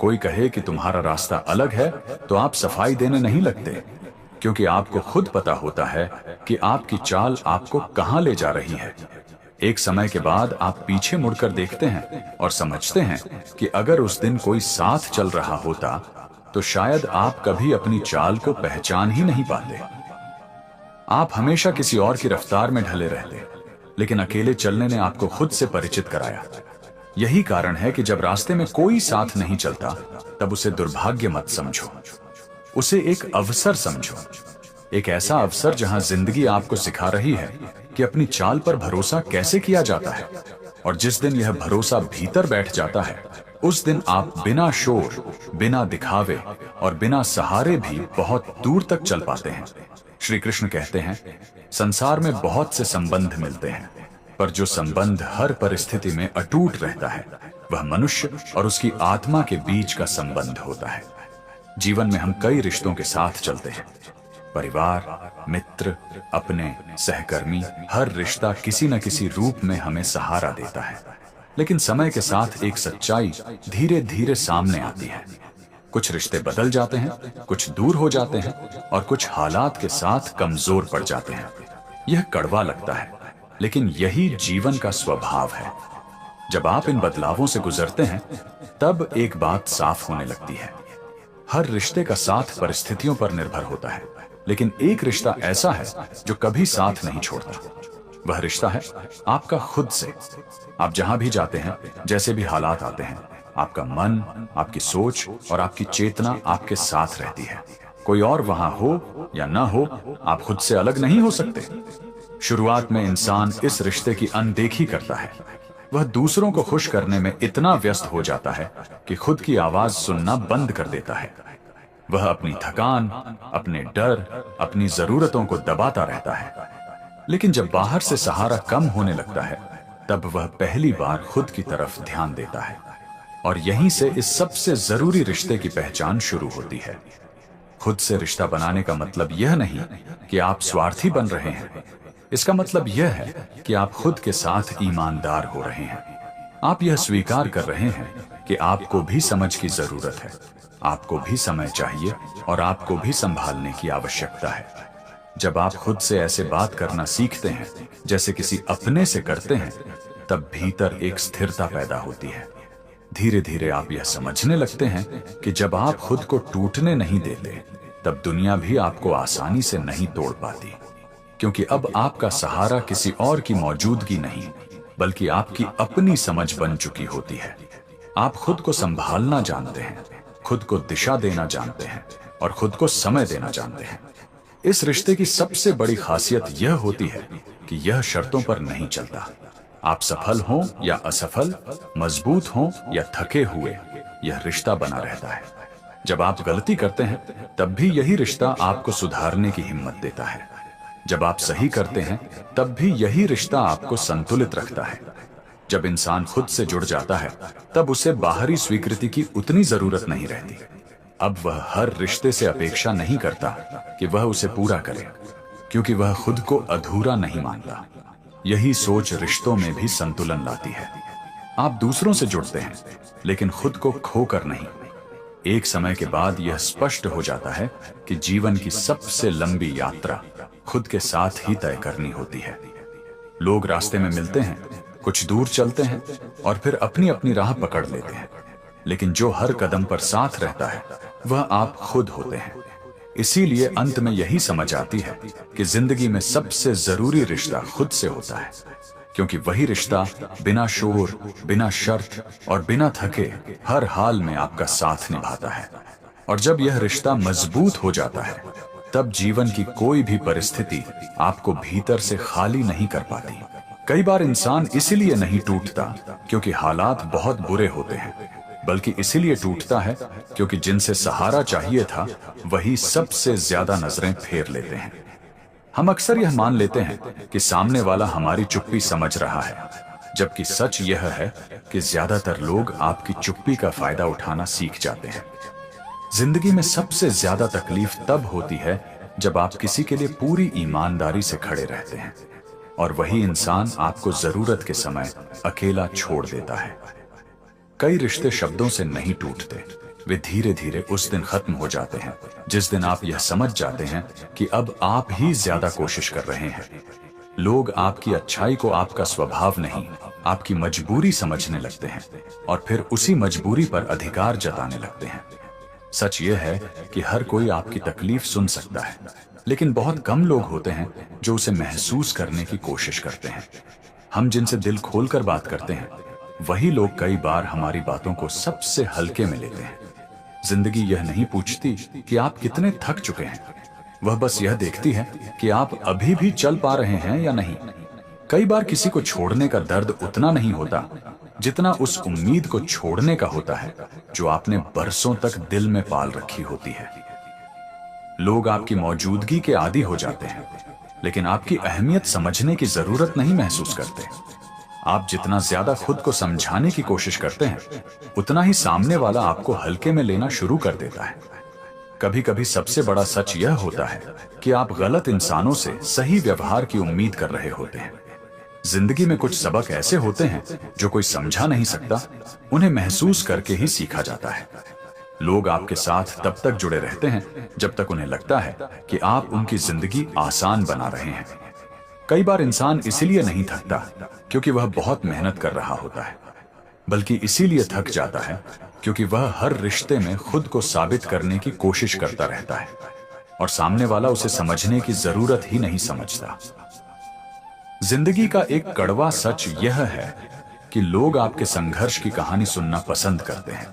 कोई कहे कि तुम्हारा रास्ता अलग है तो आप सफाई देने नहीं लगते, क्योंकि आपको खुद पता होता है कि आपकी चाल आपको कहां ले जा रही है। एक समय के बाद आप पीछे मुड़कर देखते हैं और समझते हैं कि अगर उस दिन कोई साथ चल रहा होता तो शायद आप कभी अपनी चाल को पहचान ही नहीं पाते। आप हमेशा किसी और की रफ्तार में ढले रहते, लेकिन अकेले चलने ने आपको खुद से परिचित कराया। यही कारण है कि जब रास्ते में कोई साथ नहीं चलता, तब उसे दुर्भाग्य मत समझो, उसे एक अवसर समझो। एक ऐसा अवसर जहां जिंदगी आपको सिखा रही है कि अपनी चाल पर भरोसा कैसे किया जाता है। और जिस दिन यह भरोसा भीतर बैठ जाता है, उस दिन आप बिना शोर, बिना दिखावे और बिना सहारे भी बहुत दूर तक चल पाते हैं। श्री कृष्ण कहते हैं, संसार में बहुत से संबंध मिलते हैं, पर जो संबंध हर परिस्थिति में अटूट रहता है, वह मनुष्य और उसकी आत्मा के बीच का संबंध होता है। जीवन में हम कई रिश्तों के साथ चलते हैं, परिवार, मित्र, अपने, सहकर्मी, हर रिश्ता किसी न किसी रूप में हमें सहारा देता है। लेकिन समय के साथ एक सच्चाई धीरे धीरे सामने आती है। कुछ रिश्ते बदल जाते हैं, कुछ दूर हो जाते हैं और कुछ हालात के साथ कमजोर पड़ जाते हैं। यह कड़वा लगता है, लेकिन यही जीवन का स्वभाव है। जब आप इन बदलावों से गुजरते हैं, तब एक बात साफ होने लगती है। हर रिश्ते का साथ परिस्थितियों पर निर्भर होता है, लेकिन एक रिश्ता ऐसा है जो कभी साथ नहीं छोड़ता। वह रिश्ता है आपका खुद से। आप जहां भी जाते हैं, जैसे भी हालात आते हैं, आपका मन, आपकी सोच और आपकी चेतना आपके साथ रहती है। कोई और वहां हो या ना हो, आप खुद से अलग नहीं हो सकते। शुरुआत में इंसान इस रिश्ते की अनदेखी करता है। वह दूसरों को खुश करने में इतना व्यस्त हो जाता है कि खुद की आवाज सुनना बंद कर देता है। वह अपनी थकान, अपने डर, अपनी जरूरतों को दबाता रहता है। लेकिन जब बाहर से सहारा कम होने लगता है, तब वह पहली बार खुद की तरफ ध्यान देता है। और यहीं से इस सबसे जरूरी रिश्ते की पहचान शुरू होती है। खुद से रिश्ता बनाने का मतलब यह नहीं कि आप स्वार्थी बन रहे हैं। इसका मतलब यह है कि आप खुद के साथ ईमानदार हो रहे हैं। आप यह स्वीकार कर रहे हैं कि आपको भी समझ की जरूरत है, आपको भी समय चाहिए और आपको भी संभालने की आवश्यकता है। जब आप खुद से ऐसे बात करना सीखते हैं जैसे किसी अपने से करते हैं, तब भीतर एक स्थिरता पैदा होती है। धीरे धीरे आप यह समझने लगते हैं कि जब आप खुद को टूटने नहीं देते, तब दुनिया भी आपको आसानी से नहीं तोड़ पाती। क्योंकि अब आपका सहारा किसी और की मौजूदगी नहीं, बल्कि आपकी अपनी समझ बन चुकी होती है। आप खुद को संभालना जानते हैं, खुद को दिशा देना जानते हैं और खुद को समय देना जानते हैं। इस रिश्ते की सबसे बड़ी खासियत यह होती है कि यह शर्तों पर नहीं चलता। आप सफल हों या असफल, मजबूत हों या थके हुए, यह रिश्ता बना रहता है। जब आप गलती करते हैं, तब भी यही रिश्ता आपको सुधारने की हिम्मत देता है। जब आप सही करते हैं, तब भी यही रिश्ता आपको संतुलित रखता है। जब इंसान खुद से जुड़ जाता है, तब उसे बाहरी स्वीकृति की उतनी जरूरत नहीं रहती। अब वह हर रिश्ते से अपेक्षा नहीं करता कि वह उसे पूरा करे, क्योंकि वह खुद को अधूरा नहीं मानता। यही सोच रिश्तों में भी संतुलन लाती है। आप दूसरों से जुड़ते हैं, लेकिन खुद को खोकर नहीं। एक समय के बाद यह स्पष्ट हो जाता है कि जीवन की सबसे लंबी यात्रा खुद के साथ ही तय करनी होती है। लोग रास्ते में मिलते हैं, कुछ दूर चलते हैं और फिर अपनी अपनी राह पकड़ लेते हैं, लेकिन जो हर कदम पर साथ रहता है, वह आप खुद होते हैं। इसीलिए अंत में यही समझ आती है कि जिंदगी में सबसे जरूरी रिश्ता खुद से होता है, क्योंकि वही रिश्ता बिना शोर, बिना शर्त और बिना थके हर हाल में आपका साथ निभाता है। और जब यह रिश्ता मजबूत हो जाता है, तब जीवन की कोई भी परिस्थिति आपको भीतर से खाली नहीं कर पाती। कई बार इंसान इसीलिए नहीं टूटता क्योंकि हालात बहुत बुरे होते हैं, बल्कि इसीलिए टूटता है क्योंकि जिनसे सहारा चाहिए था, वही सबसे ज्यादा नजरें फेर लेते हैं। हम अक्सर यह मान लेते हैं कि सामने वाला हमारी चुप्पी समझ रहा है, जबकि सच यह है कि ज्यादातर लोग आपकी चुप्पी का फायदा उठाना सीख जाते हैं। जिंदगी में सबसे ज्यादा तकलीफ तब होती है जब आप किसी के लिए पूरी ईमानदारी से खड़े रहते हैं और वही इंसान आपको जरूरत के समय अकेला छोड़ देता है। कई रिश्ते शब्दों से नहीं टूटते, वे धीरे धीरे उस दिन खत्म हो जाते हैं जिस दिन आप यह समझ जाते हैं कि अब आप ही ज्यादा कोशिश कर रहे हैं। लोग आपकी अच्छाई को आपका स्वभाव नहीं, आपकी मजबूरी समझने लगते हैं और फिर उसी मजबूरी पर अधिकार जताने लगते हैं। सच यह है कि हर कोई आपकी तकलीफ सुन सकता है, लेकिन बहुत कम लोग होते हैं जो उसे महसूस करने की कोशिश करते हैं। हम जिनसे दिल खोलकर बात करते हैं, वही लोग कई बार हमारी बातों को सबसे हल्के में लेते हैं। जिंदगी यह नहीं पूछती कि आप कितने थक चुके हैं, वह बस यह देखती है कि आप अभी भी चल पा रहे हैं या नहीं। कई बार किसी को छोड़ने का दर्द उतना नहीं होता जितना उस उम्मीद को छोड़ने का होता है जो आपने बरसों तक दिल में पाल रखी होती है। लोग आपकी मौजूदगी के आदी हो जाते हैं, लेकिन आपकी अहमियत समझने की जरूरत नहीं महसूस करते। आप जितना ज्यादा खुद को समझाने की कोशिश करते हैं, उतना ही सामने वाला आपको हल्के में लेना शुरू कर देता है। कभी कभी सबसे बड़ा सच यह होता है कि आप गलत इंसानों से सही व्यवहार की उम्मीद कर रहे होते हैं। जिंदगी में कुछ सबक ऐसे होते हैं जो कोई समझा नहीं सकता, उन्हें महसूस करके ही सीखा जाता है। लोग आपके साथ तब तक जुड़े रहते हैं जब तक उन्हें लगता है कि आप उनकी जिंदगी आसान बना रहे हैं। कई बार इंसान इसीलिए नहीं थकता क्योंकि वह बहुत मेहनत कर रहा होता है, बल्कि इसीलिए थक जाता है क्योंकि वह हर रिश्ते में खुद को साबित करने की कोशिश करता रहता है और सामने वाला उसे समझने की जरूरत ही नहीं समझता। जिंदगी का एक कड़वा सच यह है कि लोग आपके संघर्ष की कहानी सुनना पसंद करते हैं,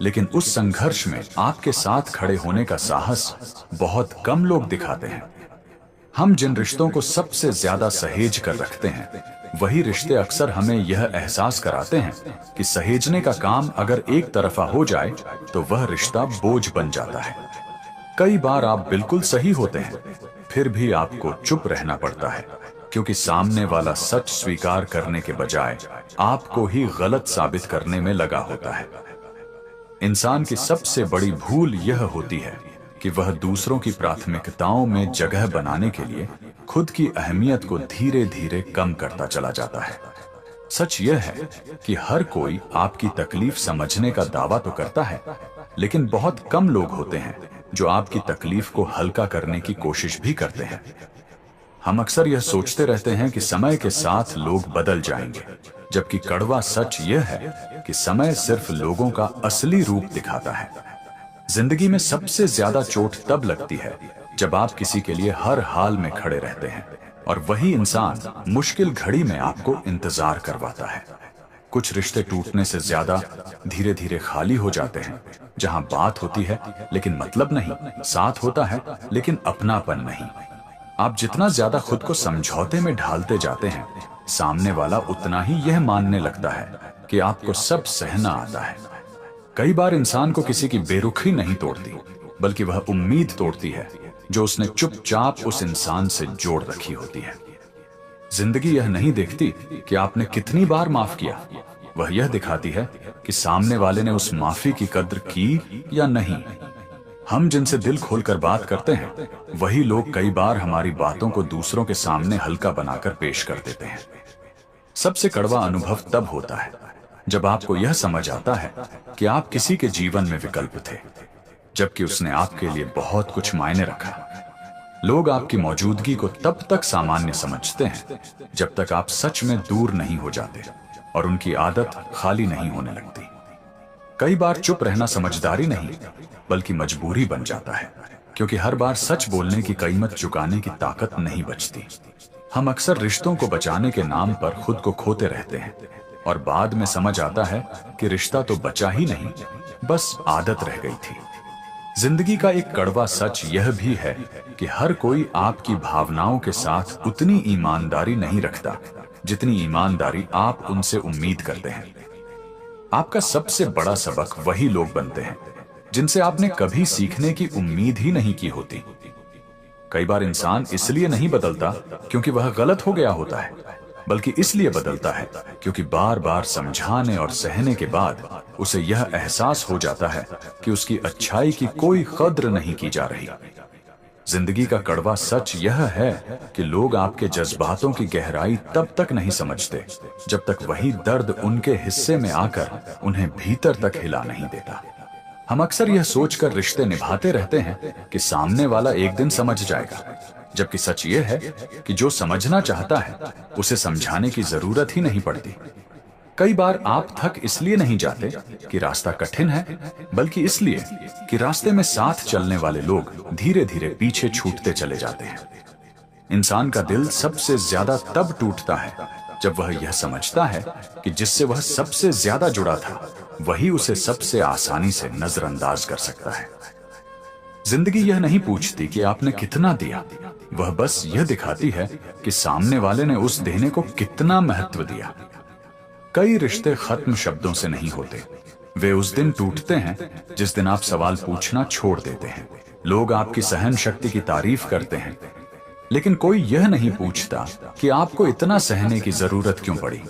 लेकिन उस संघर्ष में आपके साथ खड़े होने का साहस बहुत कम लोग दिखाते हैं। हम जिन रिश्तों को सबसे ज्यादा सहेज कर रखते हैं, वही रिश्ते अक्सर हमें यह एहसास कराते हैं कि सहेजने का काम अगर एक तरफा हो जाए तो वह रिश्ता बोझ बन जाता है। कई बार आप बिल्कुल सही होते हैं, फिर भी आपको चुप रहना पड़ता है क्योंकि सामने वाला सच स्वीकार करने के बजाय आपको ही गलत साबित करने में लगा होता है। इंसान की सबसे बड़ी भूल यह होती है कि वह दूसरों की प्राथमिकताओं में जगह बनाने के लिए खुद की अहमियत को धीरे धीरे कम करता चला जाता है। सच यह है कि हर कोई आपकी तकलीफ समझने का दावा तो करता है, लेकिन बहुत कम लोग होते हैं जो आपकी तकलीफ को हल्का करने की कोशिश भी करते हैं। हम अक्सर यह सोचते रहते हैं कि समय के साथ लोग बदल जाएंगे, जबकि कड़वा सच यह है कि समय सिर्फ लोगों का असली रूप दिखाता है। जिंदगी में सबसे ज्यादा चोट तब लगती है जब आप किसी के लिए हर हाल में खड़े रहते हैं और वही इंसान मुश्किल घड़ी में आपको इंतजार करवाता है। कुछ रिश्ते टूटने से ज्यादा धीरे धीरे खाली हो जाते हैं, जहां बात होती है लेकिन मतलब नहीं, साथ होता है लेकिन अपनापन नहीं। आप जितना ज्यादा खुद को समझौते में ढालते जाते हैं, सामने वाला उतना ही यह मानने लगता है कि आपको सब सहना आता है। कई बार इंसान को किसी की बेरुखी नहीं तोड़ती, बल्कि वह उम्मीद तोड़ती है जो उसने चुपचाप उस इंसान से जोड़ रखी होती है। जिंदगी यह नहीं देखती कि आपने कितनी बार माफ किया, वह यह दिखाती है कि सामने वाले ने उस माफी की कद्र की या नहीं। हम जिनसे दिल खोलकर बात करते हैं, वही लोग कई बार हमारी बातों को दूसरों के सामने हल्का बनाकर पेश कर देते हैं। सबसे कड़वा अनुभव तब होता है जब आपको यह समझ आता है कि आप किसी के जीवन में विकल्प थे, जबकि उसने आपके लिए बहुत कुछ मायने रखा। लोग आपकी मौजूदगी को तब तक सामान्य समझते हैं जब तक आप सच में दूर नहीं हो जाते और उनकी आदत खाली नहीं होने लगती। कई बार चुप रहना समझदारी नहीं, बल्कि मजबूरी बन जाता है, क्योंकि हर बार सच बोलने की कीमत चुकाने की ताकत नहीं बचती। हम अक्सर रिश्तों को बचाने के नाम पर खुद को खोते रहते हैं और बाद में समझ आता है कि रिश्ता तो बचा ही नहीं, बस आदत रह गई थी। जिंदगी का एक कड़वा सच यह भी है कि हर कोई आपकी भावनाओं के साथ उतनी ईमानदारी नहीं रखता जितनी ईमानदारी आप उनसे उम्मीद करते हैं। आपका सबसे बड़ा सबक वही लोग बनते हैं जिनसे आपने कभी सीखने की उम्मीद ही नहीं की होती। कई बार इंसान इसलिए नहीं बदलता क्योंकि वह गलत हो गया होता है, बल्कि इसलिए बदलता है क्योंकि बार बार समझाने और सहने के बाद उसे यह एहसास हो जाता है कि उसकी अच्छाई की कोई कद्र नहीं की जा रही। जिंदगी का कड़वा सच यह है कि लोग आपके जज्बातों की गहराई तब तक नहीं समझते जब तक वही दर्द उनके हिस्से में आकर उन्हें भीतर तक हिला नहीं देता। हम अक्सर यह सोचकर रिश्ते निभाते रहते हैं कि सामने वाला एक दिन समझ जाएगा, जबकि सच यह है कि जो समझना चाहता है उसे समझाने की जरूरत ही नहीं पड़ती। कई बार आप थक इसलिए नहीं जाते कि रास्ता कठिन है, बल्कि इसलिए कि रास्ते में साथ चलने वाले लोग धीरे धीरे पीछे छूटते चले जाते हैं। इंसान का दिल सबसे ज्यादा तब टूटता है जब वह यह समझता है कि जिससे वह सबसे ज्यादा जुड़ा था वही उसे सबसे आसानी से नजरअंदाज कर सकता है। जिंदगी यह नहीं पूछती कि आपने कितना दिया, वह बस यह दिखाती है कि सामने वाले ने उस देने को कितना महत्व दिया। कई रिश्ते खत्म शब्दों से नहीं होते, वे उस दिन टूटते हैं जिस दिन आप सवाल पूछना छोड़ देते हैं। लोग आपकी सहन शक्ति की तारीफ करते हैं, लेकिन कोई यह नहीं पूछता कि आपको इतना सहने की जरूरत क्यों पड़ी।